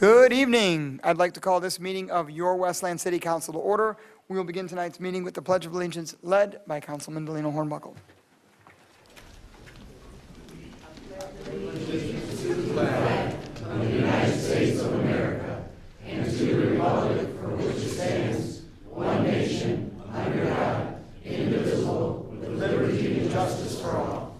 Good evening. I'd like to call this meeting of your Westland City Council to order. We will begin tonight's meeting with the Pledge of Allegiance led by Councilman Delino Hornbuckle. To the flag of the United States of America and to the republic for which it stands, one nation, under God, indivisible, with liberty and justice for all.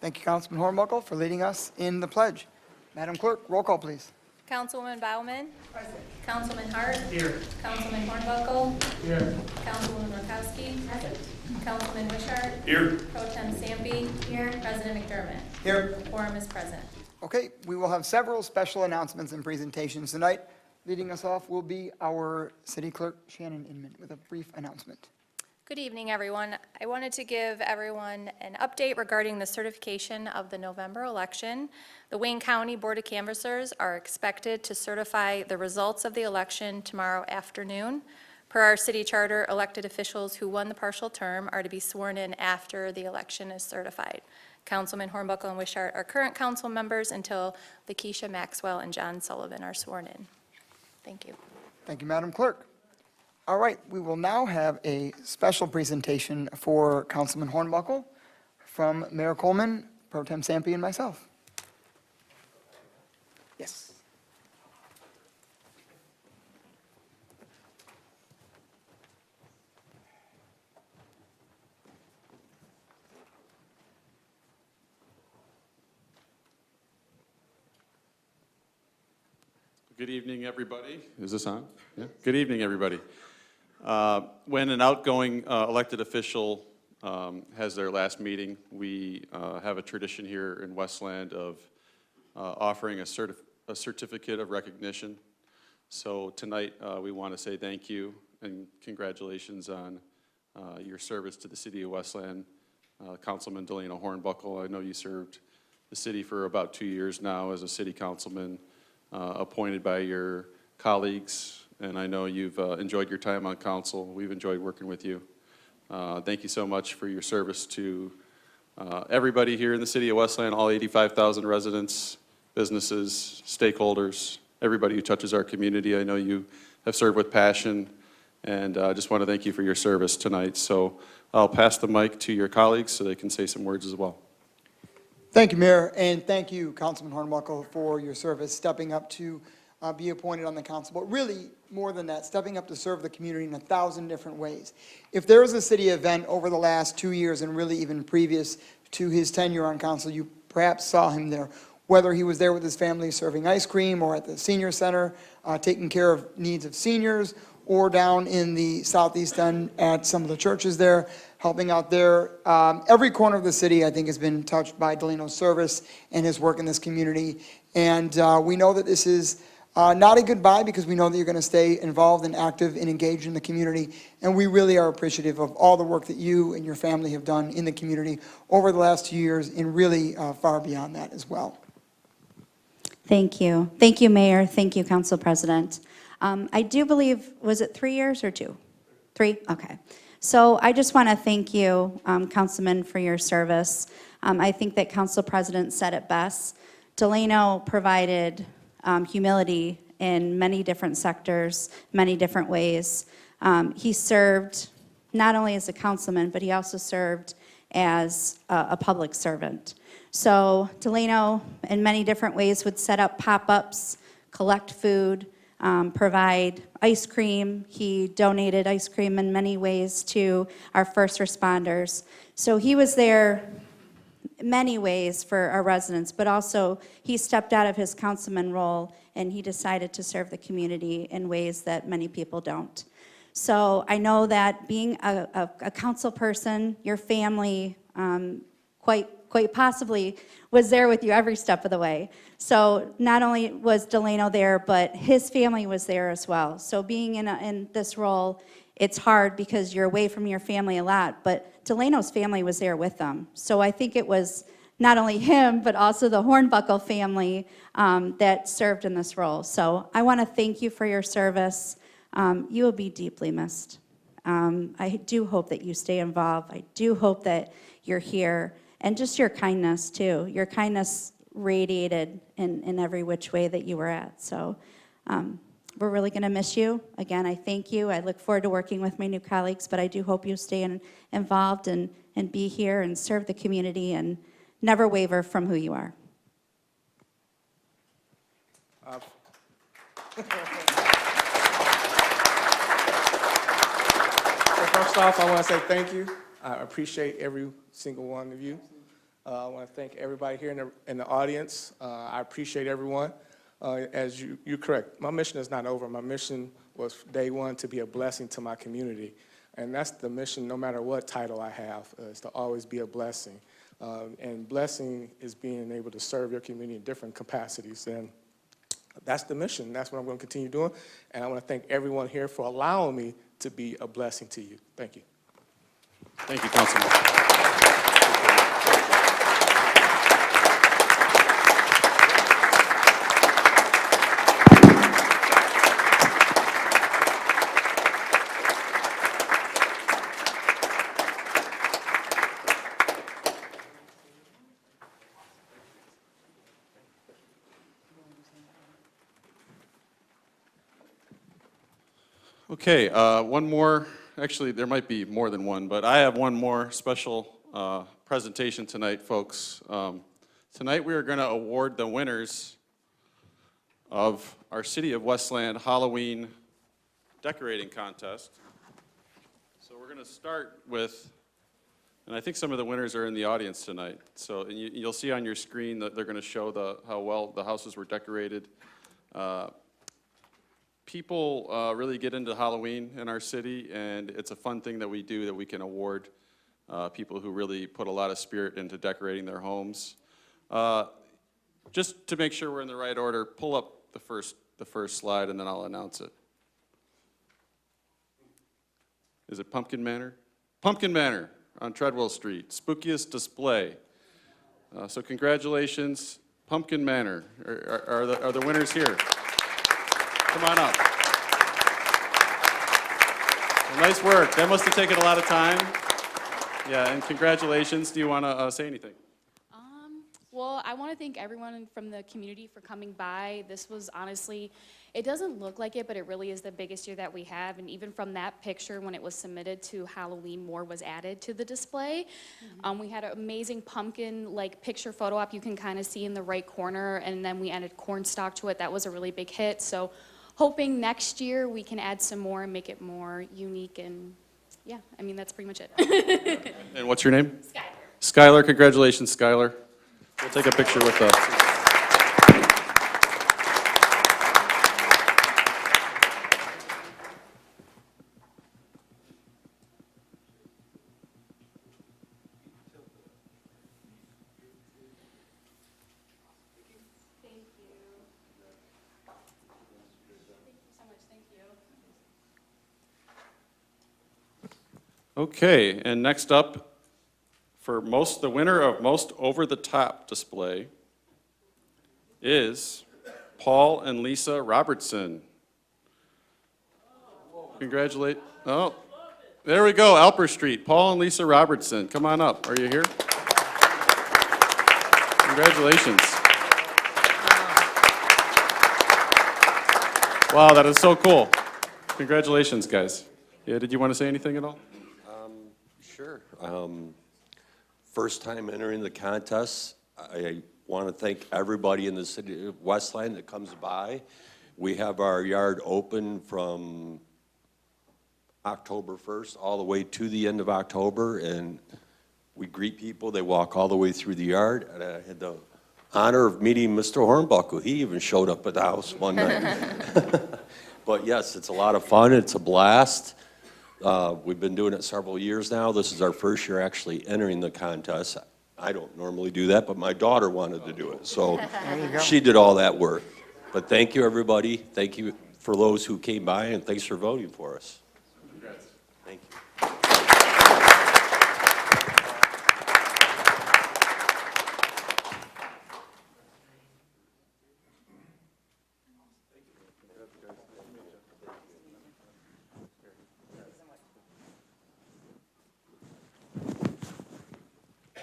Thank you, Councilman Hornbuckle, for leading us in the pledge. Madam Clerk, roll call, please. Councilwoman Bauman. Present. Councilman Hart. Here. Councilman Hornbuckle. Here. Councilwoman Rakowski. Present. Councilman Wishart. Here. Pro Tem Sampe. Here. President McDermott. Here. Quorum is present. Okay, we will have several special announcements and presentations tonight. Leading us off will be our City Clerk, Shannon Inman, with a brief announcement. Good evening, everyone. I wanted to give everyone an update regarding the certification of the November election. The Wayne County Board of Canvassers are expected to certify the results of the election tomorrow afternoon. Per our city charter, elected officials who won the partial term are to be sworn in after the election is certified. Councilman Hornbuckle and Wishart are current council members until Lakeisha Maxwell and John Sullivan are sworn in. Thank you. Thank you, Madam Clerk. All right, we will now have a special presentation for Councilman Hornbuckle from Mayor Coleman, Pro Tem Sampe, and myself. Yes. Good evening, everybody. Is this on? Yeah. Good evening, everybody. When an outgoing elected official has their last meeting, we have a tradition here in Westland of offering a certificate of recognition. So tonight, we want to say thank you and congratulations on your service to the city of Westland. Councilman Delano Hornbuckle, I know you served the city for about 2 years now as a city councilman, appointed by your colleagues, and I know you've enjoyed your time on council. We've enjoyed working with you. Thank you so much for your service to everybody here in the city of Westland, all 85,000 residents, businesses, stakeholders, everybody who touches our community. I know you have served with passion, and I just want to thank you for your service tonight. So I'll pass the mic to your colleagues so they can say some words as well. Thank you, Mayor, and thank you, Councilman Hornbuckle, for your service, stepping up to be appointed on the council, but really, more than that, stepping up to serve the community in 1,000 different ways. If there was a city event over the last 2 years, and really even previous to his tenure on council, you perhaps saw him there, whether he was there with his family serving ice cream, or at the senior center taking care of needs of seniors, or down in the southeast end at some of the churches there, helping out there. Every corner of the city, I think, has been touched by Delano's service and his work in this community. And we know that this is not a goodbye, because we know that you're going to stay involved and active and engaged in the community. And we really are appreciative of all the work that you and your family have done in the community over the last 2 years, and really far beyond that as well. Thank you. Thank you, Mayor. Thank you, Council President. I do believe, was it 3 years or 2? 3? Okay. So I just want to thank you, Councilman, for your service. I think that Council President said it best. Delano provided humility in many different sectors, many different ways. He served not only as a councilman, but he also served as a public servant. So Delano, in many different ways, would set up pop-ups, collect food, provide ice cream. He donated ice cream in many ways to our first responders. So he was there many ways for our residents, but also he stepped out of his councilman role and he decided to serve the community in ways that many people don't. So I know that being a council person, your family quite possibly was there with you every step of the way. So not only was Delano there, but his family was there as well. So being in this role, it's hard because you're away from your family a lot, but Delano's family was there with them. So I think it was not only him, but also the Hornbuckle family that served in this role. So I want to thank you for your service. You will be deeply missed. I do hope that you stay involved. I do hope that you're here. And just your kindness, too. Your kindness radiated in every which way that you were at. So we're really going to miss you. Again, I thank you. I look forward to working with my new colleagues, but I do hope you stay involved and be here and serve the community and never waver from who you are. First off, I want to say thank you. I appreciate every single one of you. I want to thank everybody here in the audience. I appreciate everyone. As you're correct, my mission is not over. My mission was day one to be a blessing to my community. And that's the mission no matter what title I have, is to always be a blessing. And blessing is being able to serve your community in different capacities. And that's the mission. That's what I'm going to continue doing. And I want to thank everyone here for allowing me to be a blessing to you. Thank you. Thank you, Councilman. Okay, one more. Actually, there might be more than one, but I have one more special presentation tonight, folks. Tonight we are going to award the winners of our City of Westland Halloween decorating contest. So we're going to start with, and I think some of the winners are in the audience tonight. So and you'll see on your screen that they're going to show how well the houses were decorated. people really get into Halloween in our city, and it's a fun thing that we do that we can award people who really put a lot of spirit into decorating their homes. Just to make sure we're in the right order, pull up the first slide, and then I'll announce it. Is it Pumpkin Manor? Pumpkin Manor on Treadwell Street, spookiest display. So congratulations, Pumpkin Manor. Are the winners here? Come on up. Well, nice work. That must have taken a lot of time. Yeah, and congratulations. Do you want to say anything? Well, I want to thank everyone from the community for coming by. This was honestly, it doesn't look like it, but it really is the biggest year that we have. And even from that picture, when it was submitted to Halloween, more was added to the display. We had an amazing pumpkin-like picture photo op you can kind of see in the right corner, and then we added cornstalk to it. That was a really big hit. So hoping next year we can add some more and make it more unique. And yeah, I mean, that's pretty much it. And what's your name? Skylar. Skylar, congratulations, Skylar. We'll take a picture with the... Okay, and next up, for the winner of most over-the-top display is Paul and Lisa Robertson. Congratulate, oh, there we go, Alper Street, Paul and Lisa Robertson. Come on up, are you here? Congratulations. Wow, that is so cool. Congratulations, guys. Yeah, did you want to say anything at all? Sure. First time entering the contest. I want to thank everybody in the city of Westland that comes by. We have our yard open from October 1st all the way to the end of October, and we greet people. They walk all the way through the yard, and I had the honor of meeting Mr. Hornbuckle. He even showed up at the house one night. But yes, it's a lot of fun. It's a blast. We've been doing it several years now. This is our first year actually entering the contest. I don't normally do that, but my daughter wanted to do it, so she did all that work. But thank you, everybody. Thank you for those who came by, and thanks for voting for us. Congrats. Thank you.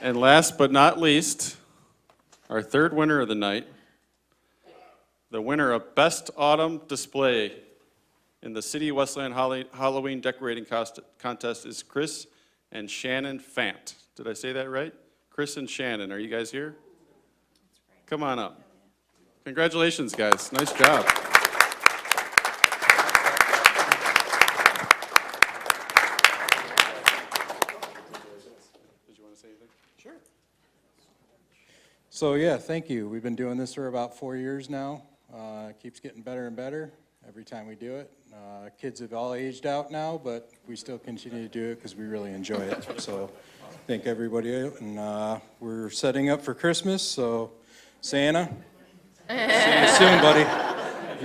And last but not least, our third winner of the night, the winner of Best Autumn Display in the City of Westland Halloween Decorating Contest is Chris and Shannon Fant. Did I say that right? Chris and Shannon, are you guys here? Come on up. Congratulations, guys. Nice job. Did you want to say anything? Sure. So yeah, thank you. We've been doing this for about 4 years now. It keeps getting better and better every time we do it. Kids have all aged out now, but we still continue to do it because we really enjoy it. So thank everybody, and we're setting up for Christmas. So Santa, see you soon, buddy.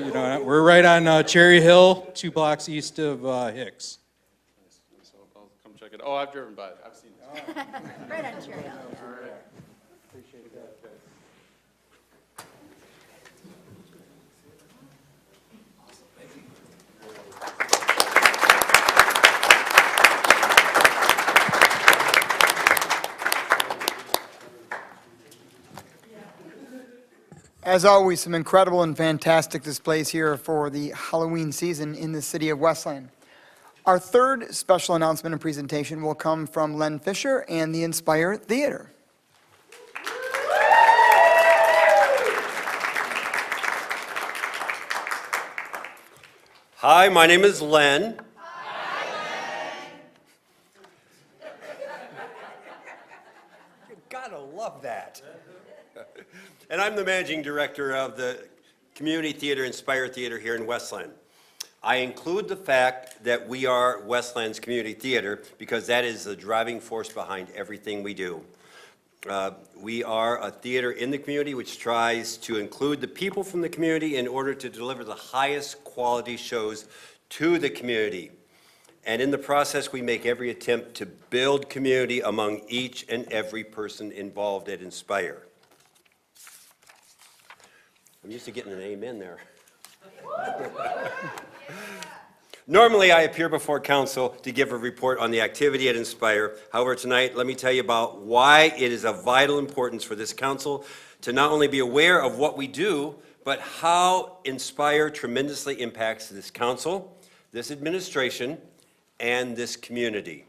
You know, we're right on Cherry Hill, 2 blocks east of Hicks. So I'll come check it. Oh, I've driven by it. I've seen it. Right on Cherry Hill. All right. Appreciate that. As always, some incredible and fantastic displays here for the Halloween season in the city of Westland. Our third special announcement and presentation will come from Len Fisher and the Inspire Theater. Hi, my name is Len. You gotta love that. And I'm the managing director of the Community Theater Inspire Theater here in Westland. I include the fact that we are Westland's Community Theater because that is the driving force behind everything we do. We are a theater in the community which tries to include the people from the community in order to deliver the highest quality shows to the community. And in the process, we make every attempt to build community among each and every person involved at Inspire. I'm used to getting an amen there. Normally, I appear before council to give a report on the activity at Inspire. However, tonight, let me tell you about why it is of vital importance for this council to not only be aware of what we do, but how Inspire tremendously impacts this council, this administration, and this community.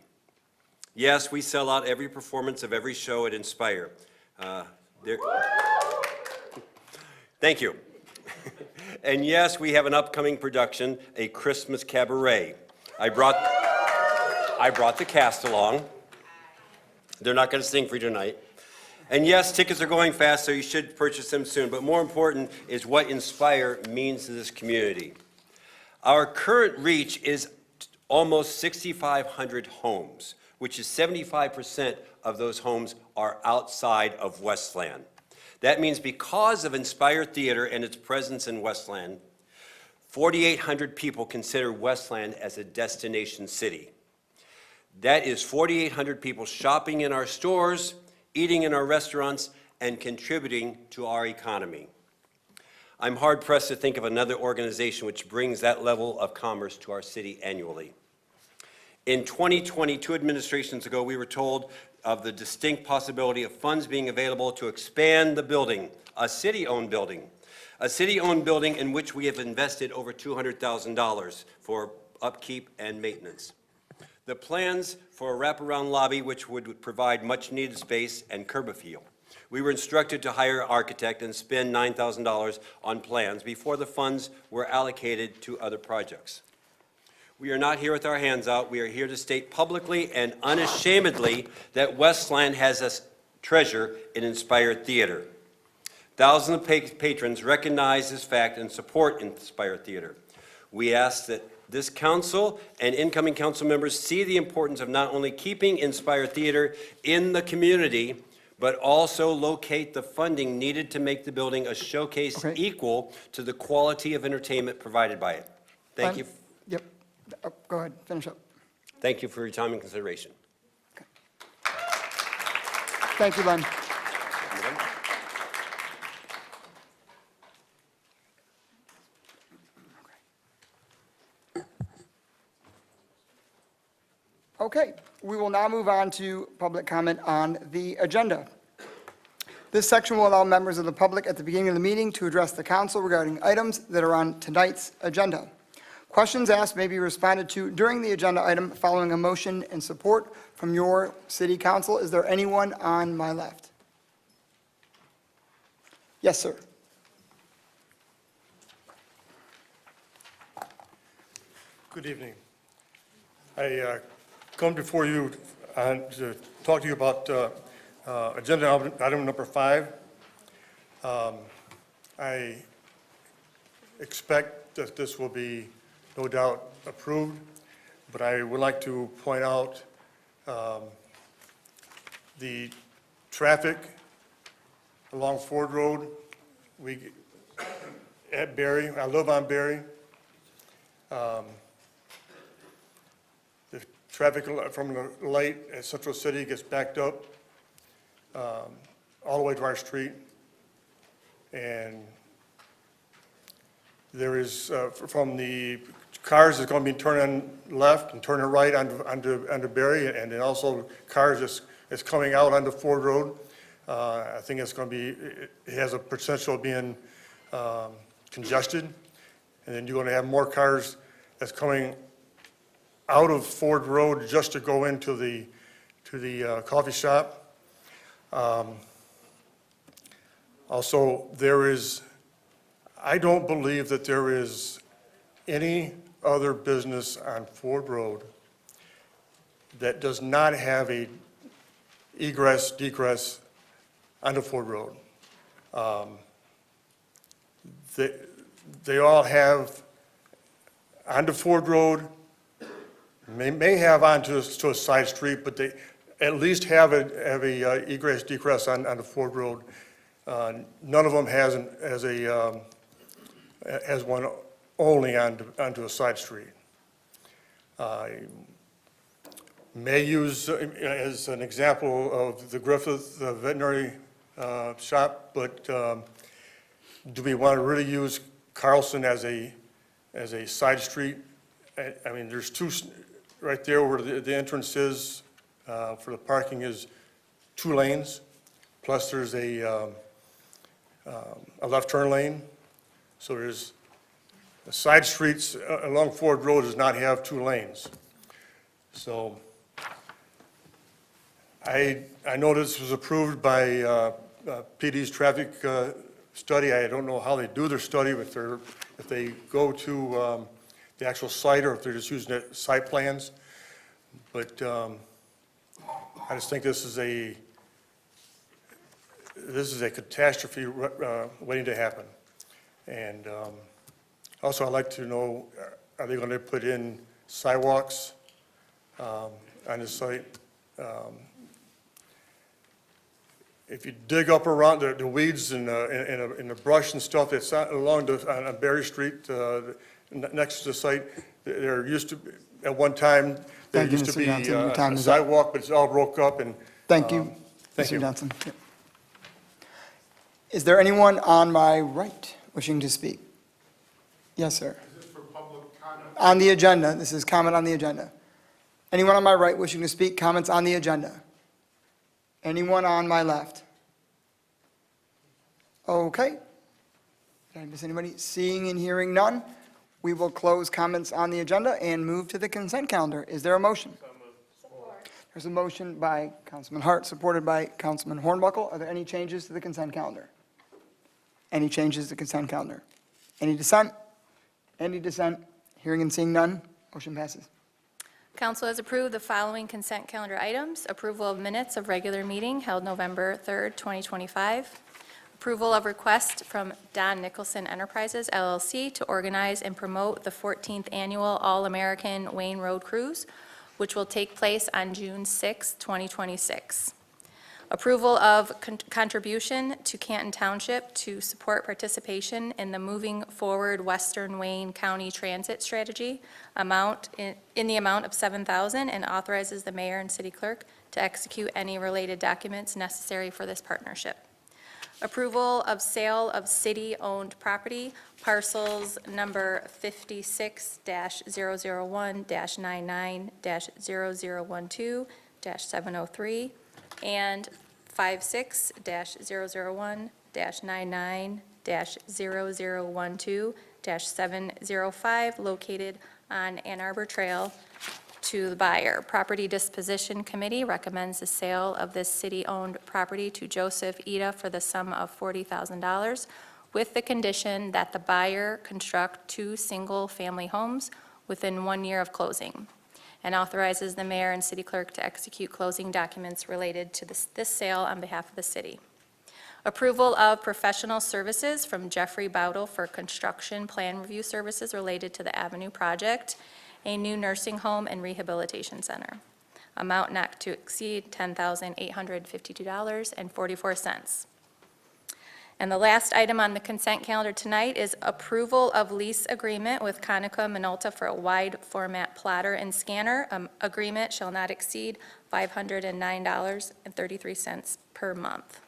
Yes, we sell out every performance of every show at Inspire. Thank you. And yes, we have an upcoming production, a Christmas cabaret. I brought the cast along. They're not going to sing for you tonight. And yes, tickets are going fast, so you should purchase them soon. But more important is what Inspire means to this community. Our current reach is almost 6,500 homes, which is 75% of those homes are outside of Westland. That means because of Inspire Theater and its presence in Westland, 4,800 people consider Westland as a destination city. That is 4,800 people shopping in our stores, eating in our restaurants, and contributing to our economy. I'm hard-pressed to think of another organization which brings that level of commerce to our city annually. In 2020, 2 administrations ago, we were told of the distinct possibility of funds being available to expand the building, a city-owned building. A city-owned building in which we have invested over $200,000 for upkeep and maintenance. The plans for a wraparound lobby which would provide much-needed space and curb appeal. We were instructed to hire an architect and spend $9,000 on plans before the funds were allocated to other projects. We are not here with our hands out. We are here to state publicly and unashamedly that Westland has a treasure in Inspire Theater. Thousands of patrons recognize this fact and support Inspire Theater. We ask that this council and incoming council members see the importance of not only keeping Inspire Theater in the community, but also locate the funding needed to make the building a showcase equal to the quality of entertainment provided by it. Thank you. Yep. Oh, go ahead, finish up. Thank you for your time and consideration. Okay. Thank you, Len. Okay, we will now move on to public comment on the agenda. This section will allow members of the public at the beginning of the meeting to address the council regarding items that are on tonight's agenda. Questions asked may be responded to during the agenda item following a motion and support from your city council. Is there anyone on my left? Yes, sir. Good evening. I come before you to talk to you about agenda item number 5. I expect that this will be no doubt approved, but I would like to point out the traffic along Ford Road. At Berry, I live on Berry. The traffic from the light at Central City gets backed up all the way to our street. And there is, from the cars that's going to be turning left and turning right onto Berry, and then also cars that's coming out onto Ford Road. I think it's going to be, it has a potential of being congested. And then you're going to have more cars that's coming out of Ford Road just to go into the coffee shop. Also, I don't believe that there is any other business on Ford Road that does not have a egress, degress onto Ford Road. They all have onto Ford Road, may have onto a side street, but they at least have a egress degress on the Ford Road. None of them has one only onto a side street. May use as an example of the Griffith veterinary shop, but do we want to really use Carlson as a side street? I mean, there's two, right there where the entrance is for the parking is 2 lanes, plus there's a left turn lane. So there's, the side streets along Ford Road does not have 2 lanes. So I know this was approved by PD's traffic study. I don't know how they do their study, if they go to the actual site or if they're just using the site plans. But I just think this is a catastrophe waiting to happen. And also, I'd like to know, are they going to put in sidewalks on the site? If you dig up around the weeds and the brush and stuff that's along on Berry Street next to the site, there used to be, at one time, there Thank you, used to Mr. be Johnson. Your time a is up. sidewalk, but it's all broke up and. Thank you, Thank Mr. you. Johnson. Yep. Is there anyone on my right wishing to speak? Yes, sir. Is this for public comment? On the agenda, this is comment on the agenda. Anyone on my right wishing to speak, comments on the agenda? Anyone on my left? Okay. Did I miss anybody? Seeing and hearing none, we will close comments on the agenda and move to the consent calendar. Is there a motion? There's a motion by Councilman Hart, supported by Councilman Hornbuckle. Are there any changes to the consent calendar? Any changes to the consent calendar? Any dissent? Any dissent? Hearing and seeing none, motion passes. Council has approved the following consent calendar items: approval of minutes of regular meeting held November 3rd, 2025, approval of request from Don Nicholson Enterprises LLC to organize and promote the 14th Annual All-American Wayne Road Cruise, which will take place on June 6, 2026. Approval of contribution to Canton Township to support participation in the Moving Forward Western Wayne County Transit Strategy in the amount of $7,000, and authorizes the mayor and city clerk to execute any related documents necessary for this partnership. Approval of sale of city-owned property, parcels number 56-001-99-0012-703 and 56-001-99-0012-705 located on Ann Arbor Trail to the buyer. Property Disposition Committee recommends the sale of this city-owned property to Joseph Ida for the sum of $40,000 with the condition that the buyer construct 2 single-family homes within 1 year of closing, and authorizes the mayor and city clerk to execute closing documents related to this sale on behalf of the city. Approval of professional services from Jeffrey Bowdle for construction plan review services related to the Avenue Project, a new nursing home and rehabilitation center. Amount not to exceed $10,852.44. And the last item on the consent calendar tonight is approval of lease agreement with Konica Minolta for a wide format plotter and scanner. Agreement shall not exceed $509.33 per month.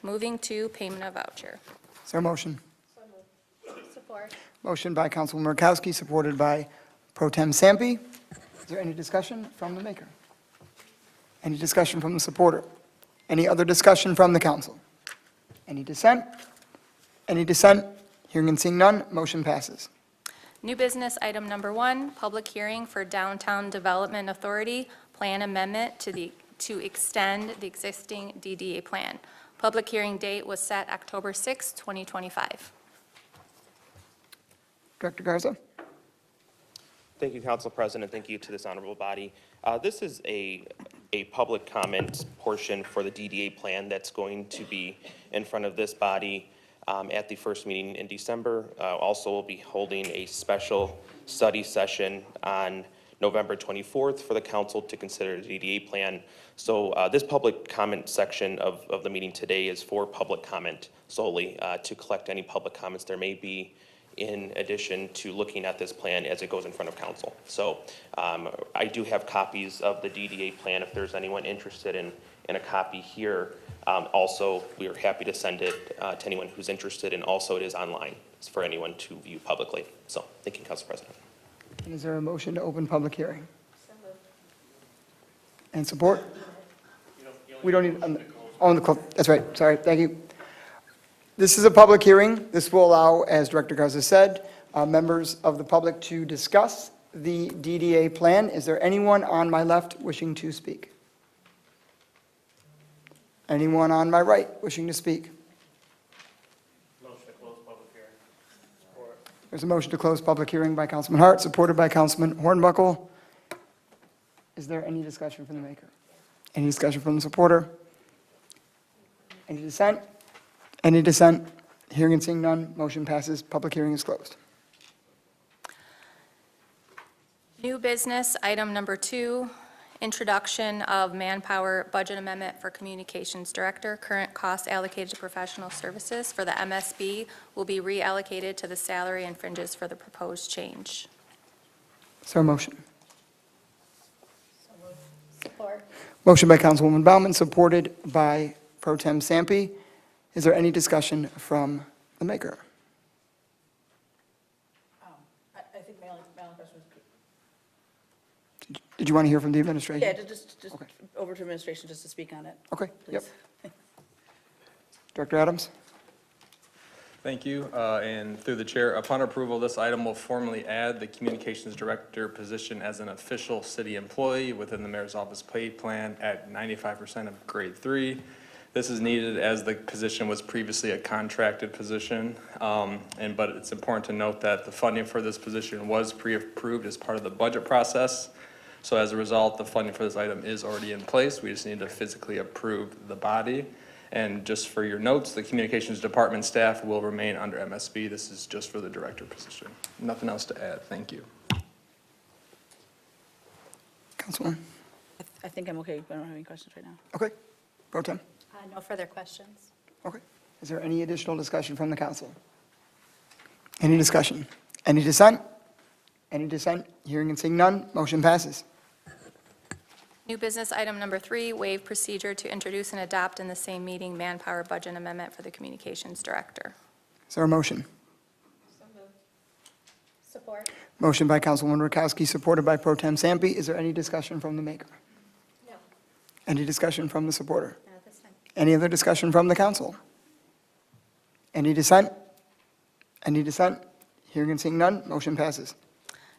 Moving to payment of voucher. Is there a motion? Support. Motion by Councilwoman Murkowski, supported by Pro Tem Sampe. Is there any discussion from the maker? Any discussion from the supporter? Any other discussion from the council? Any dissent? Any dissent? Hearing and seeing none, motion passes. New business item number 1, public hearing for Downtown Development Authority plan amendment to extend the existing DDA plan. Public hearing date was set October 6, 2025. Director Garza? Thank you, Council President. Thank you to this honorable body. This is a public comment portion for the DDA plan that's going to be in front of this body. at the first meeting in December. Also, we'll be holding a special study session on November 24th for the council to consider the DDA plan. So this public comment section of the meeting today is for public comment solely, to collect any public comments there may be in addition to looking at this plan as it goes in front of council. So I do have copies of the DDA plan if there's anyone interested in a copy here. Also, we are happy to send it to anyone who's interested, and also it is online for anyone to view publicly. So thank you, Council President. And is there a motion to open public hearing? And support? We don't need, that's right, sorry, thank you. This is a public hearing. This will allow, as Director Garza said, members of the public to discuss the DDA plan. Is there anyone on my left wishing to speak? Anyone on my right wishing to speak? Motion to close public hearing. There's a motion to close public hearing by Councilman Hart, supported by Councilman Hornbuckle. Is there any discussion from the maker? Any discussion from the supporter? Any dissent? Any dissent? Hearing and seeing none, motion passes. Public hearing is closed. New business, item number 2, introduction of manpower budget amendment for communications director. Current costs allocated to professional services for the MSB will be reallocated to the salary and fringes for the proposed change. Is there a motion? Support. Motion by Councilwoman Baumann, supported by Pro Tem Sampe. Is there any discussion from the maker? I think my only question was, Did you want to hear from the administration? yeah, just Okay. over to administration just to speak on it. Okay, yep. Please. Director Adams? Thank you, and through the chair, upon approval, this item will formally add the communications director position as an official city employee within the mayor's office pay plan at 95% of grade 3. This is needed as the position was previously a contracted position, but it's important to note that the funding for this position was pre-approved as part of the budget process. So as a result, the funding for this item is already in place. We just need to physically approve the body. And just for your notes, the communications department staff will remain under MSB. This is just for the director position. Nothing else to add. Thank you. Councilwoman? I think I'm okay. I don't have any questions right now. Okay. Pro Tem? No further questions. Okay. Is there any additional discussion from the council? Any discussion? Any dissent? Any dissent? Hearing and seeing none, motion passes. New business, item number 3, waive procedure to introduce and adopt in the same meeting manpower budget amendment for the communications director. Is there a motion? Support. Motion by Councilwoman Rakowski, supported by Pro Tem Sampe. Is there any discussion from the maker? No. Any discussion from the supporter? Not at this time. Any other discussion from the council? Any dissent? Any dissent? Hearing and seeing none, motion passes.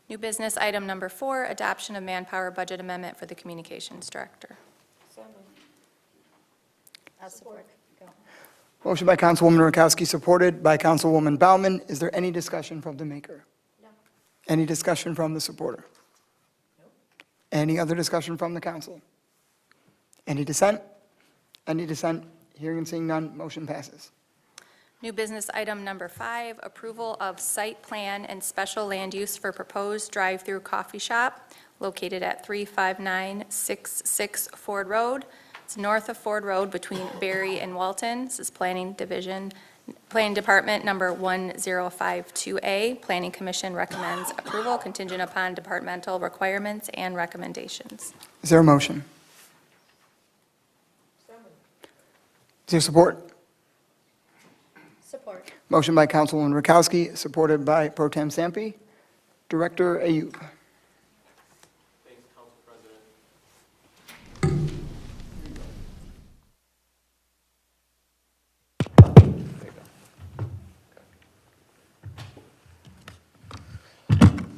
New business, item number 4, adoption of manpower budget amendment for the communications director. I'll support. Go. Motion by Councilwoman Rakowski, supported by Councilwoman Baumann. Is there any discussion from the maker? No. Any discussion from the supporter? Any other discussion from the council? Any dissent? Any dissent? Hearing and seeing none, motion passes. New business, item number 5, approval of site plan and special land use for proposed drive-through coffee shop located at 35966 Ford Road. It's north of Ford Road between Berry and Walton. This is Planning Department number 1052A. Planning Commission recommends approval contingent upon departmental requirements and recommendations. Is there a motion? Is there support? Support. Motion by Councilwoman Rakowski, supported by Pro Tem Sampe. Director Ayub. Thanks, Council President.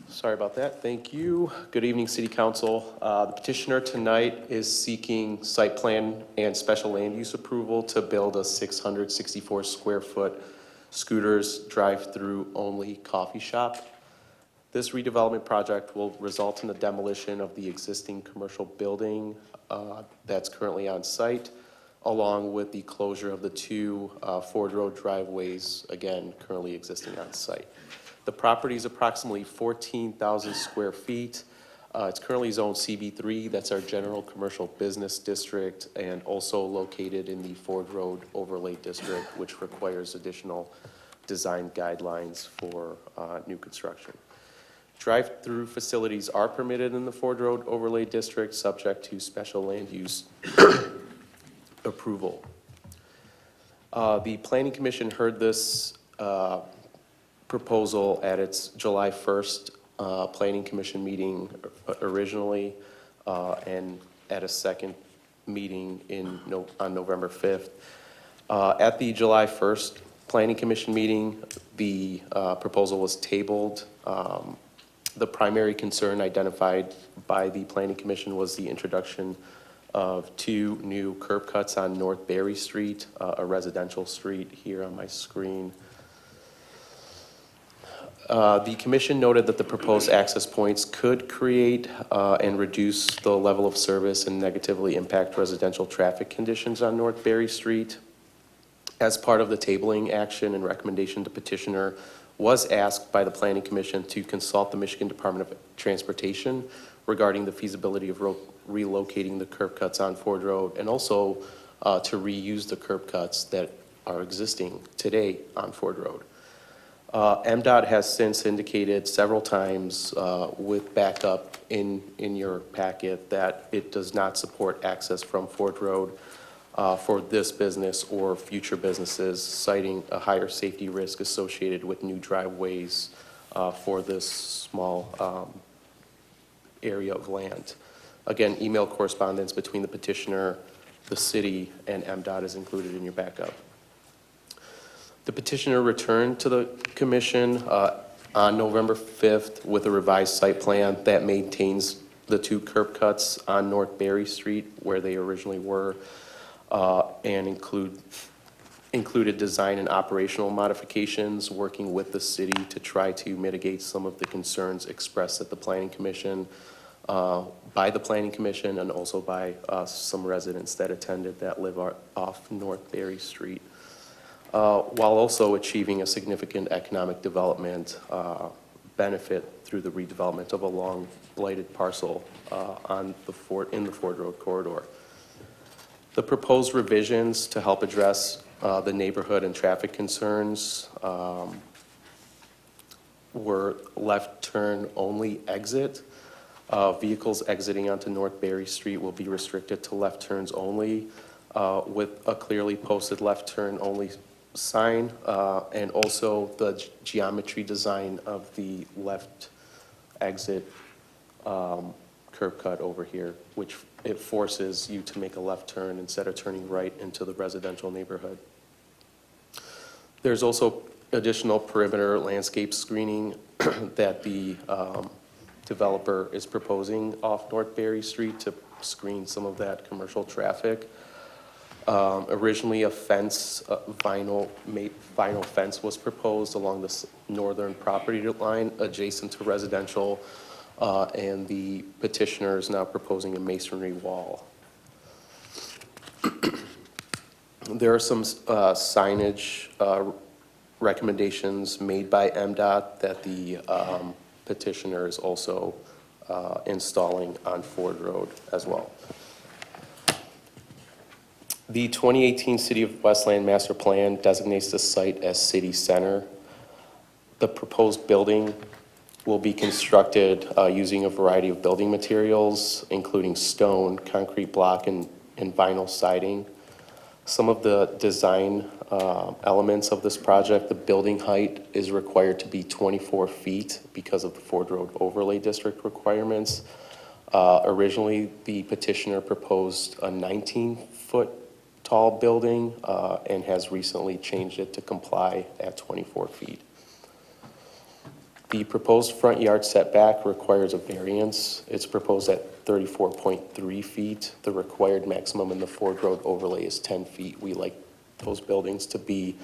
Sorry about that. Thank you. Good evening, City Council. The petitioner tonight is seeking site plan and special land use approval to build a 664 square foot scooters drive-through only coffee shop. This redevelopment project will result in the demolition of the existing commercial building that's currently on site. along with the closure of the two Ford Road driveways, again, currently existing on site. The property is approximately 14,000 square feet. It's currently zoned CB3, that's our general commercial business district, and also located in the Ford Road overlay district, which requires additional design guidelines for new construction. Drive-through facilities are permitted in the Ford Road overlay district, subject to special land use approval. The Planning Commission heard this proposal at its July 1st Planning Commission meeting originally, and at a second meeting on November 5th. At the July 1st Planning Commission meeting, the proposal was tabled. The primary concern identified by the Planning Commission was the introduction of two new curb cuts on North Berry Street, a residential street here on my screen. The commission noted that the proposed access points could create and reduce the level of service and negatively impact residential traffic conditions on North Berry Street. As part of the tabling action and recommendation, the petitioner was asked by the Planning Commission to consult the Michigan Department of Transportation regarding the feasibility of relocating the curb cuts on Ford Road, and also to reuse the curb cuts that are existing today on Ford Road. MDOT has since indicated several times with backup in your packet that it does not support access from Ford Road for this business or future businesses, citing a higher safety risk associated with new driveways for this small area of land. Again, email correspondence between the petitioner, the city, and MDOT is included in your backup. The petitioner returned to the commission on November 5th with a revised site plan that maintains the two curb cuts on North Berry Street where they originally were, and included design and operational modifications, working with the city to try to mitigate some of the concerns expressed at the Planning Commission, by the Planning Commission, and also by some residents that attended that live off North Berry Street. While also achieving a significant economic development benefit through the redevelopment of a long blighted parcel in the Ford Road corridor. The proposed revisions to help address the neighborhood and traffic concerns were left turn only exit. Vehicles exiting onto North Berry Street will be restricted to left turns only, with a clearly posted left turn only sign, and also the geometry design of the left exit curb cut over here, which it forces you to make a left turn instead of turning right into the residential neighborhood. There's also additional perimeter landscape screening that the developer is proposing off North Berry Street to screen some of that commercial traffic. Originally, a fence, vinyl fence was proposed along the northern property line adjacent to residential, and the petitioner is now proposing a masonry wall. There are some signage recommendations made by MDOT that the petitioner is also installing on Ford Road as well. The 2018 City of Westland Master Plan designates the site as city center. The proposed building will be constructed using a variety of building materials, including stone, concrete block, and vinyl siding. Some of the design elements of this project, the building height is required to be 24 feet because of the Ford Road Overlay District requirements. Originally, the petitioner proposed a 19-foot tall building and has recently changed it to comply at 24 feet. The proposed front yard setback requires a variance. It's proposed at 34.3 feet. The required maximum in the Ford Road overlay is 10 feet. We like those buildings to be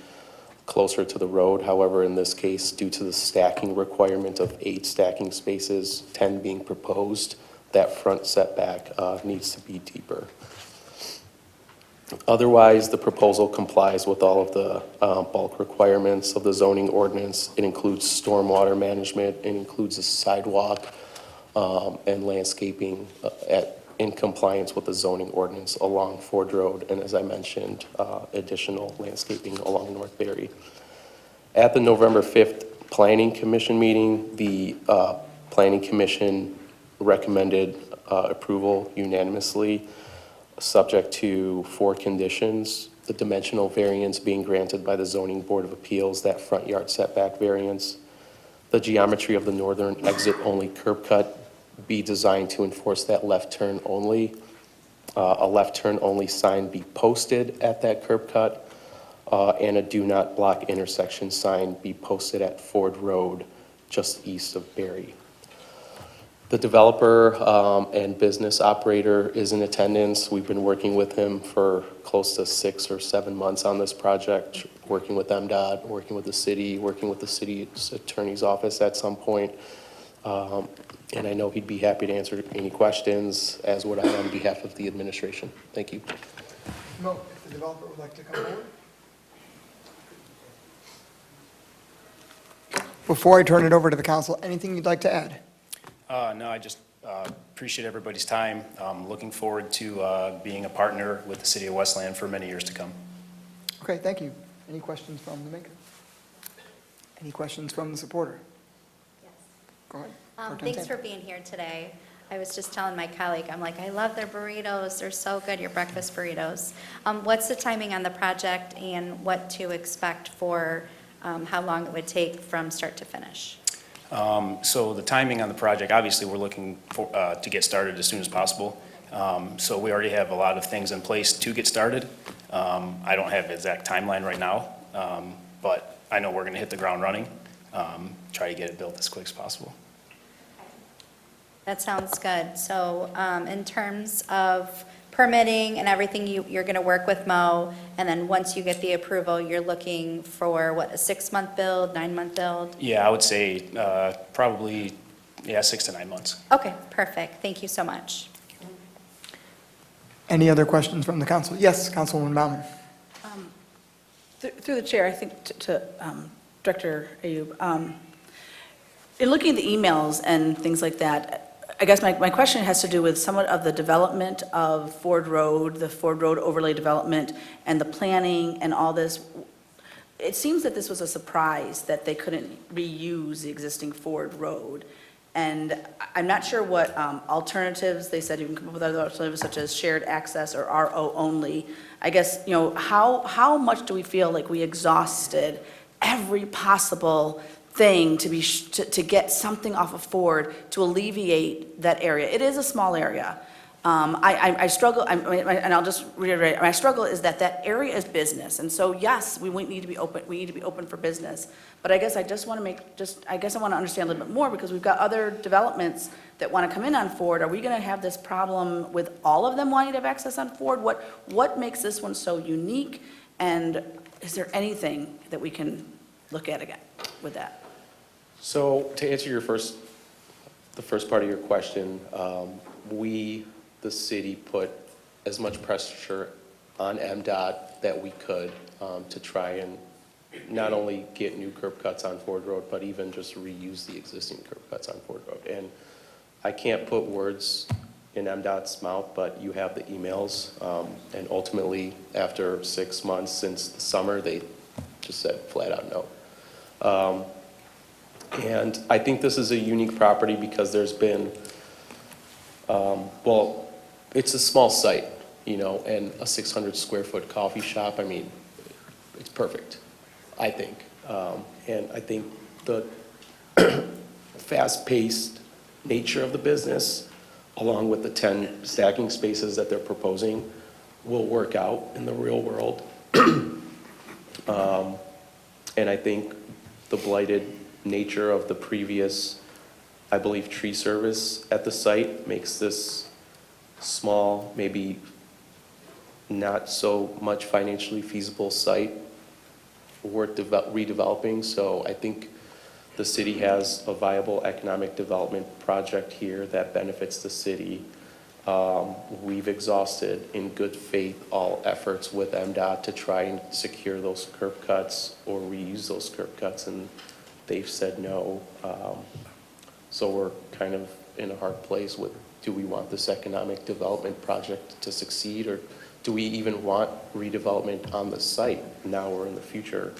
closer to the road. However, in this case, due to the stacking requirement of 8 stacking spaces, 10 being proposed, that front setback needs to be deeper. Otherwise, the proposal complies with all of the bulk requirements of the zoning ordinance. It includes stormwater management, it includes a sidewalk and landscaping in compliance with the zoning ordinance along Ford Road, and as I mentioned, additional landscaping along North Berry. At the November 5th Planning Commission meeting, the Planning Commission recommended approval unanimously, subject to 4 conditions: the dimensional variance being granted by the Zoning Board of Appeals, that front yard setback variance, the geometry of the northern exit-only curb cut be designed to enforce that left turn only, a left turn only sign be posted at that curb cut, and a do not block intersection sign be posted at Ford Road, just east of Berry. The developer and business operator is in attendance. We've been working with him for close to 6 or 7 months on this project, working with MDOT, working with the city, working with the city's attorney's office at some point. And I know he'd be happy to answer any questions, as would I on behalf of the administration. Thank you. Mo, if the developer would like to come forward. Before I turn it over to the council, anything you'd like to add? No, I just appreciate everybody's time. Looking forward to being a partner with the city of Westland for many years to come. Okay, thank you. Any questions from the maker? Any questions from the supporter? Yes. Go ahead. Thanks for being here today. I was just telling my colleague, I'm like, I love their burritos. They're so good, your breakfast burritos. What's the timing on the project and what to expect for how long it would take from start to finish? So the timing on the project, obviously, we're looking for, to get started as soon as possible. So we already have a lot of things in place to get started. I don't have an exact timeline right now, but I know we're going to hit the ground running, try to get it built as quick as possible. That sounds good. So in terms of permitting and everything, you're going to work with Mo, and then once you get the approval, you're looking for, what, a 6-month build, 9-month build? Yeah, I would say probably, 6 to 9 months. Okay, perfect. Thank you so much. Any other questions from the council? Yes, Councilwoman Baumann. Through the chair, I think to Director Ayub, in looking at the emails and things like that, I guess my question has to do with somewhat of the development of Ford Road, the Ford Road overlay development, and the planning and all this. It seems that this was a surprise that they couldn't reuse the existing Ford Road. And I'm not sure what alternatives, they said you can come up with other alternatives such as shared access or RO only. I guess, how much do we feel like we exhausted every possible thing to get something off of Ford to alleviate that area? It is a small area. I struggle, and I'll just reiterate, my struggle is that area is business. And so, yes, we need to be open, we need to be open for business. But I guess I just want to I want to understand a little bit more, because we've got other developments that want to come in on Ford. Are we going to have this problem with all of them wanting to have access on Ford? What makes this one so unique? And is there anything that we can look at again with that? So to answer the first part of your question, we, the city, put as much pressure on MDOT that we could to try and not only get new curb cuts on Ford Road, but even just reuse the existing curb cuts on Ford Road. And I can't put words in MDOT's mouth, but you have the emails. And ultimately, after 6 months since the summer, they just said flat out no. And I think this is a unique property because there's been, it's a small site, and a 600 square foot coffee shop, I mean, it's perfect, I think. And I think the fast-paced nature of the business, along with the 10 stacking spaces that they're proposing, will work out in the real world. And I think the blighted nature of the previous, I believe, tree service at the site makes this small, maybe not so much financially feasible site worth redeveloping. So I think the city has a viable economic development project here that benefits the city We've exhausted in good faith all efforts with MDOT to try and secure those curb cuts or reuse those curb cuts, and they've said no. So we're kind of in a hard place with, do we want this economic development project to succeed, or do we even want redevelopment on the site now or in the future,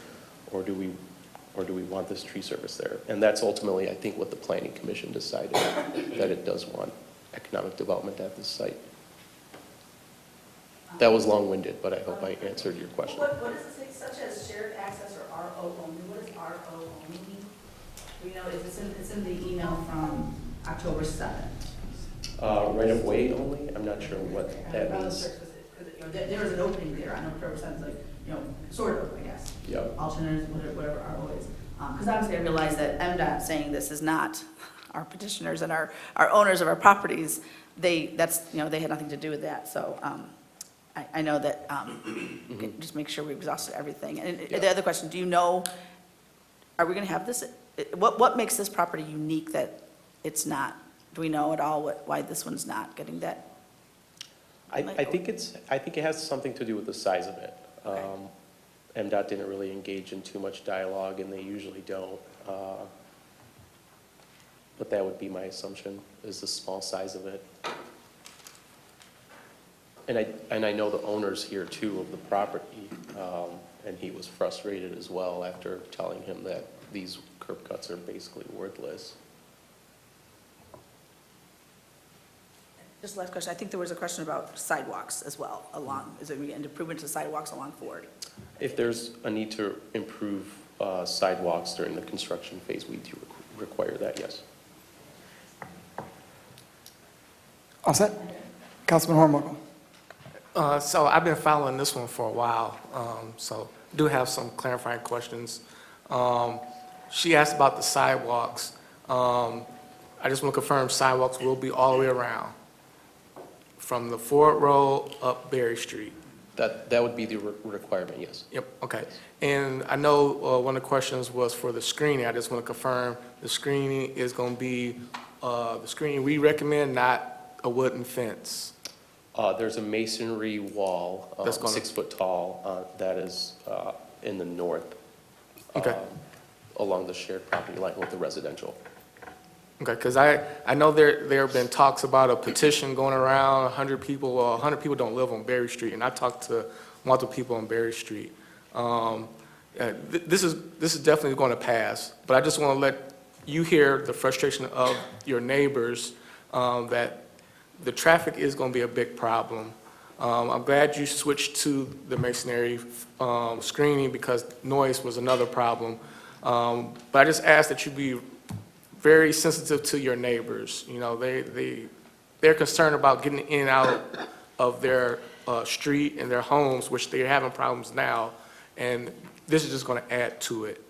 or do we want this tree service there? And that's ultimately, I think, what the Planning Commission decided, that it does want economic development at this site. That was long-winded, but I hope I answered your question. What does it say, such as shared access or RO only? What does RO only mean? Do you know, it's in the email from October 7th. Right of way only? I'm not sure what that means. There was an opening there. I know October 7th is like, sort of, I guess. Yep. Alternatives, whatever RO is. Because obviously I realize that MDOT saying this is not our petitioners and our owners of our properties. They had nothing to do with that. So I know that, just make sure we exhausted everything. And the other question, do you know, are we going to have this, what makes this property unique that it's not? Do we know at all why this one's not getting that? I think it has something to do with the size of it. Okay. MDOT didn't really engage in too much dialogue, and they usually don't. But that would be my assumption, is the small size of it. And I know the owners here too of the property, and he was frustrated as well after telling him that these curb cuts are basically worthless. Just last question. I think there was a question about sidewalks as well is there an improvement to sidewalks along Ford? If there's a need to improve sidewalks during the construction phase, we do require that, yes. All set? Councilman Hornbuckle. So I've been following this one for a while, so do have some clarifying questions. She asked about the sidewalks. I just want to confirm sidewalks will be all the way around, from the Ford Road up Berry Street. That would be the requirement, yes. Yep, okay. And I know one of the questions was for the screening. I just want to confirm the screening is going to be the screening we recommend, not a wooden fence. There's a masonry wall, That's gonna- 6 foot tall, that is in the north. Okay. Along the shared property line with the residential. Okay, because I know there have been talks about a petition going around, 100 people, 100 people don't live on Berry Street, and I talked to multiple people on Berry Street. This is definitely going to pass, but I just want to let you hear the frustration of your neighbors, that the traffic is going to be a big problem. I'm glad you switched to the masonry screening because noise was another problem. But I just ask that you be very sensitive to your neighbors. They're concerned about getting in and out of their street and their homes, which they're having problems now, and this is just going to add to it.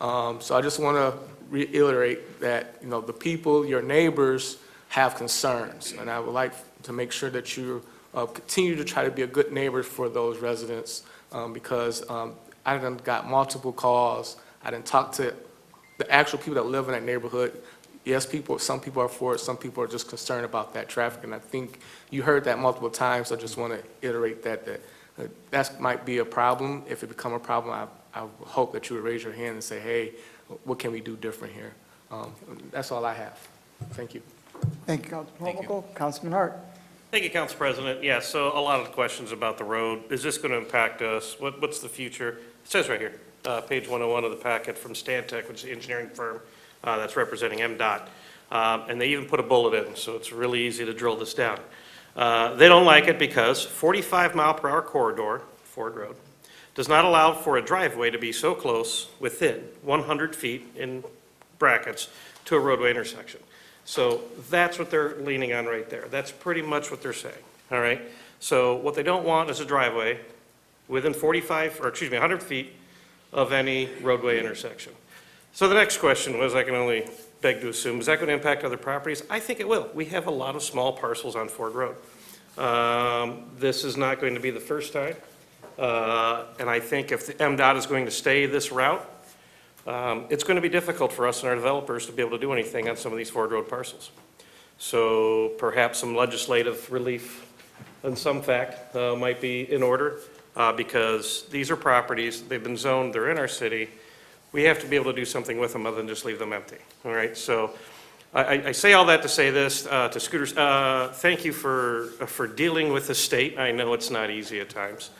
So I just want to reiterate that, the people, your neighbors, have concerns, and I would like to make sure that you continue to try to be a good neighbor for those residents, because I done got multiple calls. I done talked to the actual people that live in that neighborhood. Yes, some people are for it, some people are just concerned about that traffic, and I think you heard that multiple times. I just want to iterate that might be a problem. If it become a problem, I hope that you would raise your hand and say, hey, what can we do different here? That's all I have. Thank you. Thank you, Councilman Hornbuckle. Councilman Hart. Thank you, Council President. Yeah, so a lot of the questions about the road, is this going to impact us? What's the future? It says right here, page 101 of the packet from Stantec, which is the engineering firm that's representing MDOT. And they even put a bullet in, so it's really easy to drill this down. They don't like it because 45-mile-per-hour corridor, Ford Road, does not allow for a driveway to be so close within 100 feet in brackets to a roadway intersection. So that's what they're leaning on right there. That's pretty much what they're saying, all right? So what they don't want is a driveway within 100 feet of any roadway intersection. So the next question was, I can only beg to assume, is that going to impact other properties? I think it will. We have a lot of small parcels on Ford Road. This is not going to be the first time. And I think if the MDOT is going to stay this route, it's going to be difficult for us and our developers to be able to do anything on some of these Ford Road parcels. So perhaps some legislative relief in some fact might be in order, because these are properties, they've been zoned, they're in our city. We have to be able to do something with them other than just leave them empty, all right? So I say all that to say this, to Scooters, thank you for dealing with the state. I know it's not easy at times.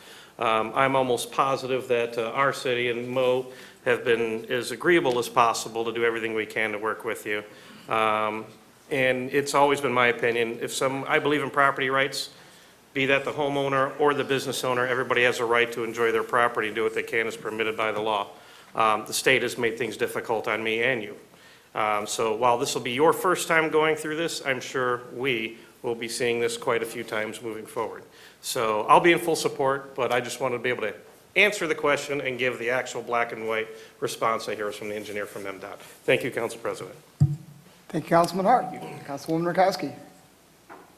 I'm almost positive that our city and Mo have been as agreeable as possible to do everything we can to work with you. And it's always been my opinion, I believe in property rights, be that the homeowner or the business owner, everybody has a right to enjoy their property and do what they can as permitted by the law. The state has made things difficult on me and you. So while this will be your first time going through this, I'm sure we will be seeing this quite a few times moving forward. So I'll be in full support, but I just wanted to be able to answer the question and give the actual black and white response I hear from the engineer from MDOT. Thank you, Council President. Thank you, Councilman Hart. Councilwoman Rakowski.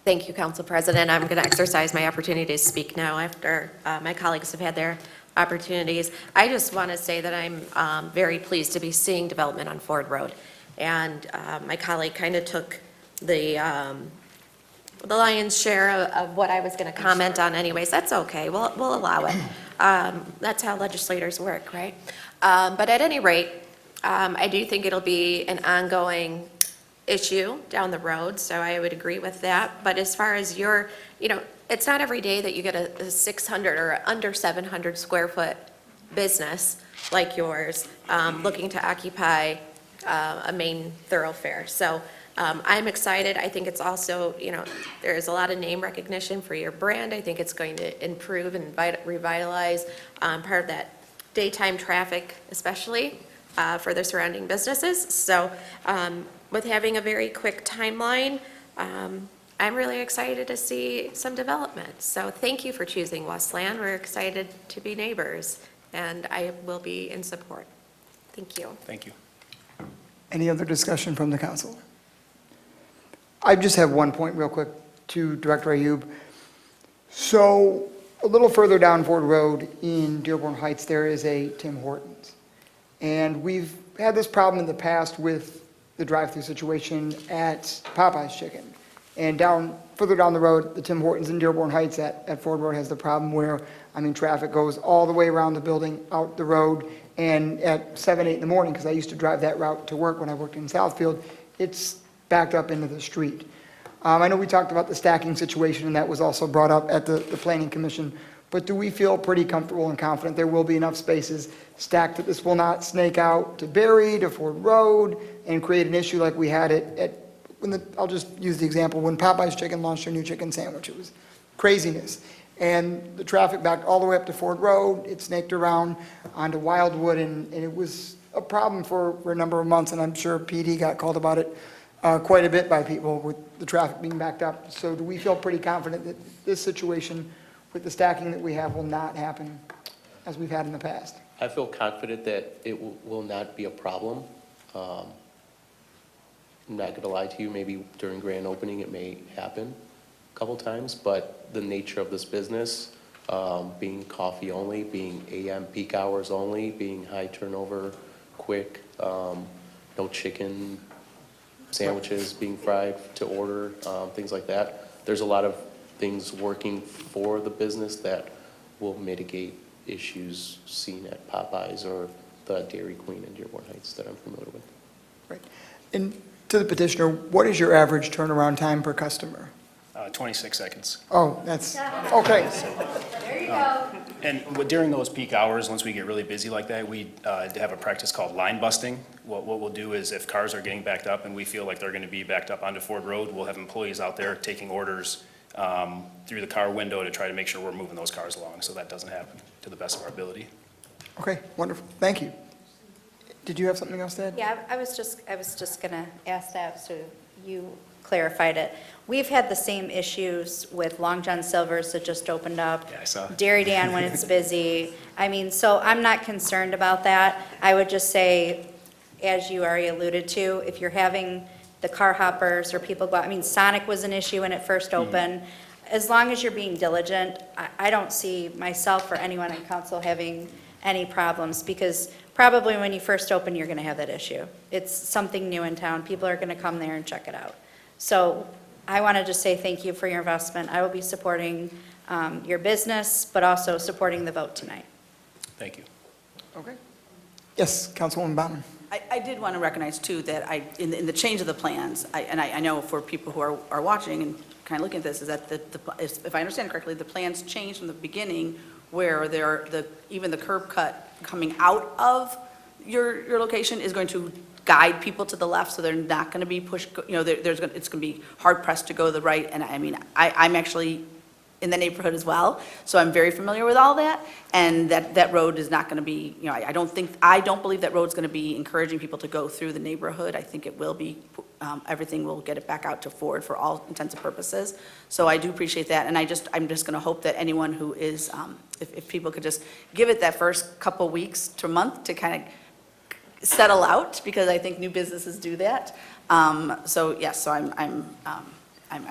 Thank you, Council President. I'm going to exercise my opportunity to speak now after my colleagues have had their opportunities. I just want to say that I'm very pleased to be seeing development on Ford Road. And my colleague kind of took the lion's share of what I was going to comment on anyways. That's okay. We'll allow it. That's how legislators work, right? But at any rate, I do think it'll be an ongoing issue down the road, so I would agree with that. But as far as it's not every day that you get a 600 or under 700 square foot business like yours looking to occupy a main thoroughfare. So I'm excited. I think it's also, there is a lot of name recognition for your brand. I think it's going to improve and revitalize part of that daytime traffic, especially for the surrounding businesses. So with having a very quick timeline, I'm really excited to see some development. So thank you for choosing Westland. We're excited to be neighbors, and I will be in support. Thank you. Thank you. Any other discussion from the council? I just have one point real quick to Director Ayub. So a little further down Ford Road in Dearborn Heights, there is a Tim Hortons. And we've had this problem in the past with the drive-through situation at Popeye's Chicken. And further down the road, the Tim Hortons in Dearborn Heights at Ford Road has the problem where, traffic goes all the way around the building, out the road, and at 7, 8 in the morning, because I used to drive that route to work when I worked in Southfield, it's backed up into the street. I know we talked about the stacking situation, and that was also brought up at the Planning Commission, but do we feel pretty comfortable and confident there will be enough spaces stacked that this will not snake out to Berry, to Ford Road, and create an issue like we had I'll just use the example, when Popeye's Chicken launched their new chicken sandwich, it was craziness. And the traffic backed all the way up to Ford Road, it snaked around onto Wildwood, and it was a problem for a number of months, and I'm sure PD got called about it quite a bit by people with the traffic being backed up. So do we feel pretty confident that this situation with the stacking that we have will not happen as we've had in the past? I feel confident that it will not be a problem. I'm not going to lie to you, maybe during grand opening it may happen a couple times, but the nature of this business, being coffee only, being AM peak hours only, being high turnover, quick, no chicken sandwiches being fried to order, things like that. There's a lot of things working for the business that will mitigate issues seen at Popeyes or the Dairy Queen in Dearborn Heights that I'm familiar with. Right. And to the petitioner, what is your average turnaround time per customer? 26 seconds. Oh, that's, okay. There you go. And during those peak hours, once we get really busy like that, we have a practice called line busting. What we'll do is if cars are getting backed up and we feel like they're going to be backed up onto Ford Road, we'll have employees out there taking orders through the car window to try to make sure we're moving those cars along, so that doesn't happen to the best of our ability. Okay, wonderful. Thank you. Did you have something else to add? Yeah, I was just gonna ask that, so you clarified it. We've had the same issues with Long John Silver's that just opened up. Yeah, I saw. Dairy Dan when it's busy. So I'm not concerned about that. I would just say, as you already alluded to, if you're having the car hoppers or people go out, Sonic was an issue when it first opened. As long as you're being diligent, I don't see myself or anyone on council having any problems, because probably when you first open, you're going to have that issue. It's something new in town. People are going to come there and check it out. So I want to just say thank you for your investment. I will be supporting your business, but also supporting the vote tonight. Thank you. Okay. Yes, Councilwoman Baumann. I did want to recognize, too, that in the change of the plans, I know for people who are watching and kind of looking at this, is that if I understand correctly, the plans changed from the beginning where even the curb cut coming out of your location is going to guide people to the left, so they're not going to be pushed, it's going to be hard pressed to go to the right. And I mean, I'm actually in the neighborhood as well, so I'm very familiar with all that. And that road is not going to be, I don't believe that road's going to be encouraging people to go through the neighborhood. I think it will be, everything will get it back out to Ford for all intents and purposes. So I do appreciate that, and I'm just going to hope that anyone who is, if people could just give it that first couple weeks to a month to kind of settle out, because I think new businesses do that. So yes, so I'm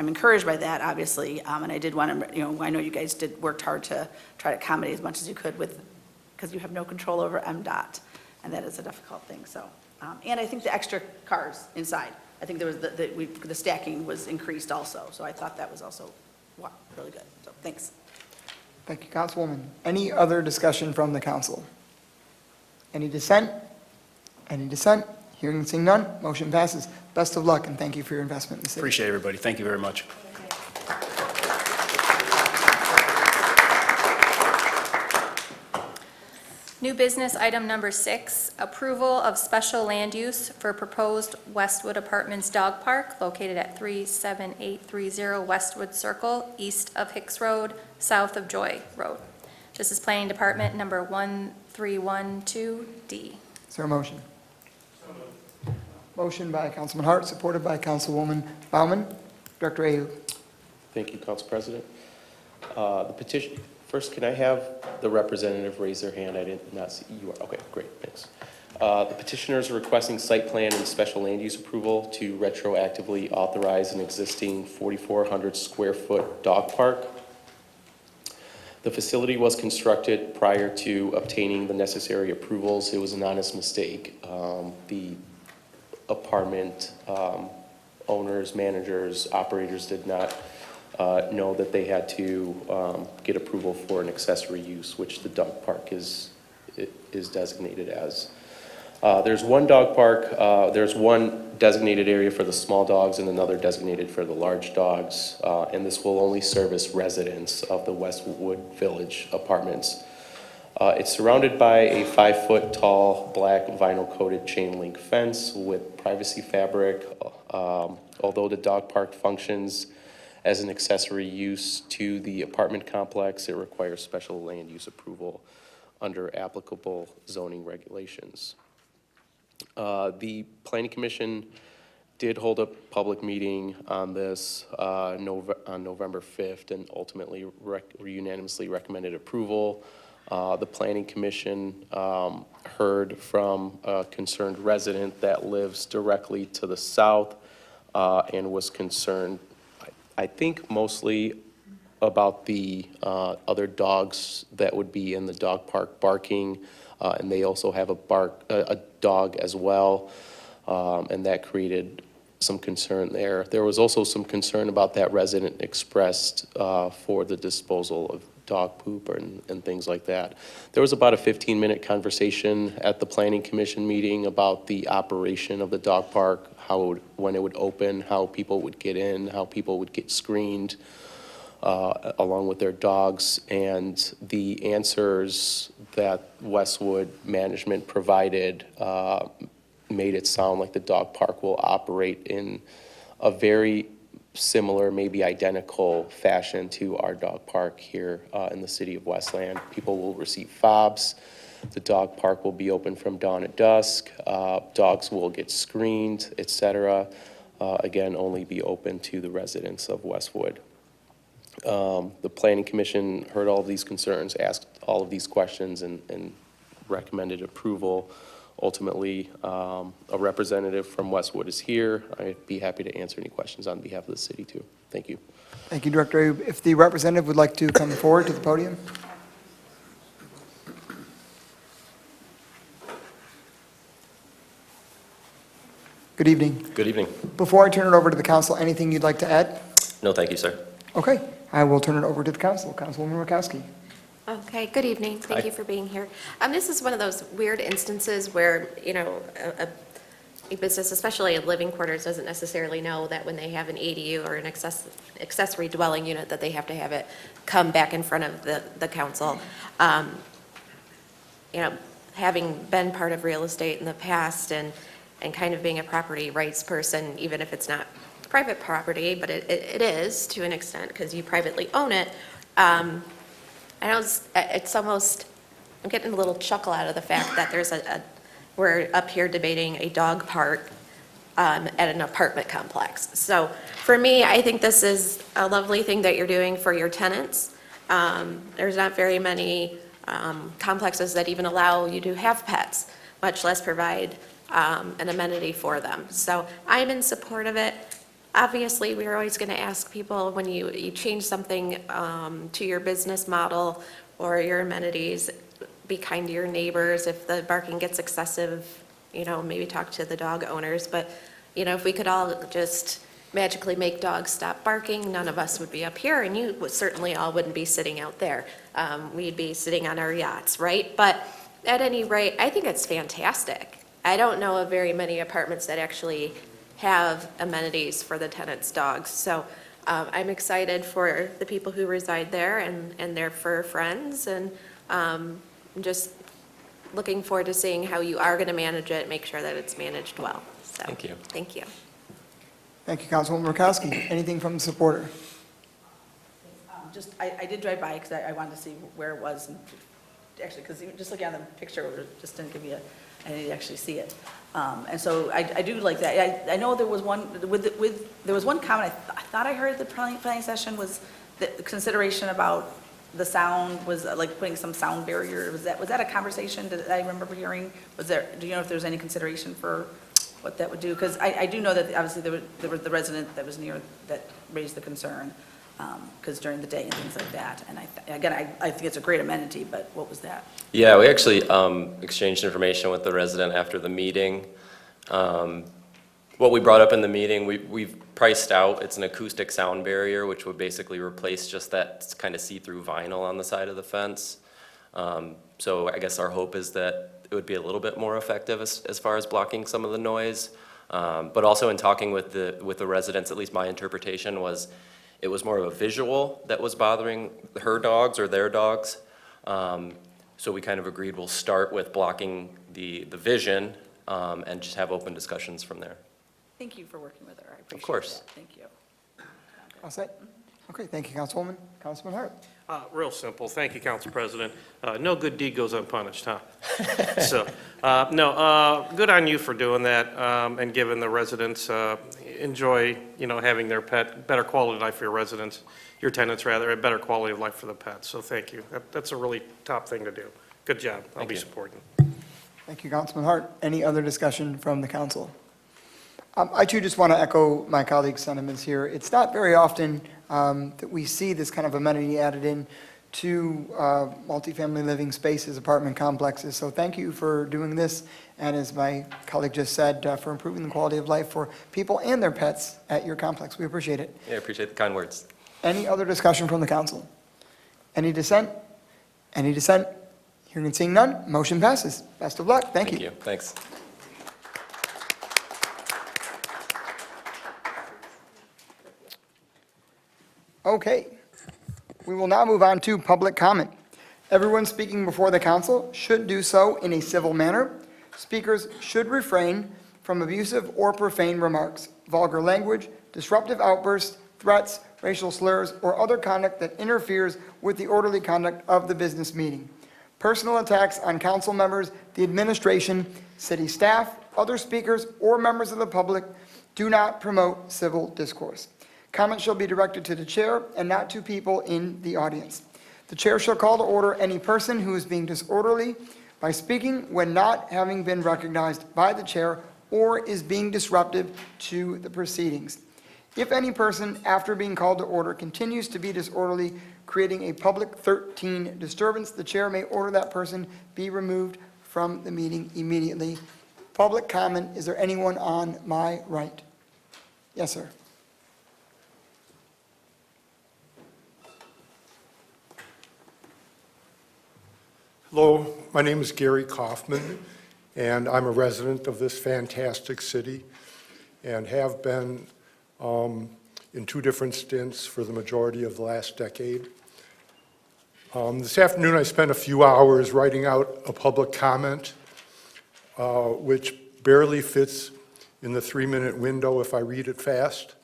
encouraged by that, obviously, and I did want to, I know you guys worked hard to try to accommodate as much as you could because you have no control over MDOT, and that is a difficult thing, so. And I think the extra cars inside, I think there was the stacking was increased also, so I thought that was also really good, so thanks. Thank you, Councilwoman. Any other discussion from the council? Any dissent? Any dissent? Hearing and seeing none, motion passes. Best of luck, and thank you for your investment in the city. Appreciate everybody. Thank you very much. New business item number 6, approval of special land use for proposed Westwood Apartments Dog Park located at 37830 Westwood Circle, east of Hicks Road, south of Joy Road. This is Planning Department number 1312D. Is there a motion? Motion by Councilman Hart, supported by Councilwoman Baumann. Director Ayub. Thank you, Council President. The petition, first, can I have the representative raise their hand? I did not see you. Okay, great, thanks. The petitioners are requesting site plan and special land use approval to retroactively authorize an existing 4,400 square foot dog park. The facility was constructed prior to obtaining the necessary approvals. It was an honest mistake. The apartment owners, managers, operators did not know that they had to get approval for an accessory use, which the dog park is designated as. There's one dog park, there's one designated area for the small dogs and another designated for the large dogs, and this will only service residents of the Westwood Village apartments. It's surrounded by a 5-foot tall black vinyl coated chain link fence with privacy fabric. Although the dog park functions as an accessory use to the apartment complex, it requires special land use approval under applicable zoning regulations. The Planning Commission did hold a public meeting on this on November 5th and ultimately unanimously recommended approval. The Planning Commission heard from a concerned resident that lives directly to the south and was concerned, I think, mostly about the other dogs that would be in the dog park barking, and they also have a dog as well, and that created some concern there. There was also some concern about that resident expressed for the disposal of dog poop and things like that. There was about a 15-minute conversation at the Planning Commission meeting about the operation of the dog park, when it would open, how people would get in, how people would get screened along with their dogs, and the answers that Westwood management provided made it sound like the dog park will operate in a very similar, maybe identical fashion to our dog park here in the city of Westland. People will receive fobs. The dog park will be open from dawn to dusk. Dogs will get screened, etc. Again, only be open to the residents of Westwood. The Planning Commission heard all of these concerns, asked all of these questions, and recommended approval. Ultimately, a representative from Westwood is here. I'd be happy to answer any questions on behalf of the city, too. Thank you. Thank you, Director Ayub. If the representative would like to come forward to the podium. Good evening. Good evening. Before I turn it over to the council, anything you'd like to add? No, thank you, sir. Okay, I will turn it over to the council. Councilwoman Rakowski. Okay, good evening. Thank you for being here. This is one of those weird instances where, you know, a business, especially in living quarters, doesn't necessarily know that when they have an ADU or an accessory dwelling unit, that they have to have it come back in front of the council. You know, having been part of real estate in the past and kind of being a property rights person, even if it's not private property, but it is to an extent because you privately own it. I know it's almost, I'm getting a little chuckle out of the fact that there's we're up here debating a dog park at an apartment complex. So for me, I think this is a lovely thing that you're doing for your tenants. There's not very many complexes that even allow you to have pets, much less provide an amenity for them. So I'm in support of it. Obviously, we're always going to ask people when you change something to your business model or your amenities, be kind to your neighbors. If the barking gets excessive, you know, maybe talk to the dog owners. But, you know, if we could all just magically make dogs stop barking, none of us would be up here, and you certainly all wouldn't be sitting out there. We'd be sitting on our yachts, right? But at any rate, I think it's fantastic. I don't know of very many apartments that actually have amenities for the tenants' dogs. So I'm excited for the people who reside there and their fur friends, and I'm just looking forward to seeing how you are going to manage it, make sure that it's managed well. So, Thank you. Thank you. Thank you, Councilwoman Rakowski. Anything from the supporter? I did drive by because I wanted to see where it was, and actually, because just looking at the picture, it just didn't give you I didn't actually see it. And so I do like that. I know there was one, there was one comment I thought I heard at the planning session was the consideration about the sound was like putting some sound barrier. Was that a conversation that I remember hearing? Do you know if there's any consideration for what that would do? Because I do know that obviously there was the resident that was near that raised the concern, because during the day and things like that. And I think it's a great amenity, but what was that? Yeah, we actually exchanged information with the resident after the meeting. What we brought up in the meeting, we've priced out, it's an acoustic sound barrier, which would basically replace just that kind of see-through vinyl on the side of the fence. So I guess our hope is that it would be a little bit more effective as far as blocking some of the noise. But also in talking with the residents, at least my interpretation was it was more of a visual that was bothering her dogs or their dogs. So we kind of agreed we'll start with blocking the vision and just have open discussions from there. Thank you for working with her. I appreciate it. Of course. That. Thank you. All set? Okay, thank you, Councilwoman. Councilman Hart. Real simple. Thank you, Council President. No good deed goes unpunished, huh? So, good on you for doing that and giving the residents enjoy, having their pet, better quality of life for your residents, your tenants rather, a better quality of life for the pets. So thank you. That's a really top thing to do. Good job. I'll be supporting. Thank you, Councilman Hart. Any other discussion from the council? I too just want to echo my colleagues' sentiments here. It's not very often that we see this kind of amenity added in to multifamily living spaces, apartment complexes. So thank you for doing this. And as my colleague just said, for improving the quality of life for people and their pets at your complex. We appreciate it. Yeah, I appreciate the kind words. Any other discussion from the council? Any dissent? Any dissent? Hearing and seeing none, motion passes. Best of luck. Thank you. Thanks. Okay, we will now move on to public comment. Everyone speaking before the council should do so in a civil manner. Speakers should refrain from abusive or profane remarks, vulgar language, disruptive outbursts, threats, racial slurs, or other conduct that interferes with the orderly conduct of the business meeting. Personal attacks on council members, the administration, city staff, other speakers, or members of the public do not promote civil discourse. Comments shall be directed to the chair and not to people in the audience. The chair shall call to order any person who is being disorderly by speaking when not having been recognized by the chair or is being disruptive to the proceedings. If any person, after being called to order, continues to be disorderly, creating a public 13 disturbance, the chair may order that person be removed from the meeting immediately. Public comment, is there anyone on my right? Yes, sir. Hello, my name is Gary Kaufman, and I'm a resident of this fantastic city and have been in 2 different stints for the majority of the last decade. This afternoon, I spent a few hours writing out a public comment, which barely fits in the 3-minute window if I read it fast.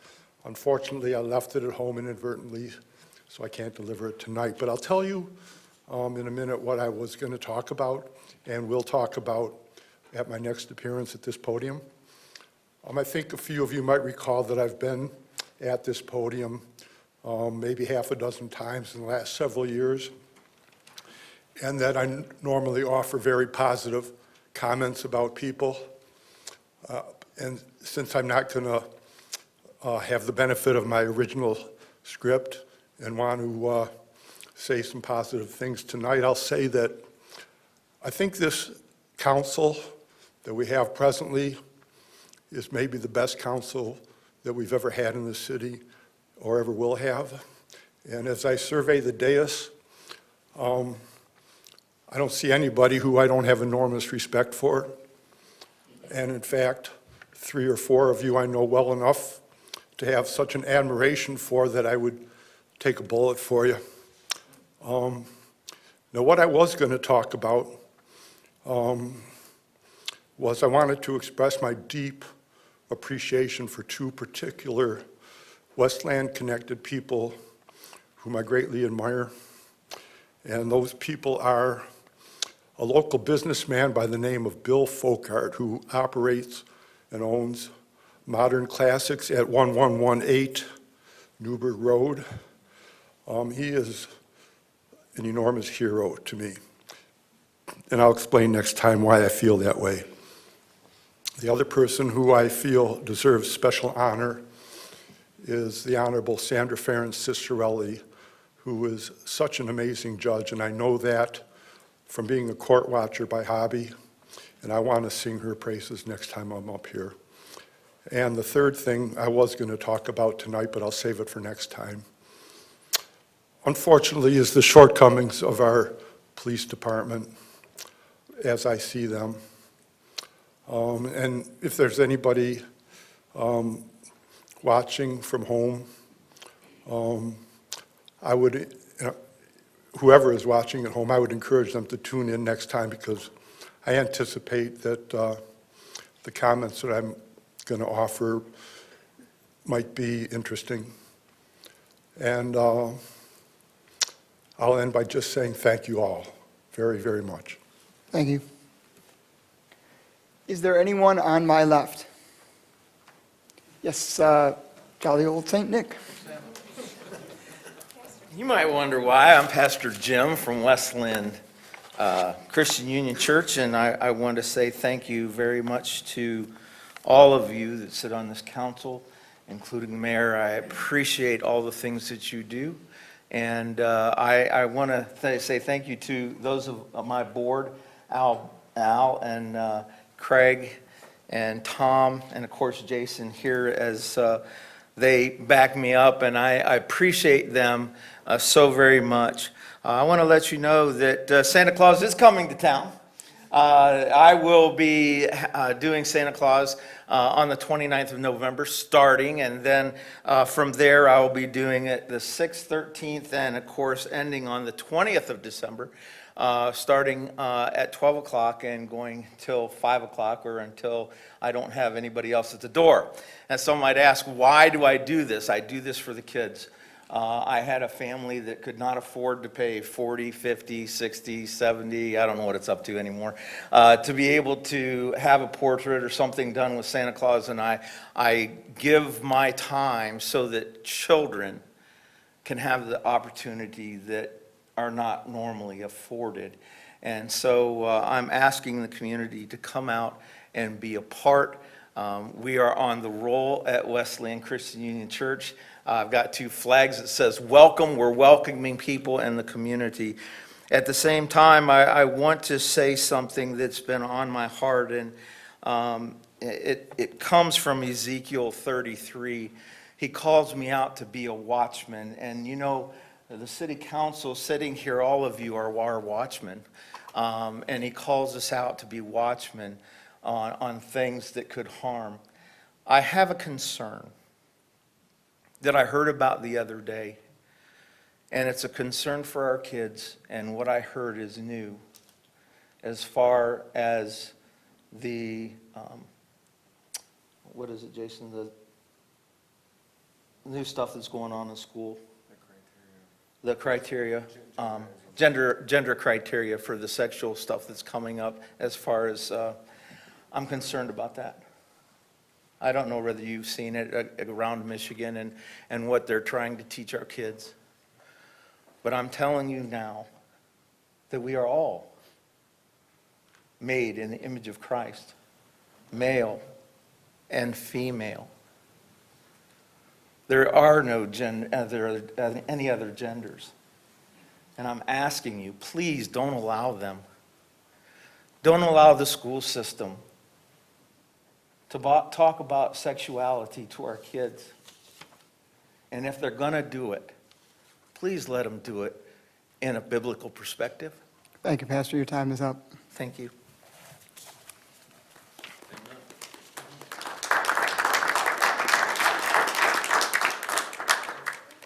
Unfortunately, I left it at home inadvertently, so I can't deliver it tonight. But I'll tell you in a minute what I was going to talk about and will talk about at my next appearance at this podium. I think a few of you might recall that I've been at this podium maybe half a dozen times in the last several years, and that I normally offer very positive comments about people. And since I'm not going to have the benefit of my original script and want to say some positive things tonight, I'll say that I think this council that we have presently is maybe the best council that we've ever had in the city or ever will have. And as I survey the dais, I don't see anybody who I don't have enormous respect for. And in fact, 3 or 4 of you I know well enough to have such an admiration for that I would take a bullet for you. Now, what I was going to talk about was I wanted to express my deep appreciation for 2 particular Westland-connected people whom I greatly admire. And those people are a local businessman by the name of Bill Folkart, who operates and owns Modern Classics at 1118 Newburgh Road. He is an enormous hero to me, and I'll explain next time why I feel that way. The other person who I feel deserves special honor is the Honorable Sandra Farron Cicerelli, who is such an amazing judge, and I know that from being a court watcher by hobby, and I want to sing her praises next time I'm up here. And the third thing I was going to talk about tonight, but I'll save it for next time, unfortunately, is the shortcomings of our police department as I see them. And if there's anybody watching from home, I would, whoever is watching at home, I would encourage them to tune in next time, because I anticipate that the comments that I'm going to offer might be interesting. And I'll end by just saying thank you all very, very much. Thank you. Is there anyone on my left? Yes, jolly old St. Nick. You might wonder why. I'm Pastor Jim from Westland Christian Union Church, and I want to say thank you very much to all of you that sit on this council, including the mayor. I appreciate all the things that you do, and I want to say thank you to those of my board, Al and Craig and Tom, and of course Jason here, as they back me up, and I appreciate them so very much. I want to let you know that Santa Claus is coming to town. I will be doing Santa Claus on the 29th of November starting, and then from there I will be doing it the 6th, 13th, and of course ending on the 20th of December, starting at 12 o'clock and going till 5 o'clock or until I don't have anybody else at the door. And some might ask, why do I do this? I do this for the kids. I had a family that could not afford to pay 40, 50, 60, 70, I don't know what it's up to anymore, to be able to have a portrait or something done with Santa Claus, and I give my time so that children can have the opportunity that are not normally afforded. And so I'm asking the community to come out and be a part. We are on the roll at Westland Christian Union Church. I've got 2 flags that says welcome. We're welcoming people in the community. At the same time, I want to say something that's been on my heart, and It comes from Ezekiel 33. He calls me out to be a watchman. And you know, the city council sitting here, all of you are our watchmen. And he calls us out to be watchmen on things that could harm. I have a concern that I heard about the other day. And it's a concern for our kids, and what I heard is new as far as the, what is it, Jason, the new stuff that's going on in school? The criteria, gender criteria for the sexual stuff that's coming up as far as, I'm concerned about that. I don't know whether you've seen it around Michigan and what they're trying to teach our kids. But I'm telling you now that we are all made in the image of Christ, male and female. There are no any other genders. And I'm asking you, please don't allow them. Don't allow the school system to talk about sexuality to our kids. And if they're going to do it, please let them do it in a biblical perspective. Thank you, Pastor. Your time is up. Thank you.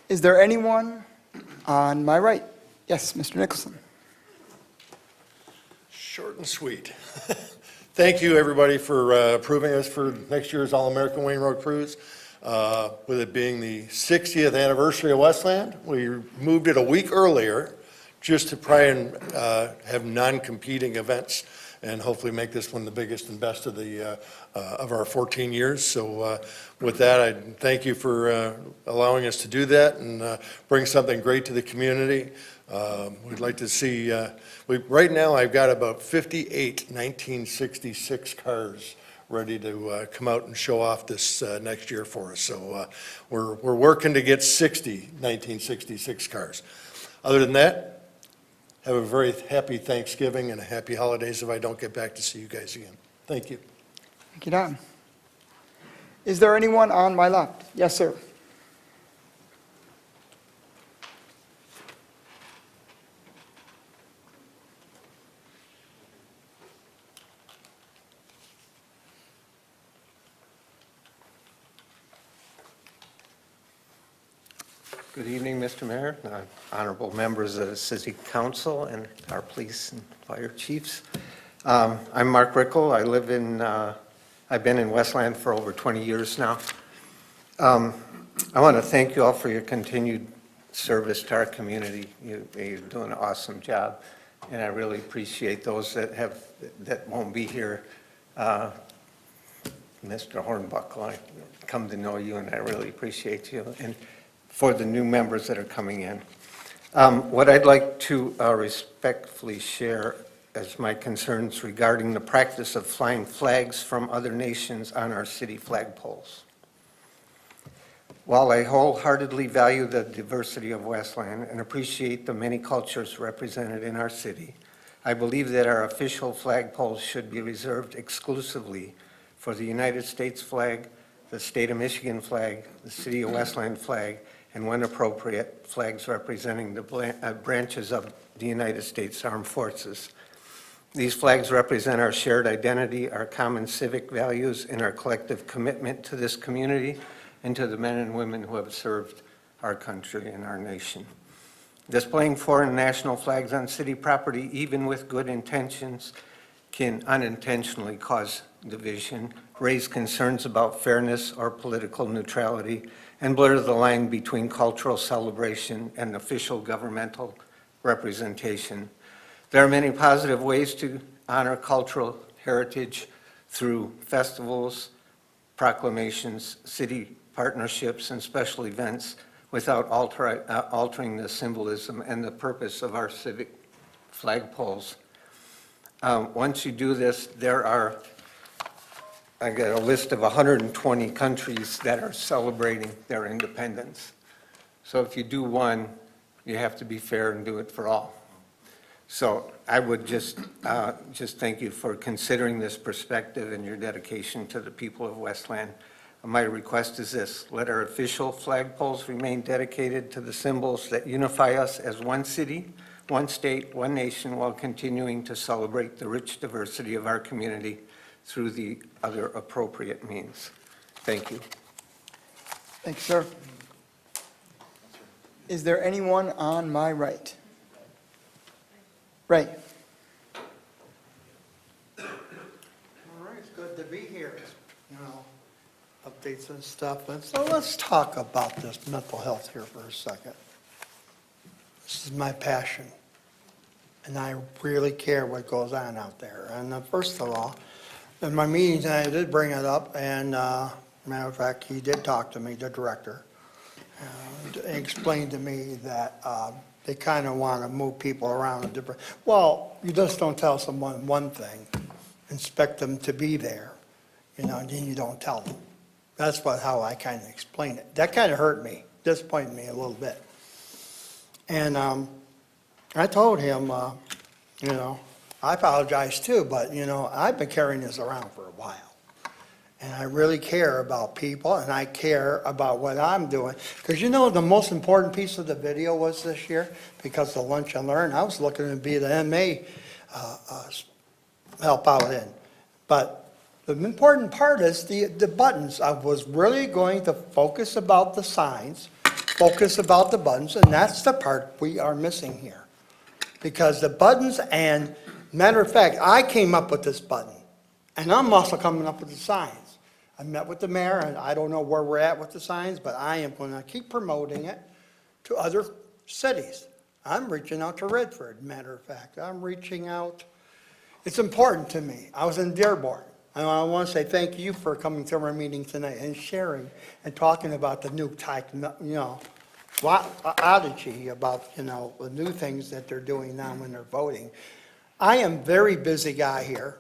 Is there anyone on my right? Yes, Mr. Nicholson. Short and sweet. Thank you, everybody, for approving us for next year's All-American Wayne Road Cruise. With it being the 60th anniversary of Westland, we moved it a week earlier just to try and have non-competing events and hopefully make this one the biggest and best of our 14 years. So with that, I thank you for allowing us to do that and bring something great to the community. We'd like to see, right now I've got about 58 1966 cars ready to come out and show off this next year for us. So we're working to get 60 1966 cars. Other than that, have a very happy Thanksgiving and a happy holidays if I don't get back to see you guys again. Thank you. Thank you, Don. Is there anyone on my left? Yes, sir. Good evening, Mr. Mayor, honorable members of the City Council, and our police and fire chiefs. I'm Mark Rickel. I've been in Westland for over 20 years now. I want to thank you all for your continued service to our community. You're doing an awesome job, and I really appreciate those that won't be here. Mr. Hornbuckle, I come to know you, and I really appreciate you. And for the new members that are coming in. What I'd like to respectfully share as my concerns regarding the practice of flying flags from other nations on our city flagpoles. While I wholeheartedly value the diversity of Westland and appreciate the many cultures represented in our city, I believe that our official flagpoles should be reserved exclusively for the United States flag, the state of Michigan flag, the city of Westland flag, and when appropriate, flags representing the branches of the United States Armed Forces. These flags represent our shared identity, our common civic values, and our collective commitment to this community and to the men and women who have served our country and our nation. Displaying foreign national flags on city property, even with good intentions, can unintentionally cause division, raise concerns about fairness or political neutrality, and blur the line between cultural celebration and official governmental representation. There are many positive ways to honor cultural heritage through festivals, proclamations, city partnerships, and special events without altering the symbolism and the purpose of our civic flagpoles. Once you do this, I got a list of 120 countries that are celebrating their independence. So if you do one, you have to be fair and do it for all. So I would just thank you for considering this perspective and your dedication to the people of Westland. My request is this: let our official flagpoles remain dedicated to the symbols that unify us as one city, one state, one nation, while continuing to celebrate the rich diversity of our community through the other appropriate means. Thank you. Thank you, sir. Is there anyone on my right? Ray? All right, it's good to be here, you know, updates and stuff. And so let's talk about this mental health here for a second. This is my passion, and I really care what goes on out there. And first of all, in my meetings, I did bring it up, and matter of fact, he did talk to me, the director, and explained to me that they kind of want to move people around in different, well, you just don't tell someone one thing, expect them to be there, you know, and then you don't tell them. That's how I kind of explain it. That kind of hurt me, disappointed me a little bit. And I told him, you know, I apologize too, but, you know, I've been carrying this around for a while. And I really care about people, and I care about what I'm doing. Because, you know, the most important piece of the video was this year, because the Lunch and Learn, I was looking to be the MA help out in. But the important part is the buttons. I was really going to focus about the signs, focus about the buttons, and that's the part we are missing here. Because the buttons, and matter of fact, I came up with this button, and I'm also coming up with the signs. I met with the mayor, and I don't know where we're at with the signs, but I am going to keep promoting it to other cities. I'm reaching out to Redford, matter of fact. I'm reaching out. It's important to me. I was in Dearborn. And I want to say thank you for coming to our meeting tonight and sharing and talking about the new type, you know, oddity about, you know, the new things that they're doing now when they're voting. I am a very busy guy here,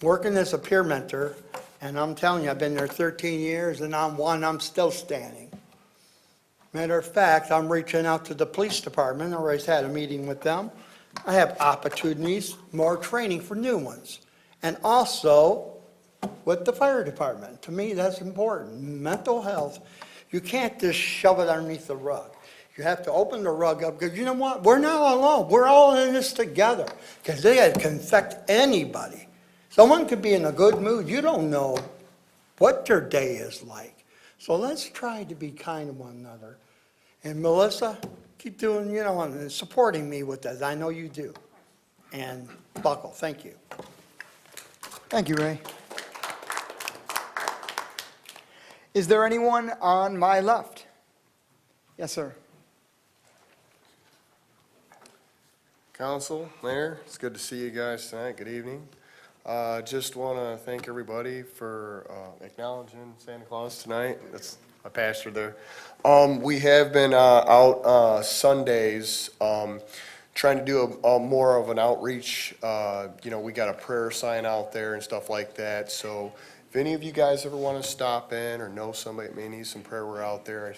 working as a peer mentor, and I'm telling you, I've been there 13 years, and I'm still standing. Matter of fact, I'm reaching out to the police department. I always had a meeting with them. I have opportunities, more training for new ones. And also with the fire department. To me, that's important. Mental health, you can't just shove it underneath the rug. You have to open the rug up, because you know what? We're not alone. We're all in this together, because they can affect anybody. Someone could be in a good mood. You don't know what their day is like. So let's try to be kind to one another. And Melissa, keep doing, you know, and supporting me with this. I know you do. And Buckle, thank you. Thank you, Ray. Is there anyone on my left? Yes, sir. Council, Mayor, it's good to see you guys tonight. Good evening. Just want to thank everybody for acknowledging Santa Claus tonight. That's my pastor there. We have been out Sundays trying to do a more of an outreach. You know, we got a prayer sign out there and stuff like that. So if any of you guys ever want to stop in or know somebody that may need some prayer, we're out there.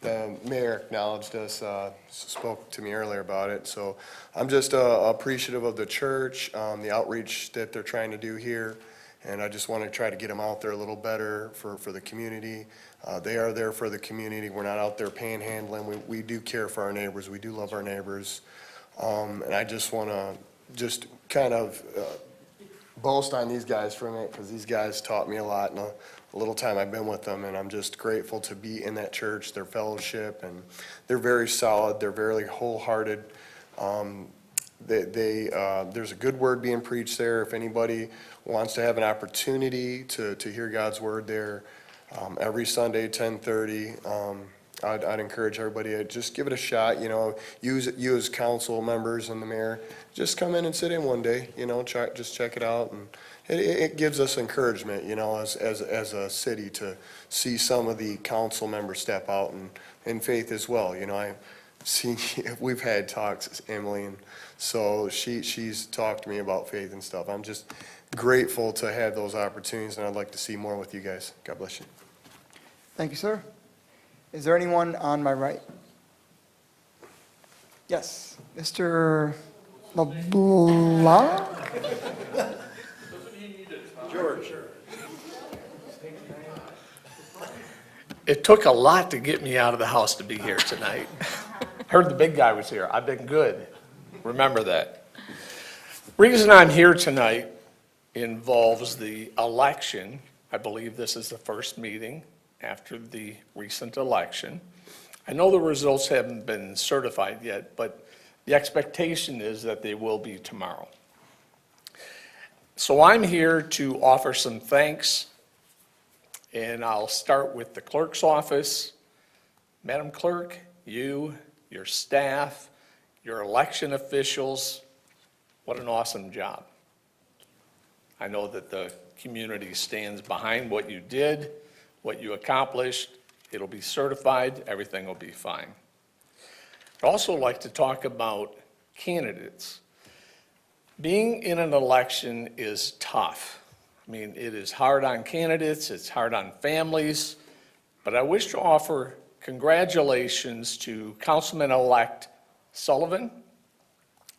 The mayor acknowledged us, spoke to me earlier about it. So I'm just appreciative of the church, the outreach that they're trying to do here. And I just want to try to get them out there a little better for the community. They are there for the community. We're not out there panhandling. We do care for our neighbors. We do love our neighbors. And I just want to just kind of boast on these guys for a minute, because these guys taught me a lot in a little time I've been with them, and I'm just grateful to be in that church, their fellowship, and they're very solid. They're very wholehearted. There's a good word being preached there. If anybody wants to have an opportunity to hear God's word there, every Sunday, 10:30, I'd encourage everybody to just give it a shot. You know, you as council members and the mayor, just come in and sit in one day. You know, just check it out, and it gives us encouragement. You know, as a city, to see some of the council members step out and in faith as well. You know, we've had talks, Emily, and so she's talked to me about faith and stuff. I'm just grateful to have those opportunities, and I'd like to see more with you guys. God bless you. Thank you, sir. Is there anyone on my right? Yes, Mr. LeBlanc? George. It took a lot to get me out of the house to be here tonight. Heard the big guy was here. I've been good. Remember that. Reason I'm here tonight involves the election. I believe this is the first meeting after the recent election. I know the results haven't been certified yet, but the expectation is that they will be tomorrow. So I'm here to offer some thanks, and I'll start with the clerk's office. Madam Clerk, you, your staff, your election officials, what an awesome job. I know that the community stands behind what you did, what you accomplished. It'll be certified, everything will be fine. I'd also like to talk about candidates. Being in an election is tough. I mean, it is hard on candidates, it's hard on families, but I wish to offer congratulations to Councilman-elect Sullivan,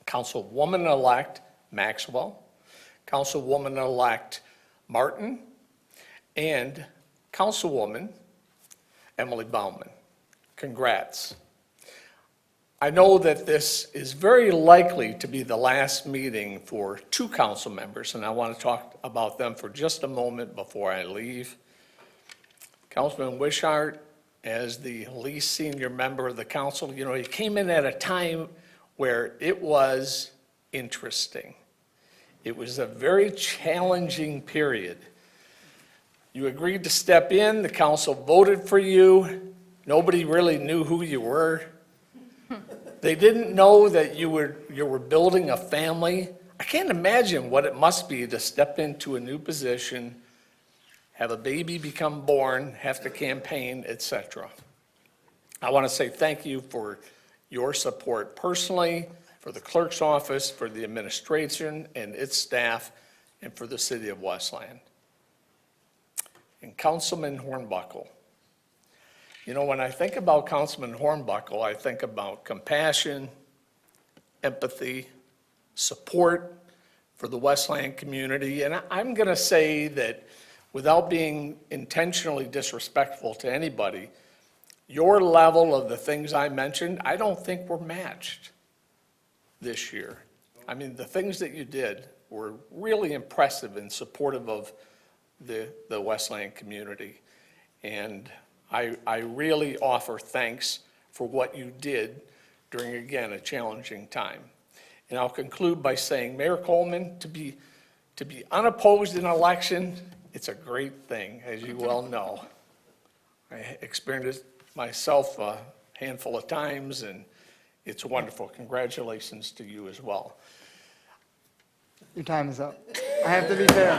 Councilwoman-elect Maxwell, Councilwoman-elect Martin, and Councilwoman Emily Bauman. Congrats. I know that this is very likely to be the last meeting for two council members, and I want to talk about them for just a moment before I leave. Councilman Wishart, as the least senior member of the council, you know, he came in at a time where it was interesting. It was a very challenging period. You agreed to step in, the council voted for you, nobody really knew who you were. They didn't know that you were building a family. I can't imagine what it must be to step into a new position, have a baby become born, have to campaign, etc. I want to say thank you for your support personally, for the clerk's office, for the administration and its staff, and for the city of Westland. And Councilman Hornbuckle. You know, when I think about Councilman Hornbuckle, I think about compassion, empathy, support for the Westland community. And I'm going to say that without being intentionally disrespectful to anybody, your level of the things I mentioned, I don't think were matched this year. I mean, the things that you did were really impressive and supportive of the Westland community. And I really offer thanks for what you did during, again, a challenging time. And I'll conclude by saying, Mayor Coleman, to be unopposed in an election, it's a great thing, as you well know. I experienced it myself a handful of times, and it's wonderful. Congratulations to you as well. Your time is up. I have to be fair.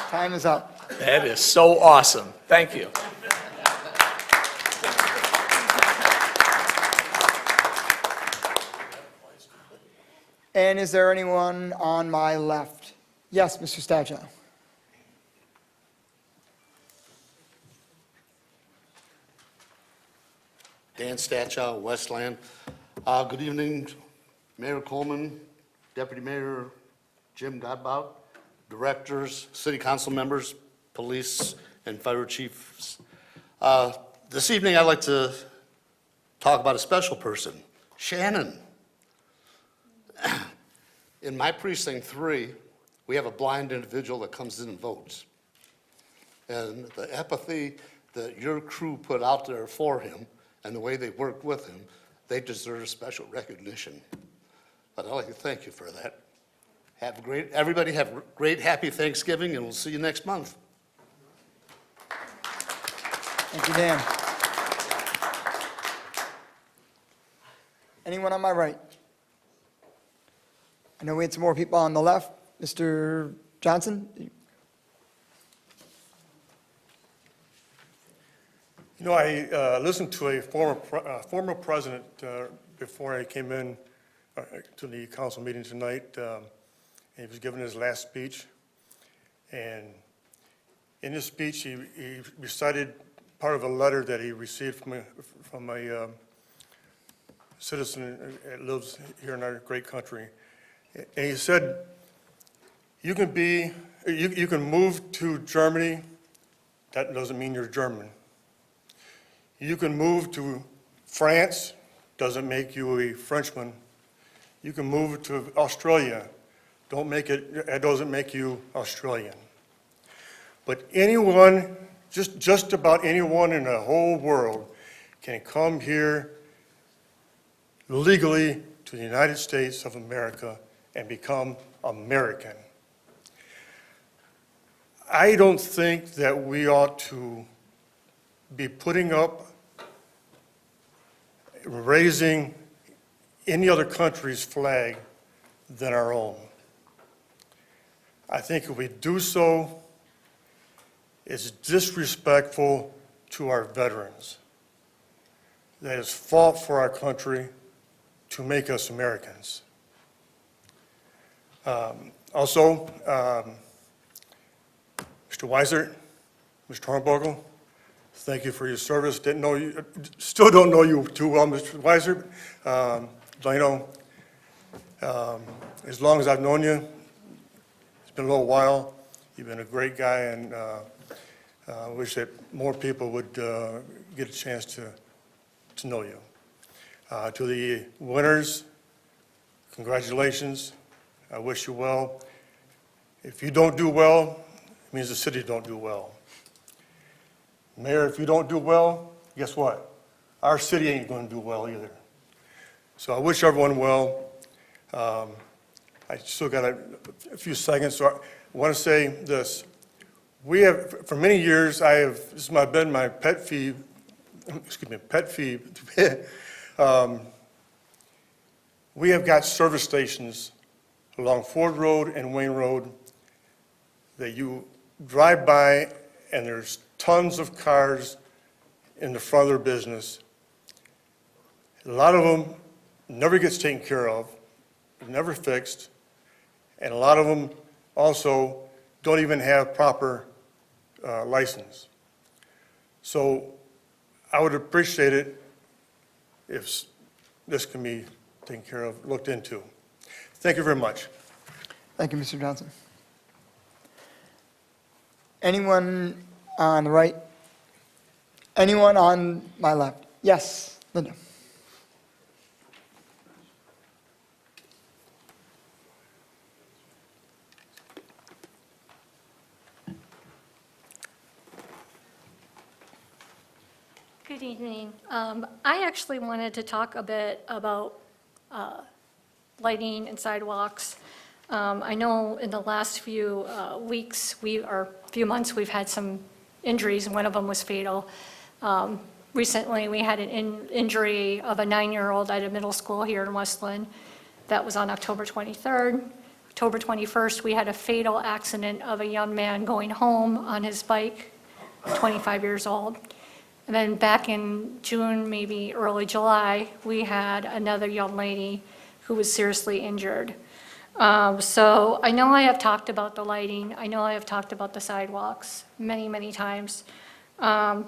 Time is up. That is so awesome. Thank you. And is there anyone on my left? Yes, Mr. Stachow. Dan Stachow, Westland. Good evening, Mayor Coleman, Deputy Mayor Jim Godbout, directors, city council members, police, and fire chiefs. This evening, I'd like to talk about a special person, Shannon. In my precinct 3, we have a blind individual that comes in and votes. And the empathy that your crew put out there for him and the way they worked with him, they deserve special recognition. But I'd like to thank you for that. Everybody have a great, happy Thanksgiving, and we'll see you next month. Thank you, Dan. Anyone on my right? I know we had some more people on the left. Mr. Johnson? You know, I listened to a former president before I came in to the council meeting tonight. And he was giving his last speech. And in his speech, he recited part of a letter that he received from a citizen that lives here in our great country. And he said, you can move to Germany, that doesn't mean you're German. You can move to France, doesn't make you a Frenchman. You can move to Australia, that doesn't make you Australian. But anyone, just about anyone in the whole world can come here legally to the United States of America and become American. I don't think that we ought to be putting up, raising any other country's flag than our own. I think if we do so, it's disrespectful to our veterans that has fought for our country to make us Americans. Also, Mr. Weiser, Mr. Hornbuckle, thank you for your service. Didn't know you, still don't know you too well, Mr. Weiser. I know, as long as I've known you, it's been a little while. You've been a great guy, and I wish that more people would get a chance to know you. To the winners, congratulations. I wish you well. If you don't do well, it means the city don't do well. Mayor, if you don't do well, guess what? Our city ain't going to do well either. So I wish everyone well. I still got a few seconds, so I want to say this. We have, for many years, this has been my pet peeve, we have got service stations along Ford Road and Wayne Road that you drive by and there's tons of cars in the front of their business. A lot of them never gets taken care of, never fixed, and a lot of them also don't even have proper license. So I would appreciate it if this can be taken care of, looked into. Thank you very much. Thank you, Mr. Johnson. Anyone on the right? Anyone on my left? Yes, Linda. Good evening. I actually wanted to talk a bit about lighting and sidewalks. I know in the last few weeks, few months, we've had some injuries, and one of them was fatal. Recently, we had an injury of a 9-year-old at a middle school here in Westland. That was on October 23rd. October 21st, we had a fatal accident of a young man going home on his bike, 25 years old. And then back in June, maybe early July, we had another young lady who was seriously injured. So I know I have talked about the lighting. I know I have talked about the sidewalks many, many times. And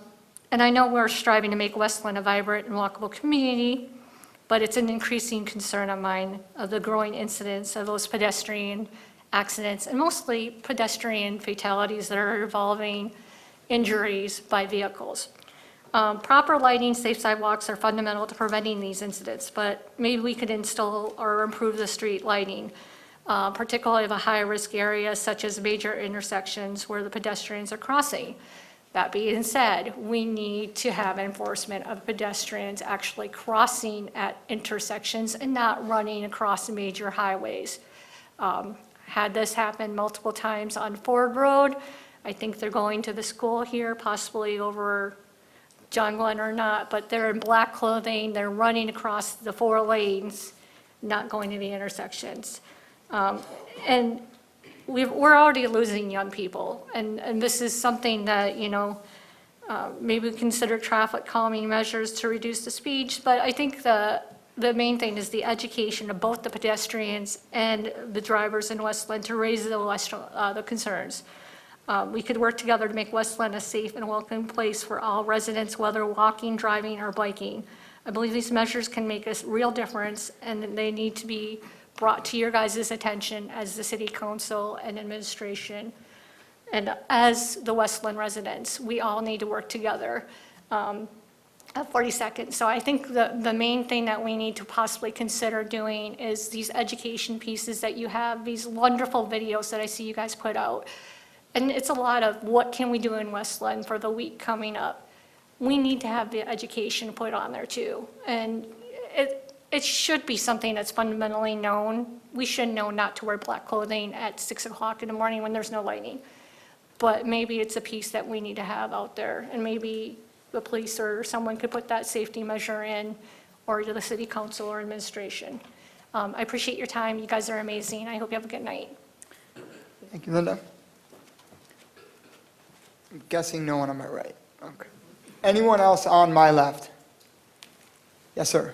I know we're striving to make Westland a vibrant and walkable community, but it's an increasing concern of mine of the growing incidence of those pedestrian accidents, and mostly pedestrian fatalities that are involving injuries by vehicles. Proper lighting, safe sidewalks are fundamental to preventing these incidents, but maybe we could install or improve the street lighting, particularly of a high-risk area such as major intersections where the pedestrians are crossing. That being said, we need to have enforcement of pedestrians actually crossing at intersections and not running across major highways. Had this happen multiple times on Ford Road, I think they're going to the school here, possibly over John Glenn or not, but they're in black clothing, they're running across the 4 lanes, not going to the intersections. And we're already losing young people, and this is something that, maybe we consider traffic calming measures to reduce the speed, but I think the main thing is the education of both the pedestrians and the drivers in Westland to raise the concerns. We could work together to make Westland a safe and welcoming place for all residents, whether walking, driving, or biking. I believe these measures can make a real difference, and they need to be brought to your guys' attention as the city council and administration. And as the Westland residents, we all need to work together. 40 seconds. So I think the main thing that we need to possibly consider doing is these education pieces that you have, these wonderful videos that I see you guys put out. And it's a lot of what can we do in Westland for the week coming up. We need to have the education put on there too. And it should be something that's fundamentally known. We should know not to wear black clothing at 6 o'clock in the morning when there's no lighting. But maybe it's a piece that we need to have out there, and maybe the police or someone could put that safety measure in, or the city council or administration. I appreciate your time. You guys are amazing. I hope you have a good night. Thank you, Linda. I'm guessing no one on my right. Okay. Anyone else on my left? Yes, sir.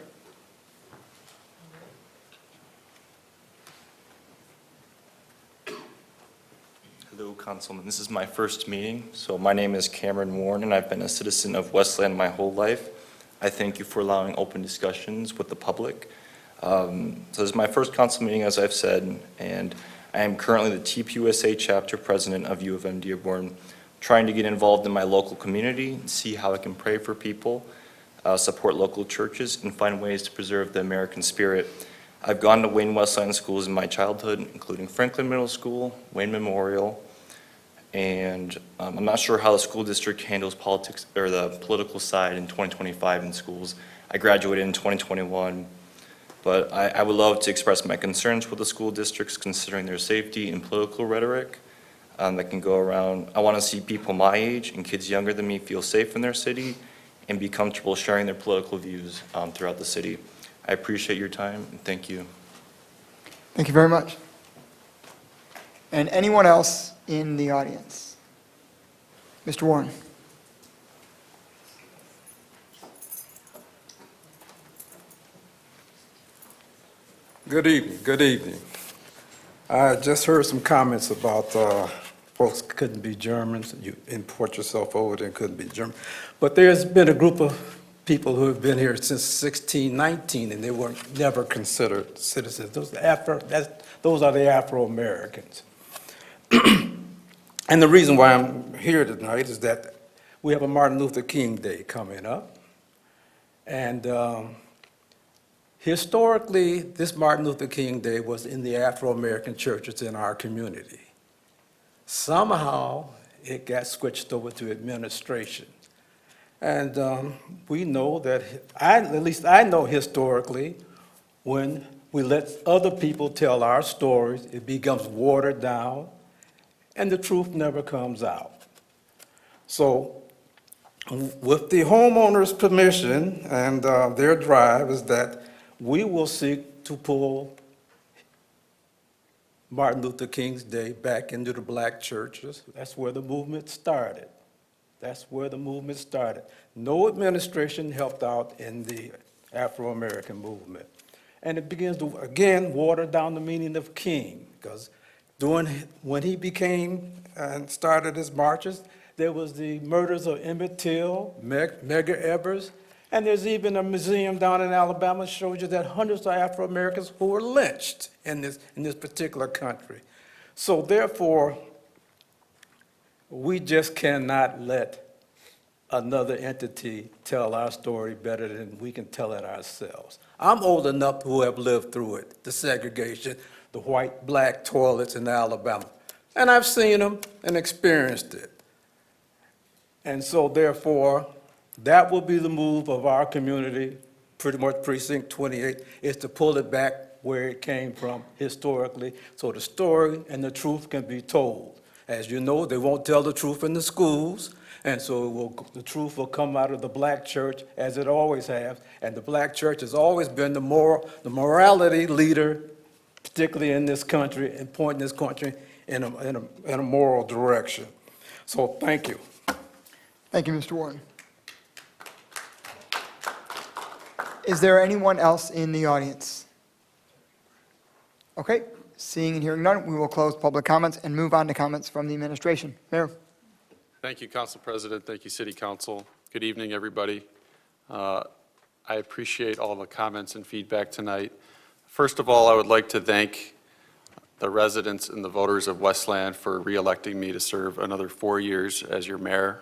Hello, Councilman. This is my first meeting. So my name is Cameron Warren, and I've been a citizen of Westland my whole life. I thank you for allowing open discussions with the public. So this is my first council meeting, as I've said, and I am currently the TPUSA chapter president of U of M Dearborn, trying to get involved in my local community and see how I can pray for people, support local churches, and find ways to preserve the American spirit. I've gone to Wayne Westland schools in my childhood, including Franklin Middle School, Wayne Memorial, and I'm not sure how the school district handles politics or the political side in 2025 in schools. I graduated in 2021, but I would love to express my concerns with the school districts considering their safety and political rhetoric that can go around. I want to see people my age and kids younger than me feel safe in their city and be comfortable sharing their political views throughout the city. I appreciate your time, and thank you. Thank you very much. And anyone else in the audience? Mr. Warren. Good evening, good evening. I just heard some comments about folks couldn't be Germans, you import yourself over there and couldn't be German. But there's been a group of people who have been here since 1619 and they were never considered citizens. Those are the Afro-Americans. And the reason why I'm here tonight is that we have a Martin Luther King Day coming up. And historically, this Martin Luther King Day was in the Afro-American churches in our community. Somehow, it got switched over to administration. And we know that, at least I know historically, when we let other people tell our stories, it becomes watered down, and the truth never comes out. So, with the homeowner's permission and their drive is that we will seek to pull Martin Luther King's Day back into the black churches. That's where the movement started. That's where the movement started. No administration helped out in the Afro-American movement. And it begins to, again, water down the meaning of king, because when he became and started his marches, there was the murders of Emmett Till, Medgar Evers, and there's even a museum down in Alabama that shows you that hundreds of Afro-Americans who were lynched in this particular country. So therefore, we just cannot let another entity tell our story better than we can tell it ourselves. I'm old enough to have lived through it, the segregation, the white-black toilets in Alabama. And I've seen them and experienced it. And so therefore, that will be the move of our community, pretty much Precinct 28, is to pull it back where it came from historically, so the story and the truth can be told. As you know, they won't tell the truth in the schools, and so the truth will come out of the black church, as it always has, and the black church has always been the morality leader, particularly in this country, and pointing this country in a moral direction. So thank you. Thank you, Mr. Warren. Is there anyone else in the audience? Okay, seeing and hearing none, we will close public comments and move on to comments from the administration. Mayor. Thank you, Council President. Thank you, City Council. Good evening, everybody. I I appreciate all the comments and feedback tonight. First of all, I would like to thank the residents and the voters of Westland for re-electing me to serve another 4 years as your mayor.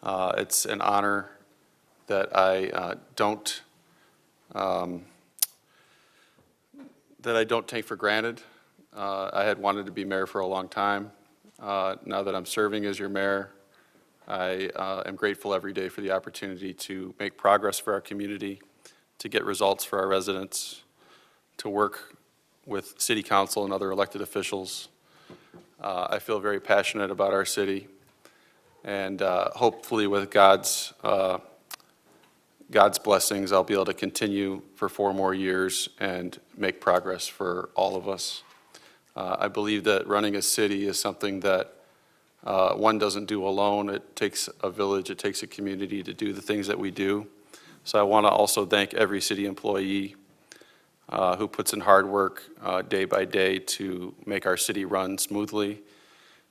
It's an honor that I don't take for granted. I had wanted to be mayor for a long time. Now that I'm serving as your mayor, I am grateful every day for the opportunity to make progress for our community, to get results for our residents, to work with city council and other elected officials. I feel very passionate about our city, and hopefully with God's blessings, I'll be able to continue for 4 more years and make progress for all of us. I believe that running a city is something that one doesn't do alone. It takes a village, it takes a community to do the things that we do. So I want to also thank every city employee who puts in hard work day by day to make our city run smoothly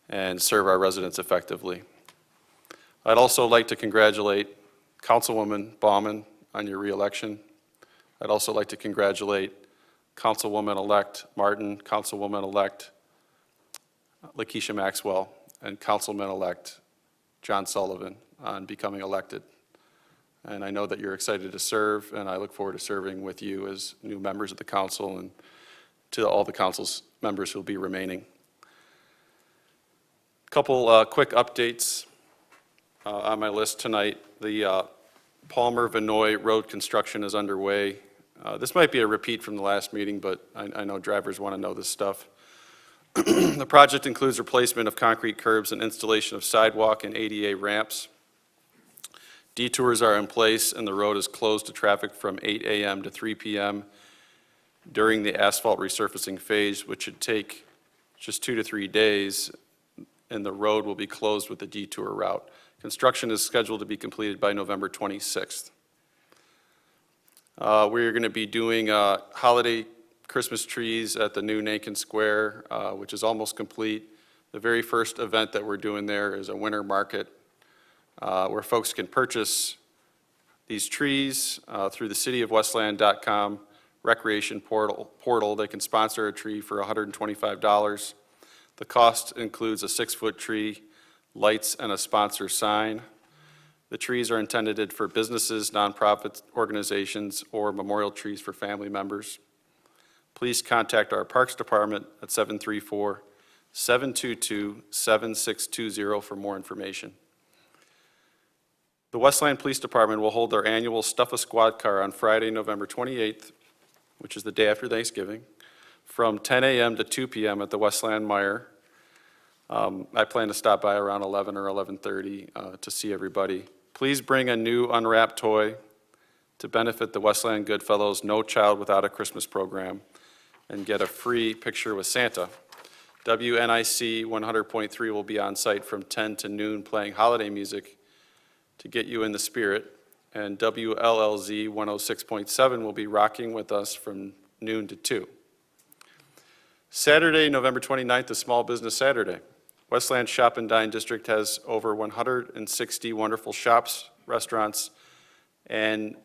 and serve our residents effectively. I'd also like to congratulate Councilwoman Baumann on your reelection. I'd also like to congratulate Councilwoman-elect Martin, Councilwoman-elect Lakeisha Maxwell, and Councilman-elect John Sullivan on becoming elected. And I know that you're excited to serve, and I look forward to serving with you as new members of the council and to all the council's members who will be remaining. Couple quick updates on my list tonight. The Palmer-Vinoy Road construction is underway. This might be a repeat from the last meeting, but I know drivers want to know this stuff. The project includes replacement of concrete curbs and installation of sidewalk and ADA ramps. Detours are in place, and the road is closed to traffic from 8 a.m. to 3 p.m. during the asphalt resurfacing phase, which should take just 2 to 3 days, and the road will be closed with the detour route. Construction is scheduled to be completed by November 26th. We're going to be doing holiday Christmas trees at the new Nankin Square, which is almost complete. The very first event that we're doing there is a winter market where folks can purchase these trees through the cityofwestland.com recreation portal. They can sponsor a tree for $125. The cost includes a 6-foot tree, lights, and a sponsor sign. The trees are intended for businesses, nonprofit organizations, or memorial trees for family members. Please contact our Parks Department at 734-722-7620 for more information. The Westland Police Department will hold their annual Stuff a Squad Car on Friday, November 28th, which is the day after Thanksgiving, from 10 a.m. to 2 p.m. at the Westland Mire. I plan to stop by around 11 or 11:30 to see everybody. Please bring a new unwrapped toy to benefit the Westland Goodfellows No Child Without a Christmas program and get a free picture with Santa. WNIC 100.3 will be on site from 10 to noon playing holiday music to get you in the spirit, and WLLZ 106.7 will be rocking with us from noon to 2. Saturday, November 29th is Small Business Saturday. Westland Shop and Dine District has over 160 wonderful shops, restaurants, and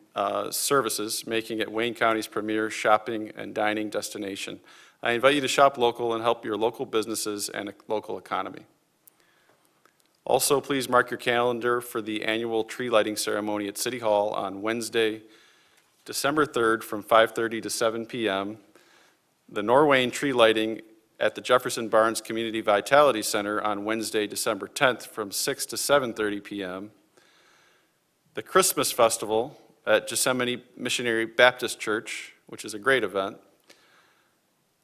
services, making it Wayne County's premier shopping and dining destination. I invite you to shop local and help your local businesses and local economy. Also, please mark your calendar for the annual tree lighting ceremony at City Hall on Wednesday, December 3rd from 5:30 to 7 p.m. The Norwayne tree lighting at the Jefferson Barnes Community Vitality Center on Wednesday, December 10th from 6 to 7:30 p.m. The Christmas Festival at Gethsemane Missionary Baptist Church, which is a great event.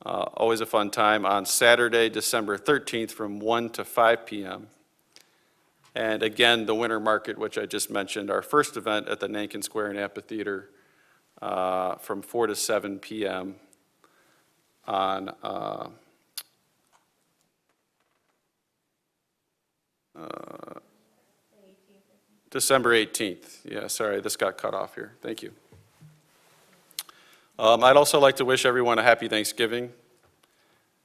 Always a fun time, on Saturday, December 13th from 1 to 5 p.m. And again, the Winter Market, which I just mentioned, our first event at the Nankin Square and Amphitheater from 4 to 7 p.m. on December 18th. Yeah, sorry, this got cut off here. Thank you. I'd also like to wish everyone a happy Thanksgiving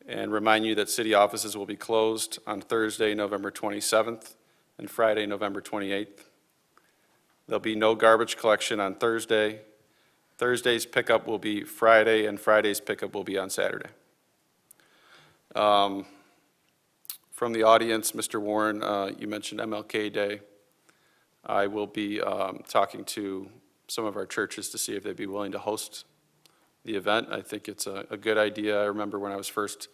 and remind you that city offices will be closed on Thursday, November 27th and Friday, November 28th. There'll be no garbage collection on Thursday. Thursday's pickup will be Friday, and Friday's pickup will be on Saturday. From the audience, Mr. Warren, you mentioned MLK Day. I will be talking to some of our churches to see if they'd be willing to host the event. I think it's a good idea. I remember when I was first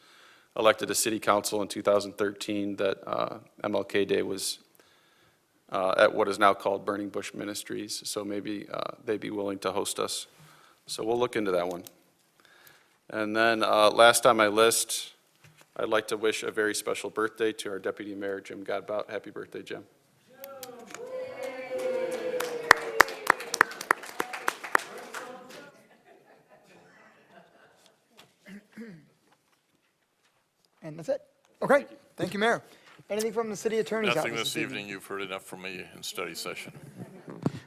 elected to city council in 2013 that MLK Day was at what is now called Burning Bush Ministries, so maybe they'd be willing to host us. So we'll look into that one. And then last on my list, I'd like to wish a very special birthday to our Deputy Mayor, Jim Godbout. Happy birthday, Jim. And that's it. Okay, thank you, Mayor. Anything from the city attorney's office? Nothing this evening. You've heard enough from me in study session.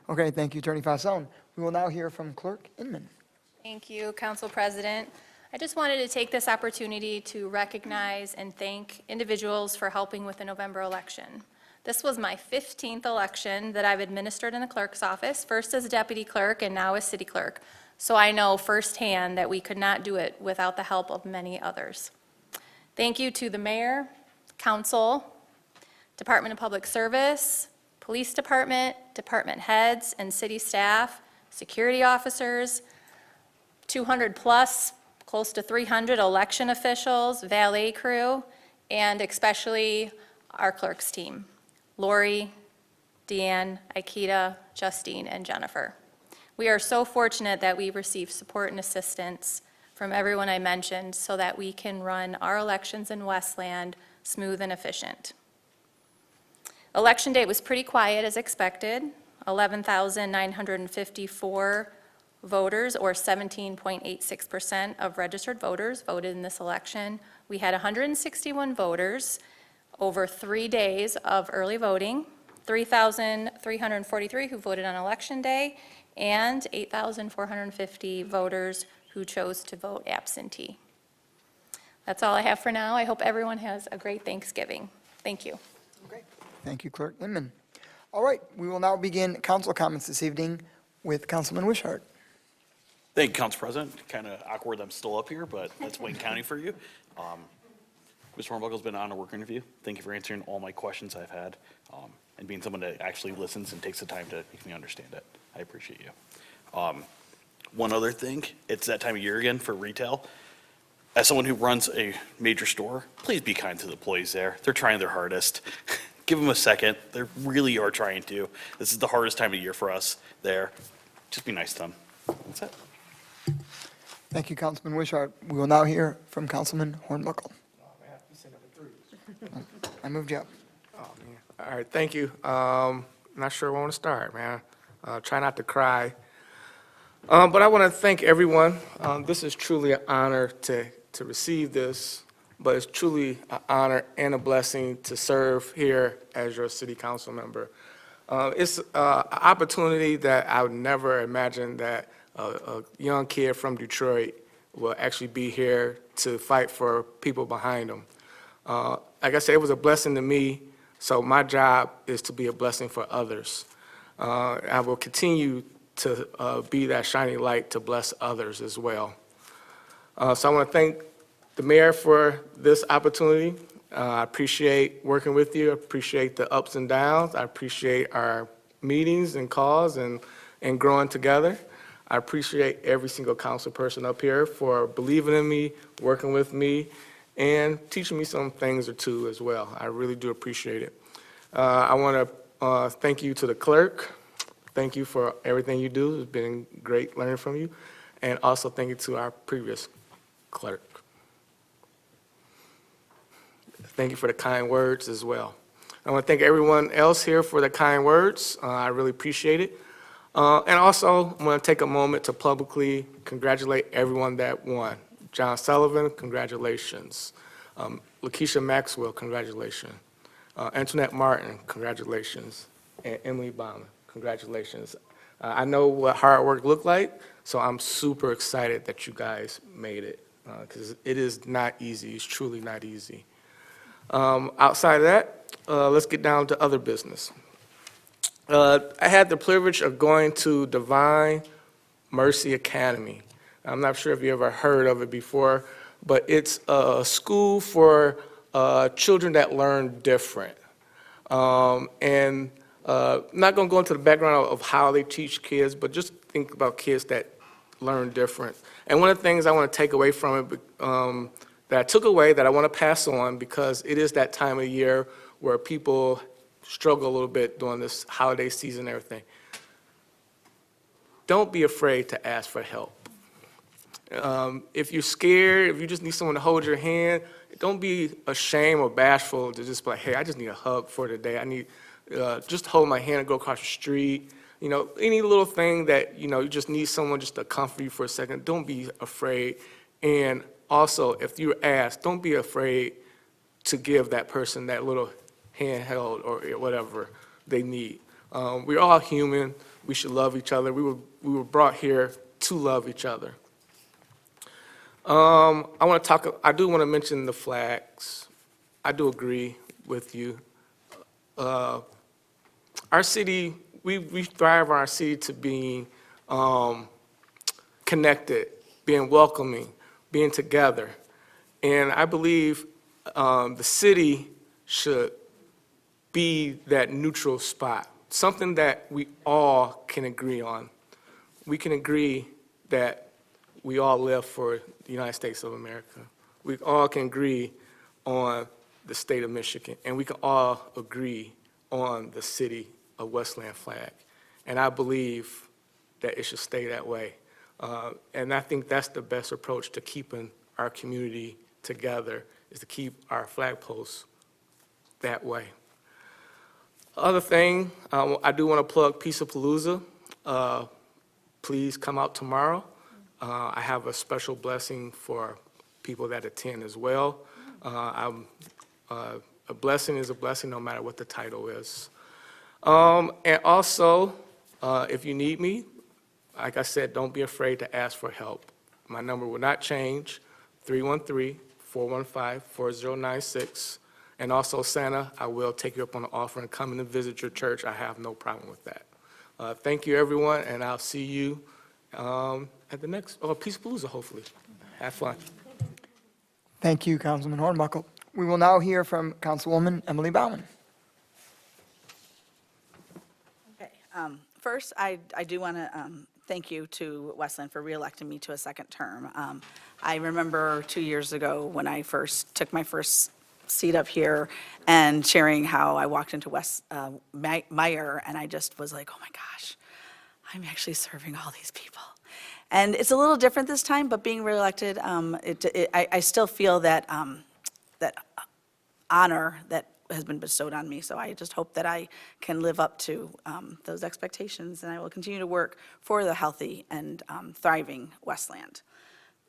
Okay, thank you, Attorney Fasson. We will now hear from Clerk Inman. Thank you, Council President. I just wanted to take this opportunity to recognize and thank individuals for helping with the November election. This was my 15th election that I've administered in the clerk's office, first as deputy clerk and now as city clerk. So I know firsthand that we could not do it without the help of many others. Thank you to the mayor, council, Department of Public Service, police department, department heads, and city staff, security officers, 200 plus, close to 300 election officials, valet crew, and especially our clerk's team, Lori, Deanne, Aikita, Justine, and Jennifer. We are so fortunate that we receive support and assistance from everyone I mentioned so that we can run our elections in Westland smooth and efficient. Election day was pretty quiet as expected. 11,954 voters, or 17.86% of registered voters, voted in this election. We had 161 voters over 3 days of early voting, 3,343 who voted on election day, and 8,450 voters who chose to vote absentee. That's all I have for now. I hope everyone has a great Thanksgiving. Thank you. Okay, thank you, Clerk Inman. All right, we will now begin council comments this evening with Councilman Wishart. Thank you, Council President. Kind of awkward I'm still up here, but that's Wayne County for you. Mr. Hornbuckle's been on a work interview. Thank you for answering all my questions I've had and being someone that actually listens and takes the time to make me understand it. I appreciate you. One other thing, it's that time of year again for retail. As someone who runs a major store, please be kind to the employees there. They're trying their hardest. Give them a second. They really are trying to. This is the hardest time of year for us there. Just be nice to them. That's it. Thank you, Councilman Wishart. We will now hear from Councilman Hornbuckle. I moved you up. Oh, man. All right, thank you. Not sure where I want to start, man. Try not to cry. But I want to thank everyone. This is truly an honor to receive this, but it's truly an honor and a blessing to serve here as your city council member. It's an opportunity that I would never imagine that a young kid from Detroit will actually be here to fight for people behind them. Like I said, it was a blessing to me, so my job is to be a blessing for others. I will continue to be that shining light to bless others as well. So I want to thank the mayor for this opportunity. I appreciate working with you. I appreciate the ups and downs. I appreciate our meetings and calls and growing together. I appreciate every single council person up here for believing in me, working with me, and teaching me some things or two as well. I really do appreciate it. I want to thank you to the clerk. Thank you for everything you do. It's been great learning from you. And also thank you to our previous clerk. Thank you for the kind words as well. I want to thank everyone else here for the kind words. I really appreciate it. And also, I want to take a moment to publicly congratulate everyone that won. John Sullivan, congratulations. Lakeisha Maxwell, congratulations. Antoinette Martin, congratulations. And Emily Bauman, congratulations. I know what hard work looked like, so I'm super excited that you guys made it, because it is not easy. It's truly not easy. Outside of that, let's get down to other business. I had the privilege of going to Divine Mercy Academy. I'm not sure if you ever heard of it before, but it's a school for children that learn different. And I'm not going to go into the background of how they teach kids, but just think about kids that learn different. And one of the things I want to take away from it, that I took away that I want to pass on, because it is that time of year where people struggle a little bit during this holiday season and everything. Don't be afraid to ask for help. If you're scared, if you just need someone to hold your hand, don't be ashamed or bashful to just be like, hey, I just need a hug for today. I need just hold my hand and go across the street. You know, any little thing that, you know, you just need someone just to comfort you for a second. Don't be afraid. And also, if you're asked, don't be afraid to give that person that little handheld or whatever they need. We're all human. We should love each other. We were brought here to love each other. I do want to mention the flags. I do agree with you. Our city, we thrive on our city to being connected, being welcoming, being together. And I believe the city should be that neutral spot, something that we all can agree on. We can agree that we all live for the United States of America. We all can agree on the state of Michigan, and we can all agree on the city of Westland flag. And I believe that it should stay that way. And I think that's the best approach to keeping our community together, is to keep our flagposts that way. Other thing, I do want to plug Pizza Palooza. Please come out tomorrow. I have a special blessing for people that attend as well. A blessing is a blessing no matter what the title is. And also, if you need me, like I said, don't be afraid to ask for help. My number will not change, 313-415-4096. And also, Santa, I will take you up on the offer and come in and visit your church. I have no problem with that. Thank you, everyone, and I'll see you at the next Pizza Palooza, hopefully. Have fun. Thank you, Councilman Hornbuckle. We will now hear from Councilwoman Emily Baumann. Okay. First, I do want to thank you to Westland for reelecting me to a second term. I remember 2 years ago when I first took my first seat up here and sharing how I walked into Meyer, and I just was like, oh my gosh, I'm actually serving all these people. And it's a little different this time, but being reelected, I still feel that that honor that has been bestowed on me. So I just hope that I can live up to those expectations, and I will continue to work for the healthy and thriving Westland.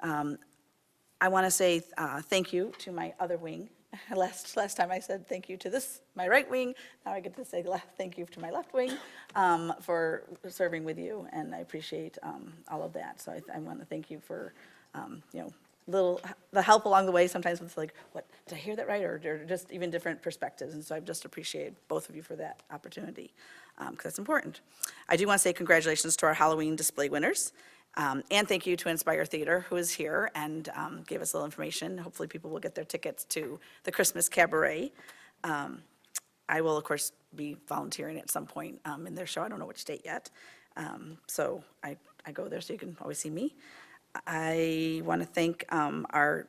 I want to say thank you to my other wing. Last time I said thank you to my right wing. Now I get to say thank you to my left wing for serving with you, and I appreciate all of that. So I want to thank you for, the help along the way. Sometimes it's like, what, did I hear that right? Or just even different perspectives. And so I've just appreciated both of you for that opportunity, because that's important. I do want to say congratulations to our Halloween display winners. And thank you to Inspire Theater, who is here and gave us a little information. Hopefully people will get their tickets to the Christmas Cabaret. I will, of course, be volunteering at some point in their show. I don't know which date yet. So I go there so you can always see me. I want to thank our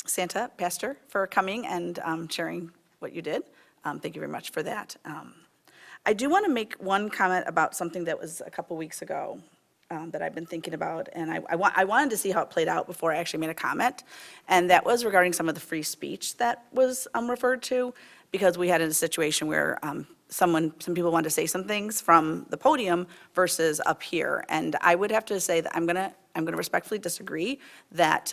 Santa pastor for coming and sharing what you did. Thank you very much for that. I do want to make one comment about something that was a couple weeks ago. That I've been thinking about, and I wanted to see how it played out before I actually made a comment, and that was regarding some of the free speech that was referred to, because we had a situation where some people wanted to say some things from the podium versus up here, and I would have to say that I'm gonna respectfully disagree that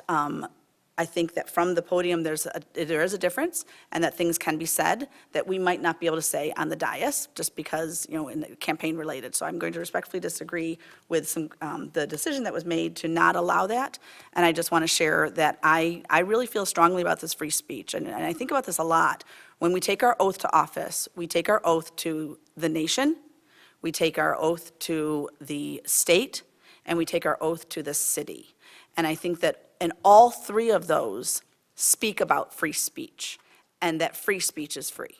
I think that from the podium there is a difference, and that things can be said that we might not be able to say on the dais just because, in the campaign related. So I'm going to respectfully disagree with the decision that was made to not allow that. And I just want to share that I really feel strongly about this free speech. And I think about this a lot. When we take our oath to office, we take our oath to the nation we take our oath to the state, and we take our oath to the city. And I think that in all three of those speak about free speech, and that free speech is free.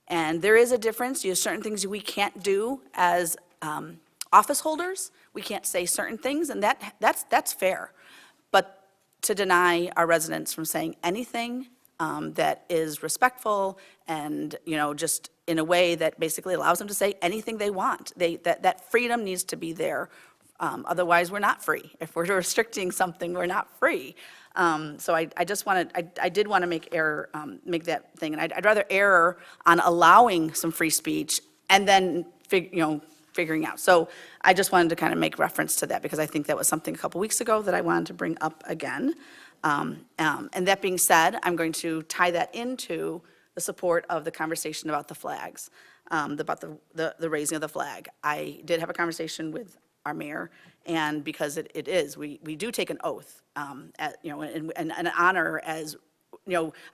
And there is a difference. There's certain things we can't do as office holders. We can't say certain things, and that's fair. But to deny our residents from saying anything that is respectful and, just in a way that basically allows them to say anything they want. That freedom needs to be there. Otherwise, we're not free. If we're restricting something, we're not free. So I just wanted, I did want to make that thing. And I'd rather err on allowing some free speech and then, figuring out. So I just wanted to kind of make reference to that because I think that was something a couple weeks ago that I wanted to bring up again. And that being said, I'm going to tie that into the support of the conversation about the flags, about the raising of the flag. I did have a conversation with our mayor, and because it is, we do take an oath, and an honor as,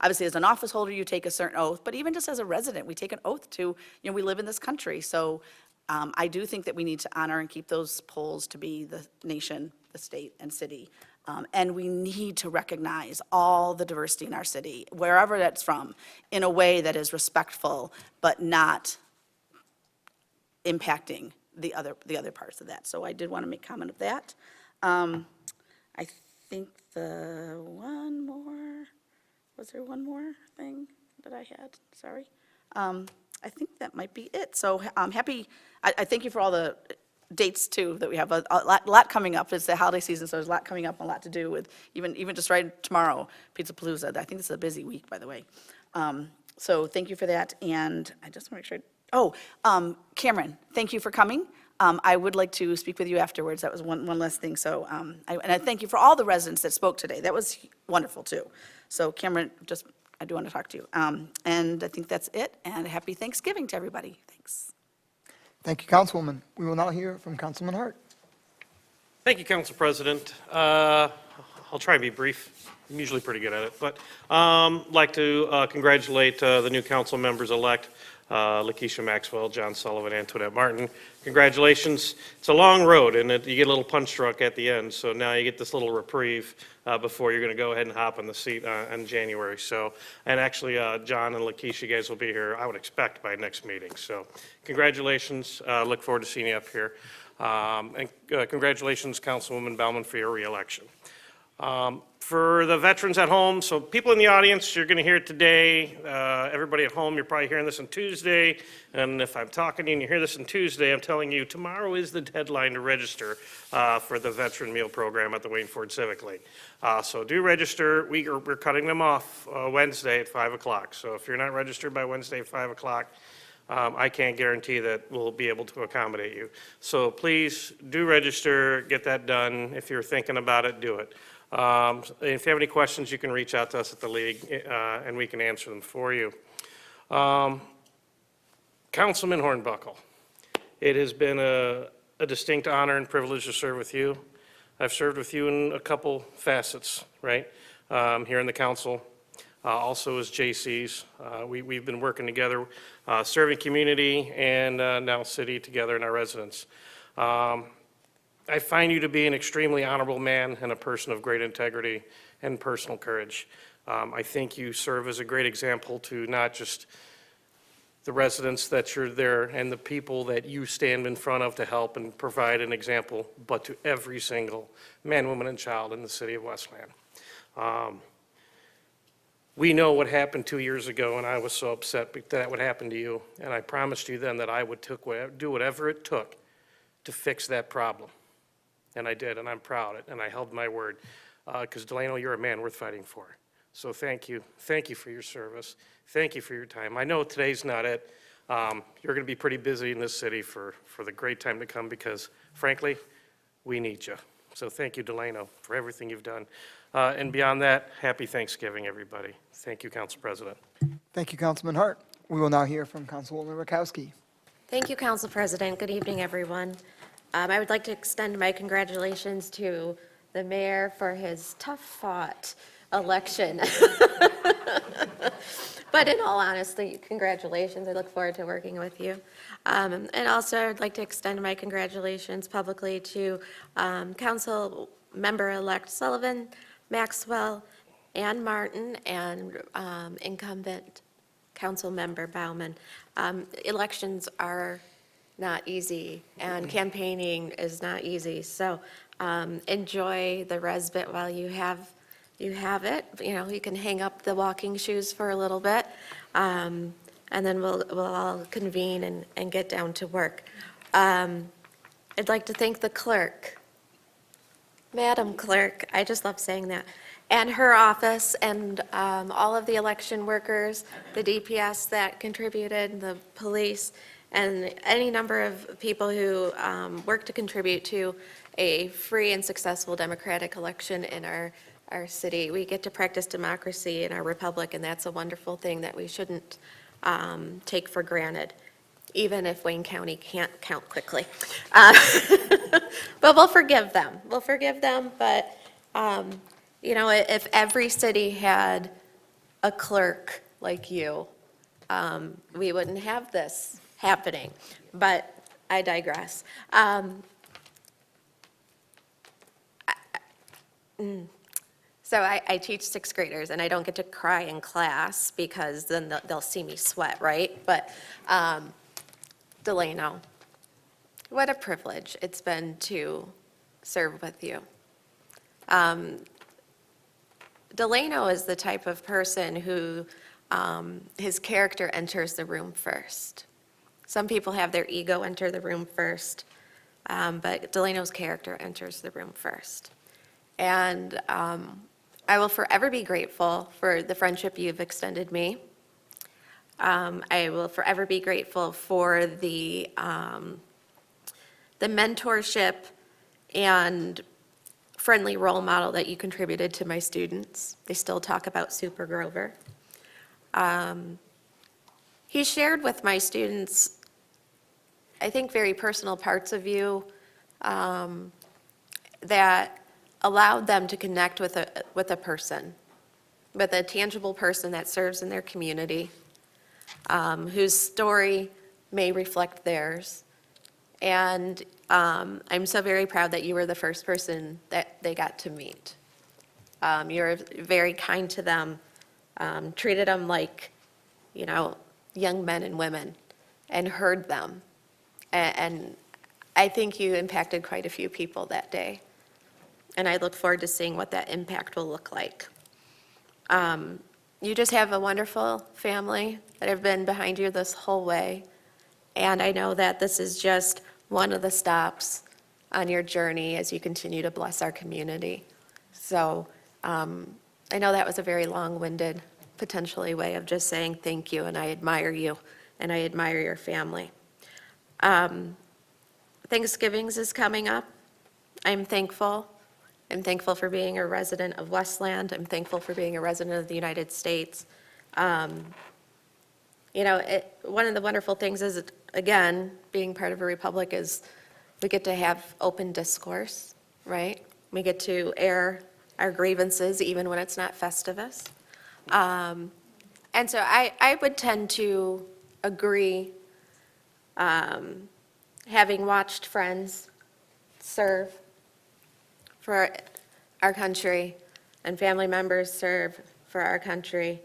obviously as an office holder, you take a certain oath, but even just as a resident, we take an oath to, we live in this country. So I do think that we need to honor and keep those poles to be the nation, the state, and city. And we need to recognize all the diversity in our city, wherever that's from, in a way that is respectful, but not impacting the other parts of that. So I did want to make comment of that. I think was there one more thing that I had? Sorry. I think that might be it. So I'm happy, I thank you for all the dates too, that we have a lot coming up. It's the holiday season, so there's a lot coming up and a lot to do with, even just right tomorrow, Pizza Palooza. I think this is a busy week, by the way. So thank you for that, and I just want to make sure, Cameron, thank you for coming. I would like to speak with you afterwards. That was one last thing. So, and I thank you for all the residents that spoke today. That was wonderful too. So Cameron, I do want to talk to you. And I think that's it, and happy Thanksgiving to everybody. Thanks. Thank you, Councilwoman. We will now hear from Councilman Hart. Thank you, Council President. I'll try and be brief. I'm usually pretty good at it, but like to congratulate the new council members-elect, Lakeisha Maxwell, John Sullivan, Antoinette Martin. Congratulations. It's a long road, and you get a little punch drunk at the end, so now you get this little reprieve before you're going to go ahead and hop on the seat in January. So, and actually, John and Lakeisha, you guys will be here, I would expect, by next meeting. So congratulations. Look forward to seeing you up here. And congratulations, Councilwoman Bauman, for your reelection. For the veterans at home, so people in the audience, you're going to hear it today. Everybody at home, you're probably hearing this on Tuesday. And if I'm talking to you and you hear this on Tuesday, I'm telling you tomorrow is the deadline to register for the veteran meal program at the Wayne Ford Civic League. So do register. We're cutting them off Wednesday at 5 o'clock. So if you're not registered by Wednesday at 5 o'clock, I can't guarantee that we'll be able to accommodate you. So please do register, get that done. If you're thinking about it, do it. If you have any questions, you can reach out to us at the league, and we can answer them for you. Councilman Hornbuckle, it has been a distinct honor and privilege to serve with you. I've served with you in a couple facets, right? Here in the council, also as JCs. We've been working together, serving community and now city together in our residents. I find you to be an extremely honorable man and a person of great integrity and personal courage. I think you serve as a great example to not just the residents that you're there and the people that you stand in front of to help and provide an example, but to every single man, woman, and child in the city of Westland. We know what happened 2 years ago, and I was so upset that would happen to you. And I promised you then that I would do whatever it took to fix that problem. And I did, and I'm proud of it, and I held my word. Because Delano, you're a man worth fighting for. So thank you. Thank you for your service. Thank you for your time. I know today's not it. You're going to be pretty busy in this city for the great time to come because, frankly, we need you. So thank you, Delano, for everything you've done. And beyond that, happy Thanksgiving, everybody. Thank you, Council President. Thank you, Councilman Hart. We will now hear from Councilwoman Rakowski. Thank you, Council President. Good evening, everyone. I would like to extend my congratulations to the mayor for his tough-fought election. But in all honesty, congratulations. I look forward to working with you. And also, I'd like to extend my congratulations publicly to Council Member-elect Sullivan, Maxwell, and Martin, and incumbent Council Member Bauman. Elections are not easy, and campaigning is not easy. So enjoy the respite while you have it. You know, you can hang up the walking shoes for a little bit, and then we'll all convene and get down to work. I'd like to thank the clerk, Madam Clerk, I just love saying that, and her office, and all of the election workers, the DPS that contributed, the police, and any number of people who work to contribute to a free and successful democratic election in our city. We get to practice democracy in our republic, and that's a wonderful thing that we shouldn't take for granted, even if Wayne County can't count quickly. But we'll forgive them. We'll forgive them, but, you know, if every city had a clerk like you, we wouldn't have this happening. But I digress. So I teach sixth graders, and I don't get to cry in class because then they'll see me sweat, right? But Delano, what a privilege it's been to serve with you. Delano is the type of person who his character enters the room first. Some people have their ego enter the room first, but Delano's character enters the room first. And I will forever be grateful for the friendship you've extended me. I will forever be grateful for the mentorship and friendly role model that you contributed to my students. They still talk about Super Grover. He shared with my students, I think, very personal parts of you that allowed them to connect with a person, with a tangible person that serves in their community, whose story may reflect theirs. And I'm so very proud that you were the first person that they got to meet. You were very kind to them, treated them like, you know, young men and women, and heard them. And I think you impacted quite a few people that day. And I look forward to seeing what that impact will look like. You just have a wonderful family that have been behind you this whole way. And I know that this is just one of the stops on your journey as you continue to bless our community. So I know that was a very long-winded, potentially, way of just saying thank you, and I admire you, and I admire your family. Thanksgiving's is coming up. I'm thankful. I'm thankful for being a resident of Westland. I'm thankful for being a resident of the United States. You know, one of the wonderful things is, again, being part of a republic is we get to have open discourse, right? We get to air our grievances even when it's not Festivus. And so I would tend to agree, having watched friends serve for our country and family members serve for our country,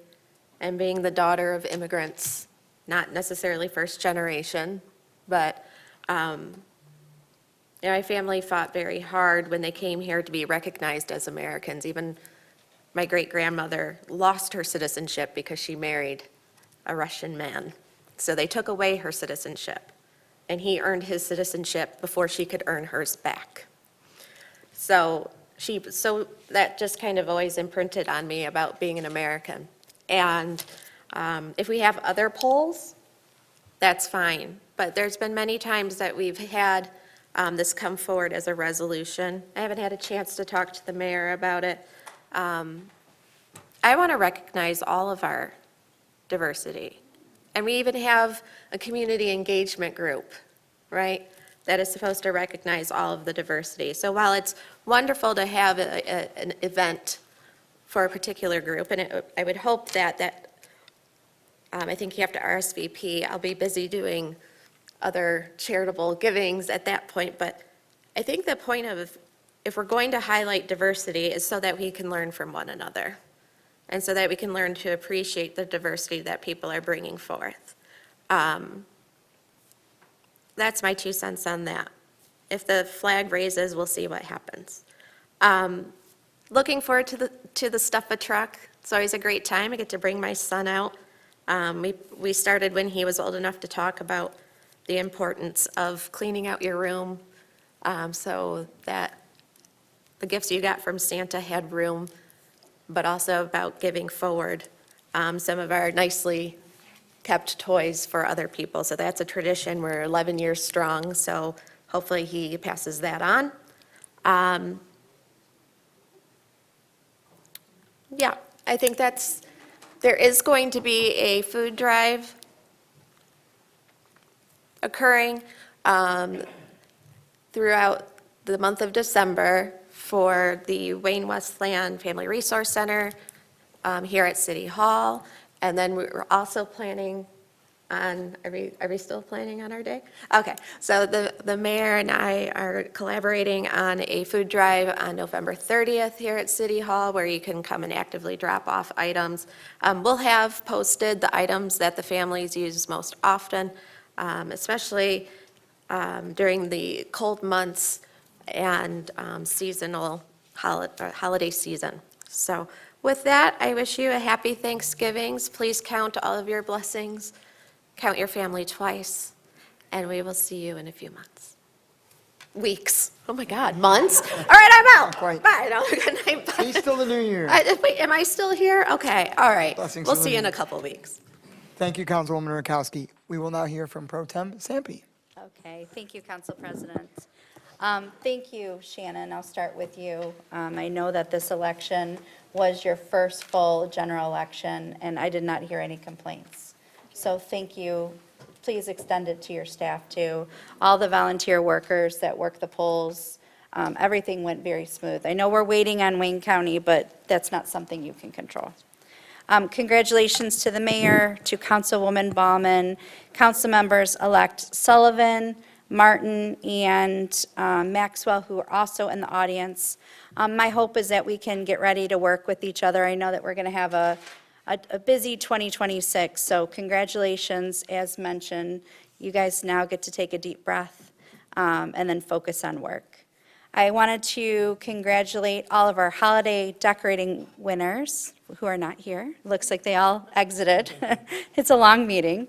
and being the daughter of immigrants, not necessarily first generation, but you know, my family fought very hard when they came here to be recognized as Americans. Even my great-grandmother lost her citizenship because she married a Russian man. So they took away her citizenship, and he earned his citizenship before she could earn hers back. So that just kind of always imprinted on me about being an American. And if we have other polls, that's fine. But there's been many times that we've had this come forward as a resolution. I haven't had a chance to talk to the mayor about it. I want to recognize all of our diversity. And we even have a community engagement group, right, that is supposed to recognize all of the diversity. So while it's wonderful to have an event for a particular group, and I would hope I think you have to RSVP. I'll be busy doing other charitable givings at that point, but I think the point of, if we're going to highlight diversity, is so that we can learn from one another, and so that we can learn to appreciate the diversity that people are bringing forth. That's my 2 cents on that. If the flag raises, we'll see what happens. Looking forward to the Stuff a Truck. It's always a great time. I get to bring my son out. We started when he was old enough to talk about the importance of cleaning out your room, so that the gifts you got from Santa had room, but also about giving forward some of our nicely kept toys for other people. So that's a tradition. We're 11 years strong, so hopefully he passes that on. Yeah, I think there is going to be a food drive occurring throughout the month of December for the Wayne Westland Family Resource Center here at City Hall. And then we're also planning on, are we still planning on our day? Okay, so the mayor and I are collaborating on a food drive on November 30th here at City Hall, where you can come and actively drop off items. We'll have posted the items that the families use most often, especially during the cold months and seasonal holiday season. So with that, I wish you a happy Thanksgivings. Please count all of your blessings. Count your family twice, and we will see you in a few months. Weeks. Oh my God, months? All right, I'm out. Bye. No, good night. Bye. See you still the new year. Wait, am I still here? Okay, all right. Blessings We'll to the see you in new a couple weeks. Thank you, Councilwoman Rakowski. We will now hear from Pro Tem Sampe. Okay, thank you, Council President. Thank you, Shannon. I'll start with you. I know that this election was your first full general election, and I did not hear any complaints. So thank you. Please extend it to your staff too. All the volunteer workers that work the polls, everything went very smooth. I know we're waiting on Wayne County, but that's not something you can control. Congratulations to the mayor, to Councilwoman Baumann, council members-elect Sullivan, Martin, and Maxwell, who are also in the audience. My hope is that we can get ready to work with each other. I know that we're going to have a busy 2026, so congratulations. As mentioned, you guys now get to take a deep breath and then focus on work. I wanted to congratulate all of our holiday decorating winners who are not here. Looks like they all exited. It's a long meeting.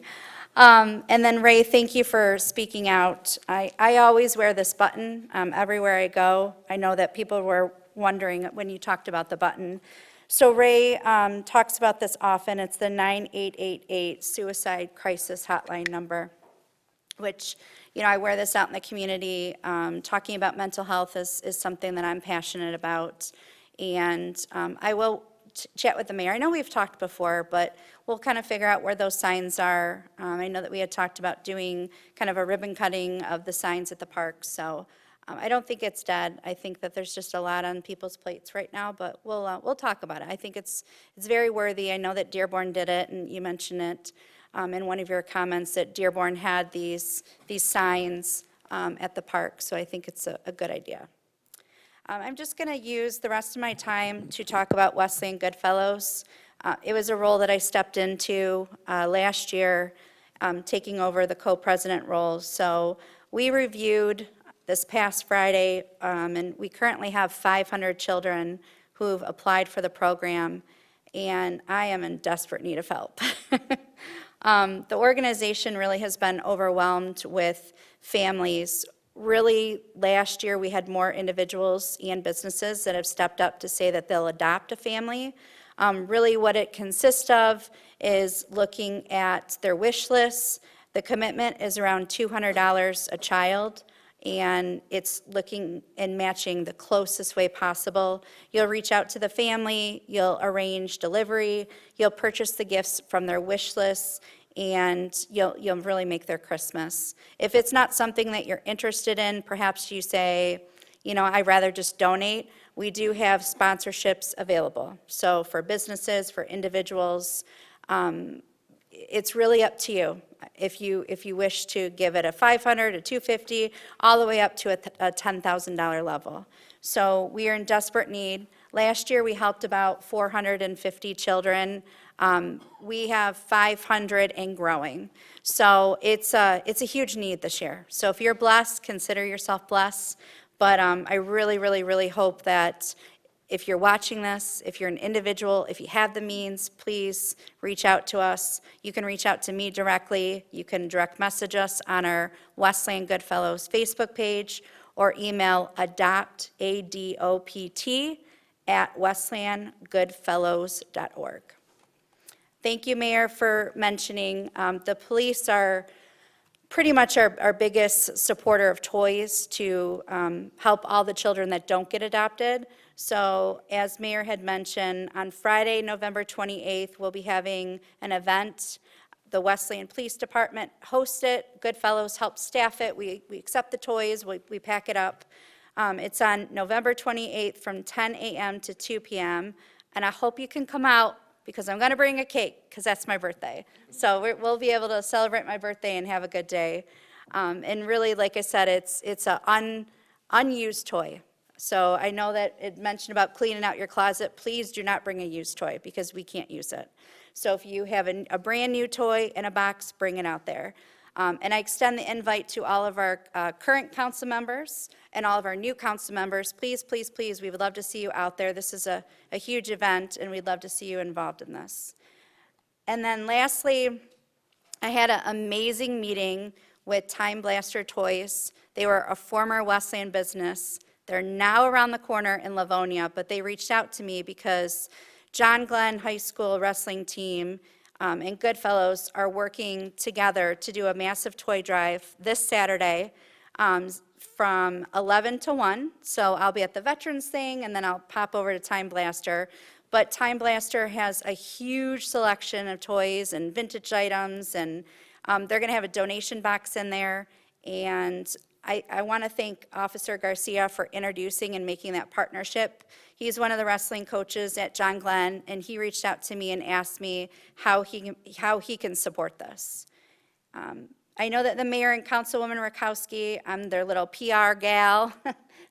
And then Ray, thank you for speaking out. I always wear this button everywhere I go. I know that people were wondering when you talked about the button. So Ray talks about this often. It's the 9888 suicide crisis hotline number, which, I wear this out in the community. Talking about mental health is something that I'm passionate about. And I will chat with the mayor. I know we've talked before, but we'll kind of figure out where those signs are. I know that we had talked about doing kind of a ribbon cutting of the signs at the park. So I don't think it's dead. I think that there's just a lot on people's plates right now, but we'll talk about it. I think it's very worthy. I know that Dearborn did it, and you mentioned it in one of your comments that Dearborn had these signs at the park, so I think it's a good idea. I'm just going to use the rest of my time to talk about Westland Goodfellows. It was a role that I stepped into last year, taking over the co-president role. So we reviewed this past Friday, and we currently have 500 children who've applied for the program, and I am in desperate need of help. The organization really has been overwhelmed with families. Really, last year we had more individuals and businesses that have stepped up to say that they'll adopt a family. Really what it consists of is looking at their wish lists. The commitment is around $200 a child, and it's looking and matching the closest way possible. You'll reach out to the family, you'll arrange delivery, you'll purchase the gifts from their wish lists, and you'll really make their Christmas. If it's not something that you're interested in, perhaps you say, I'd rather just donate, we do have sponsorships available. So for businesses, for individuals, it's really up to you. If you wish to give it a $500, a $250, all the way up to a $10,000 level. So we are in desperate need. Last year, we helped about 450 children. We have 500 and growing. So it's a huge need this year. So if you're blessed, consider yourself blessed. But I really, really, really hope that if you're watching this, if you're an individual, if you have the means, please reach out to us. You can reach out to me directly. You can direct message us on our Westland Goodfellows Facebook page or email adopt, ADOPT, at westlandgoodfellows.org. Thank you, Mayor, for mentioning the police are pretty much our biggest supporter of toys to help all the children that don't get adopted. So as Mayor had mentioned, on Friday, November 28th, we'll be having an event. The Westland Police Department hosts it. Goodfellows helps staff it. We accept the toys. We pack it up. It's on November 28th from 10 a.m. to 2 p.m. And I hope you can come out because I'm going to bring a cake because that's my birthday. So we'll be able to celebrate my birthday and have a good day. And really, like I said, it's an unused toy. So I know that it mentioned about cleaning out your closet. Please do not bring a used toy because we can't use it. So if you have a brand new toy in a box, bring it out there. And I extend the invite to all of our current council members and all of our new council members. Please, please, please, we would love to see you out there. This is a huge event, and we'd love to see you involved in this. And then lastly, I had an amazing meeting with Time Blaster Toys. They were a former Westland business. They're now around the corner in Livonia, but they reached out to me because John Glenn High School wrestling team and Goodfellows are working together to do a massive toy drive this Saturday from 11 to 1. So I'll be at the Veterans thing, and then I'll pop over to Time Blaster. But Time Blaster has a huge selection of toys and vintage items, and they're going to have a donation box in there. And I want to thank Officer Garcia for introducing and making that partnership. He's one of the wrestling coaches at John Glenn, and he reached out to me and asked me how he can support this. I know that the mayor and Councilwoman Rakowski, I'm their little PR gal.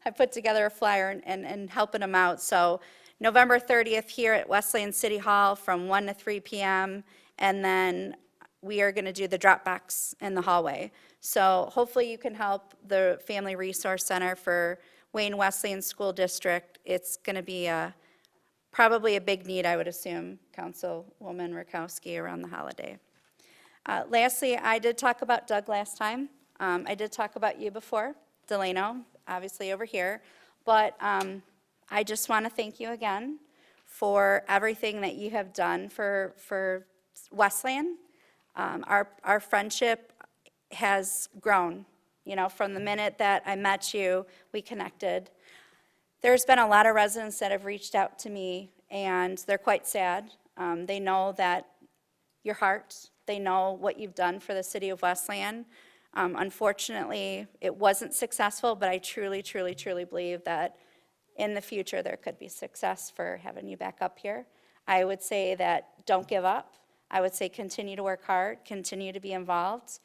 I put together a flyer and helping them out. So November 30th here at Westland City Hall from 1 to 3 p.m. And then we are going to do the drop box in the hallway. So hopefully you can help the Family Resource Center for Wayne Wesleyan School District. It's going to be probably a big need, I would assume, Councilwoman Rakowski, around the holiday. Lastly, I did talk about Doug last time. I did talk about you before, Delano, obviously over here. But I just want to thank you again for everything that you have done for Westland. Our friendship has grown. You know, from the minute that I met you, we connected. There's been a lot of residents that have reached out to me, and they're quite sad. They know that your heart, they know what you've done for the city of Westland. Unfortunately, it wasn't successful, but I truly, truly, truly believe that in the future there could be success for having you back up here. I would say that don't give up. I would say continue to work hard, continue to be involved.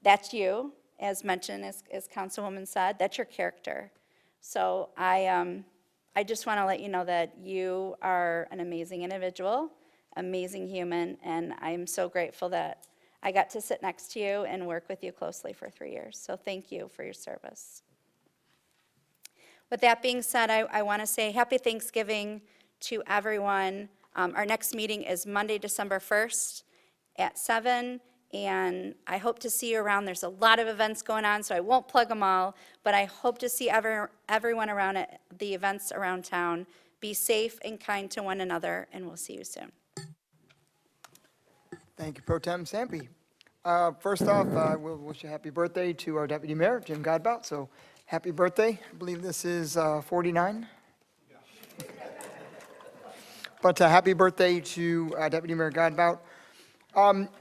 That's you, as mentioned, as Councilwoman said, that's your character. So I just want to let you know that you are an amazing individual, amazing human, and I'm so grateful that I got to sit next to you and work with you closely for 3 years. So thank you for your service. With that being said, I want to say happy Thanksgiving to everyone. Our next meeting is Monday, December 1st at 7, and I hope to see you around. There's a lot of events going on, so I won't plug them all, but I hope to see everyone around at the events around town. Be safe and kind to one another, and we'll see you soon. Thank you, Pro Tem Sampe. First off, we'll wish a happy birthday to our Deputy Mayor, Jim Godbout. So happy birthday. I believe this is 49. But happy birthday to Deputy Mayor Godbout.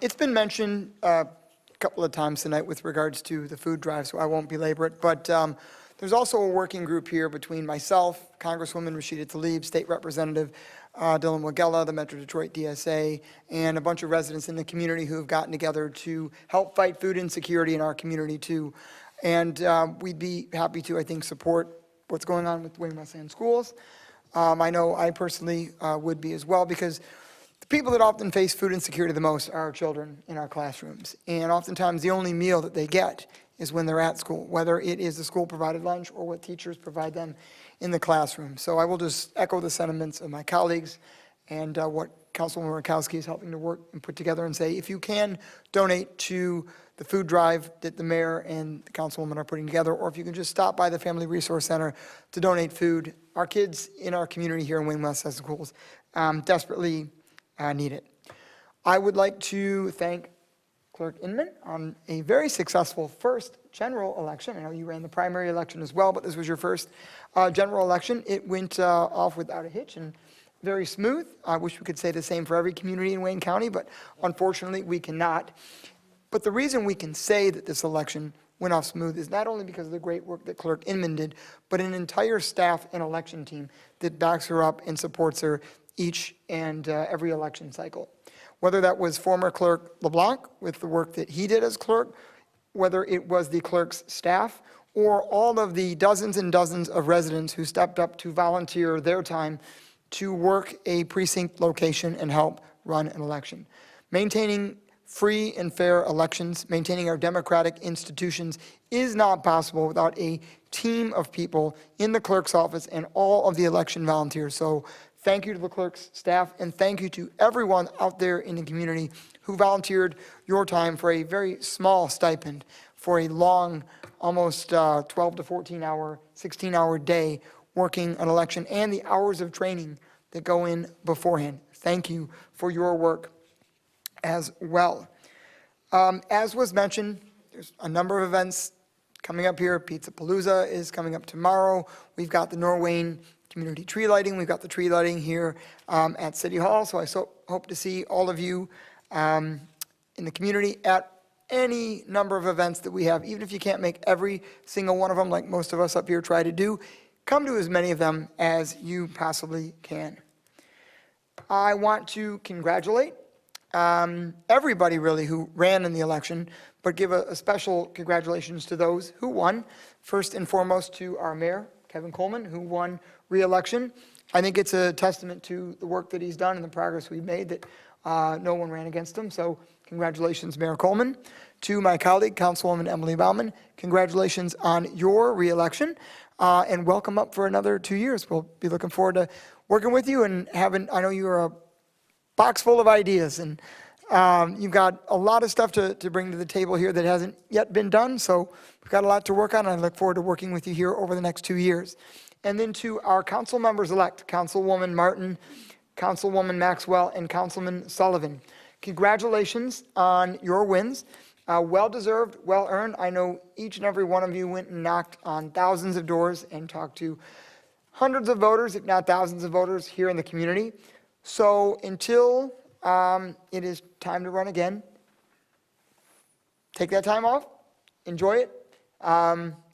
It's been mentioned a couple of times tonight with regards to the food drive, so I won't belabor it. But there's There's also a working group here between myself, Congresswoman Rashida Tlaib, State Representative Dylan Wagella, the Metro Detroit DSA, and a bunch of residents in the community who have gotten together to help fight food insecurity in our community too. And we'd be happy to, I think, support what's going on with Wayne Westland Schools. I know I personally would be as well, because the people that often face food insecurity the most are our children in our classrooms. And oftentimes the only meal that they get is when they're at school, whether it is the school-provided lunch or what teachers provide them in the classroom. So I will just echo the sentiments of my colleagues and what Councilwoman Rakowski is helping to work and put together, and say, if you can donate to the food drive that the mayor and the councilwoman are putting together, or if you can just stop by the Family Resource Center to donate food. Our kids in our community here in Wayne Westland Schools desperately need it. I would like to thank Clerk Inman on a very successful first general election. I know you ran the primary election as well, but this was your first general election. It went off without a hitch and very smooth. I wish we could say the same for every community in Wayne County, but unfortunately we cannot. But the reason we can say that this election went off smooth is not only because of the great work that Clerk Inman did, but an entire staff and election team that backs her up and supports her each and every election cycle. Whether that was former Clerk LeBlanc with the work that he did as clerk, whether it was the clerk's staff, or all of the dozens and dozens of residents who stepped up to volunteer their time to work a precinct location and help run an election. Maintaining free and fair elections, maintaining our democratic institutions is not possible without a team of people in the clerk's office and all of the election volunteers. So thank you to the clerk's staff, and thank you to everyone out there in the community who volunteered your time for a very small stipend for a long, almost 12 to 14 hour, 16-hour day working an election, and the hours of training that go in beforehand. Thank you for your work as well. As was mentioned, there's a number of events coming up here. Pizza Palooza is coming up tomorrow. We've got the Norwayne community tree lighting. We've got the tree lighting here at City Hall. So I hope to see all of you in the community at any number of events that we have. Even if you can't make every single one of them, like most of us up here try to do, come to as many of them as you possibly can. I want to congratulate everybody really who ran in the election, but give a special congratulations to those who won. First and foremost to our mayor, Kevin Coleman, who won re-election. I think it's a testament to the work that he's done and the progress we've made that no one ran against him. So congratulations, Mayor Coleman. To my colleague, Councilwoman Emily Bauman, congratulations on your re-election, and welcome up for another 2 years. We'll be looking forward to working with you and having, I know you're a box full of ideas, and you've got a lot of stuff to bring to the table here that hasn't yet been done, so we've got a lot to work on, and I look forward to working with you here over the next 2 years. And then to our council members-elect, Councilwoman Martin, Councilwoman Maxwell, and Councilman Sullivan. Congratulations on your wins. Well-deserved, well-earned. I know each and every one of you went and knocked on thousands of doors and talked to hundreds of voters, if not thousands of voters here in the community. So until it is time to run again, take that time off, enjoy it.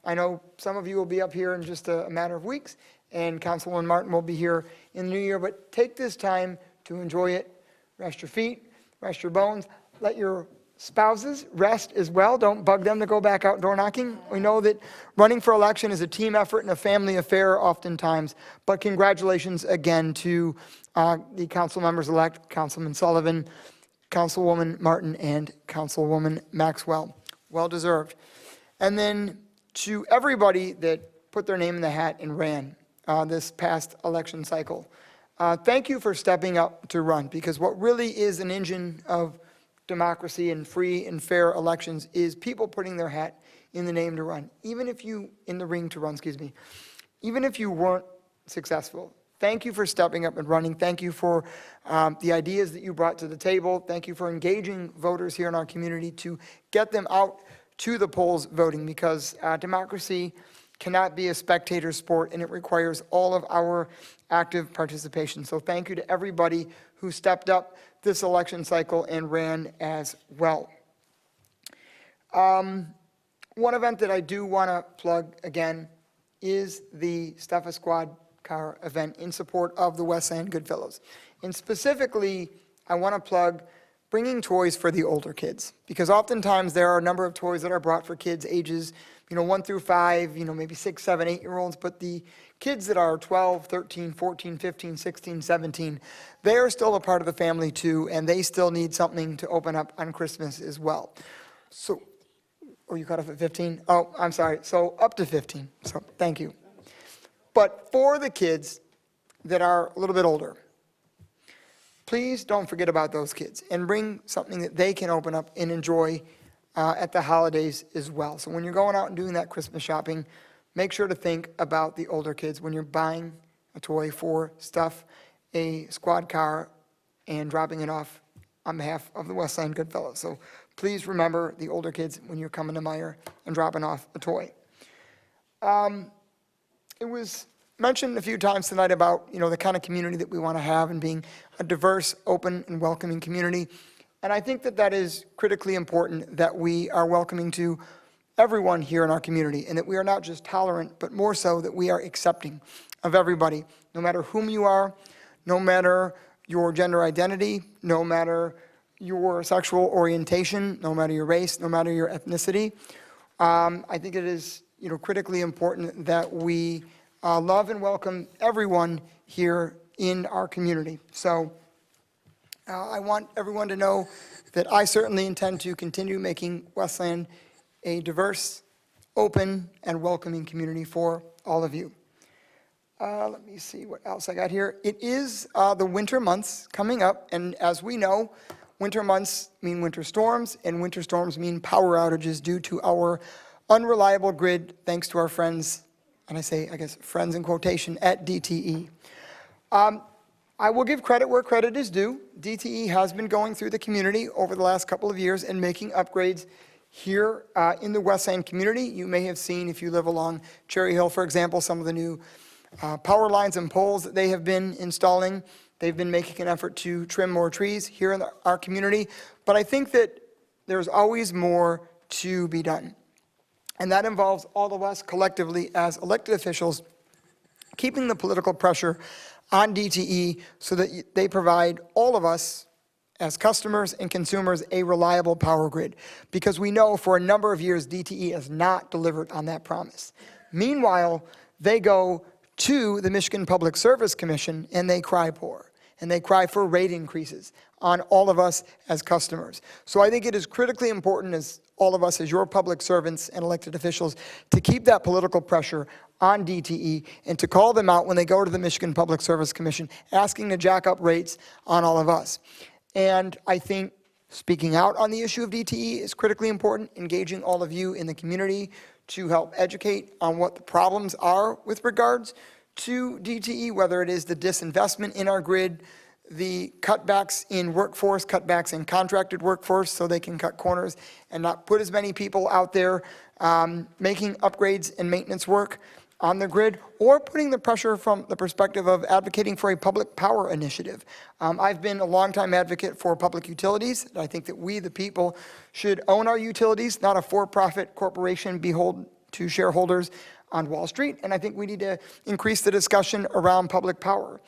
I know some of you will be up here in just a matter of weeks, and Councilwoman Martin will be here in the new year, but take this time to enjoy it. Rest your feet, rest your bones, let your spouses rest as well. Don't bug them to go back out door knocking. We know that running for election is a team effort and a family affair oftentimes, but congratulations again to the council members-elect, Councilman Sullivan, Councilwoman Martin, and Councilwoman Maxwell. Well-deserved. And then to everybody that put their name in the hat and ran this past election cycle, thank you for stepping up to run, because what really is an engine of democracy and free and fair elections is people putting their hat in the name to run. Even if you, in the ring to run, even if you weren't successful. Thank you for stepping up and running. Thank you for the ideas that you brought to the table. Thank you for engaging voters here in our community to get them out to the polls voting, because democracy cannot be a spectator sport, and it requires all of our active participation. So thank you to everybody who stepped up this election cycle and ran as well. One event that I do want to plug again is the Stuff a Squad Car event in support of the Westland Goodfellows. And specifically, I want to plug bringing toys for the older kids, because oftentimes there are a number of toys that are brought for kids ages, 1 through 5, maybe 6, 7, 8-year-olds, but the kids that are 12, 13, 14, 15, 16, 17, they are still a part of the family too, and they still need something to open up on Christmas as well. So, you cut off at 15? Oh, I'm sorry, so up to 15, so thank you. But for the kids that are a little bit older, please don't forget about those kids and bring something that they can open up and enjoy at the holidays as well. So when you're going out and doing that Christmas shopping, make sure to think about the older kids when you're buying a toy for Stuff a Squad Car and dropping it off on behalf of the Westland Goodfellows. So please remember the older kids when you're coming to Meyer and dropping off a toy. It was mentioned a few times tonight about, the kind of community that we want to have and being a diverse, open, and welcoming community. And I think that that is critically important, that we are welcoming to everyone here in our community, and that we are not just tolerant, but more so that we are accepting of everybody, no matter whom you are, no matter your gender identity, no matter your sexual orientation, no matter your race, no matter your ethnicity. I think it is, critically important that we love and welcome everyone here in our community. So I want everyone to know that I certainly intend to continue making Westland a diverse, open, and welcoming community for all of you. Let me see what else I got here. It is the winter months coming up, and as we know, winter months mean winter storms, and winter storms mean power outages due to our unreliable grid, thanks to our friends, and I say, friends in quotation, at DTE. I will give credit where credit is due. DTE has been going through the community over the last couple of years and making upgrades here in the Westland community. You may have seen, if you live along Cherry Hill, for example, some of the new power lines and poles that they have been installing. They've been making an effort to trim more trees here in our community. But I think that there's always more to be done. And that involves all of us collectively as elected officials keeping the political pressure on DTE so that they provide all of us as customers and consumers a reliable power grid. Because we know for a number of years DTE has not delivered on that promise. Meanwhile, they go to the Michigan Public Service Commission and they cry poor. And they cry for rate increases on all of us as customers. So I think it is critically important as all of us as your public servants and elected officials to keep that political pressure on DTE and to call them out when they go to the Michigan Public Service Commission asking to jack up rates on all of us. And I think speaking out on the issue of DTE is critically important, engaging all of you in the community to help educate on what the problems are with regards to DTE, whether it is the disinvestment in our grid, the cutbacks in workforce, cutbacks in contracted workforce so they can cut corners and not put as many people out there making upgrades and maintenance work on the grid, or putting the pressure from the perspective of advocating for a public power initiative. I've been a longtime advocate for public utilities. I think that we, the people, should own our utilities, not a for-profit corporation beholden to shareholders on Wall Street, and I think we need to increase the discussion around public power.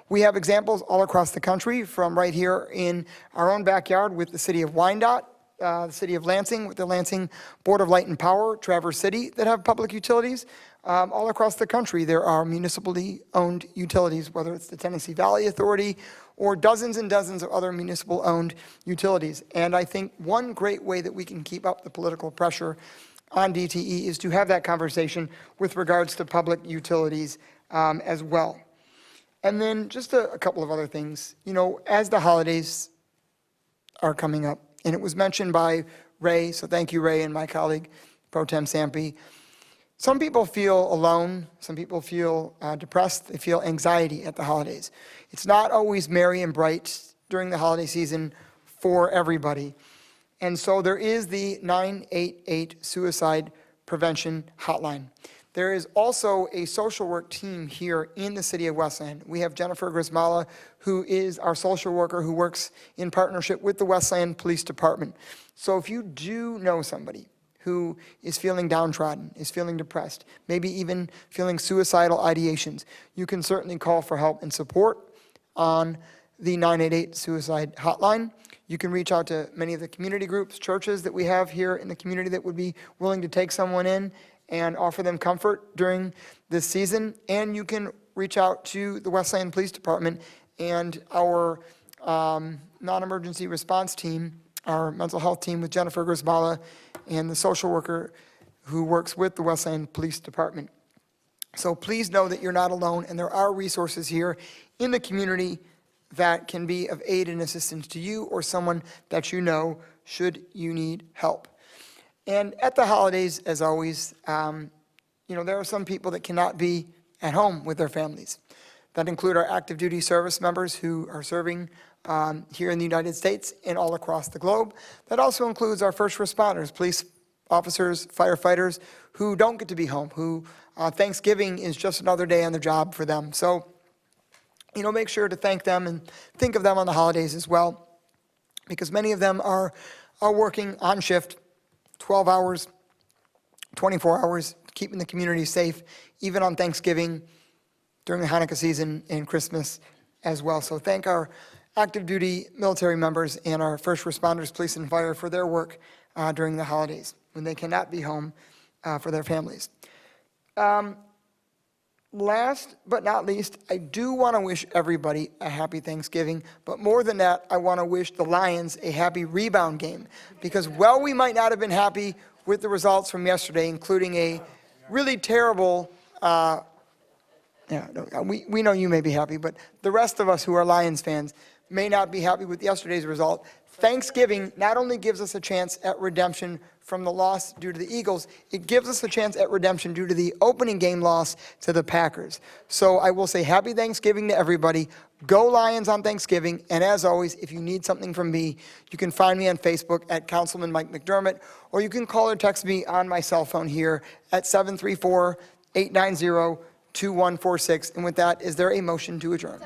We have examples all across the country, from right here in our own backyard with the city of Wyandotte, the city of Lansing with the Lansing Board of Light and Power, Traverse City that have public utilities. All across the country there are municipally owned utilities, whether it's the Tennessee Valley Authority or dozens and dozens of other municipal owned utilities. And I think one great way that we can keep up the political pressure on DTE is to have that conversation with regards to public utilities as well. And then just a couple of other things. As the holidays are coming up, and it was mentioned by Ray, so thank you, Ray, and my colleague, Pro Tem Sampe. Some people feel alone. Some people feel depressed. They feel anxiety at the holidays. It's not always merry and bright during the holiday season for everybody. And so there is the 988 suicide prevention hotline. There is also a social work team here in the city of Westland. We have Jennifer Grismala, who is our social worker who works in partnership with the Westland Police Department. So if you do know somebody who is feeling downtrodden, is feeling depressed, maybe even feeling suicidal ideations, you can certainly call for help and support on the 988 suicide hotline. You can reach out to many of the community groups, churches that we have here in the community that would be willing to take someone in and offer them comfort during this season. And you can reach out to the Westland Police Department and our non-emergency response team, our mental health team with Jennifer Grisbala and the social worker who works with the Westland Police Department. So please know that you're not alone, and there are resources here in the community that can be of aid and assistance to you or someone that you know should you need help. And at the holidays, as always, there are some people that cannot be at home with their families. That include our active duty service members who are serving here in the United States and all across the globe. That also includes our first responders, police officers, firefighters, who don't get to be home, who Thanksgiving is just another day on the job for them. So, make sure to thank them and think of them on the holidays as well, because many of them are working on shift 12 hours, 24 hours, keeping the community safe, even on Thanksgiving, during the Hanukkah season, and Christmas as well. So thank our active duty military members and our first responders, police and fire, for their work during the holidays when they cannot be home for their families. Last but not least, I do want to wish everybody a happy Thanksgiving, but more than that, I want to wish the Lions a happy rebound game, because while we might not have been happy with the results from yesterday, including a really terrible, we know you may be happy, but the rest of us who are Lions fans may not be happy with yesterday's result. Thanksgiving not only gives us a chance at redemption from the loss due to the Eagles, it gives us a chance at redemption due to the opening game loss to the Packers. So I will say happy Thanksgiving to everybody. Go Lions on Thanksgiving. And as always, if you need something from me, you can find me on Facebook at Councilman Mike McDermott, or you can call or text me on my cell phone here at 734-890-2146. And with that, is there a motion to adjourn?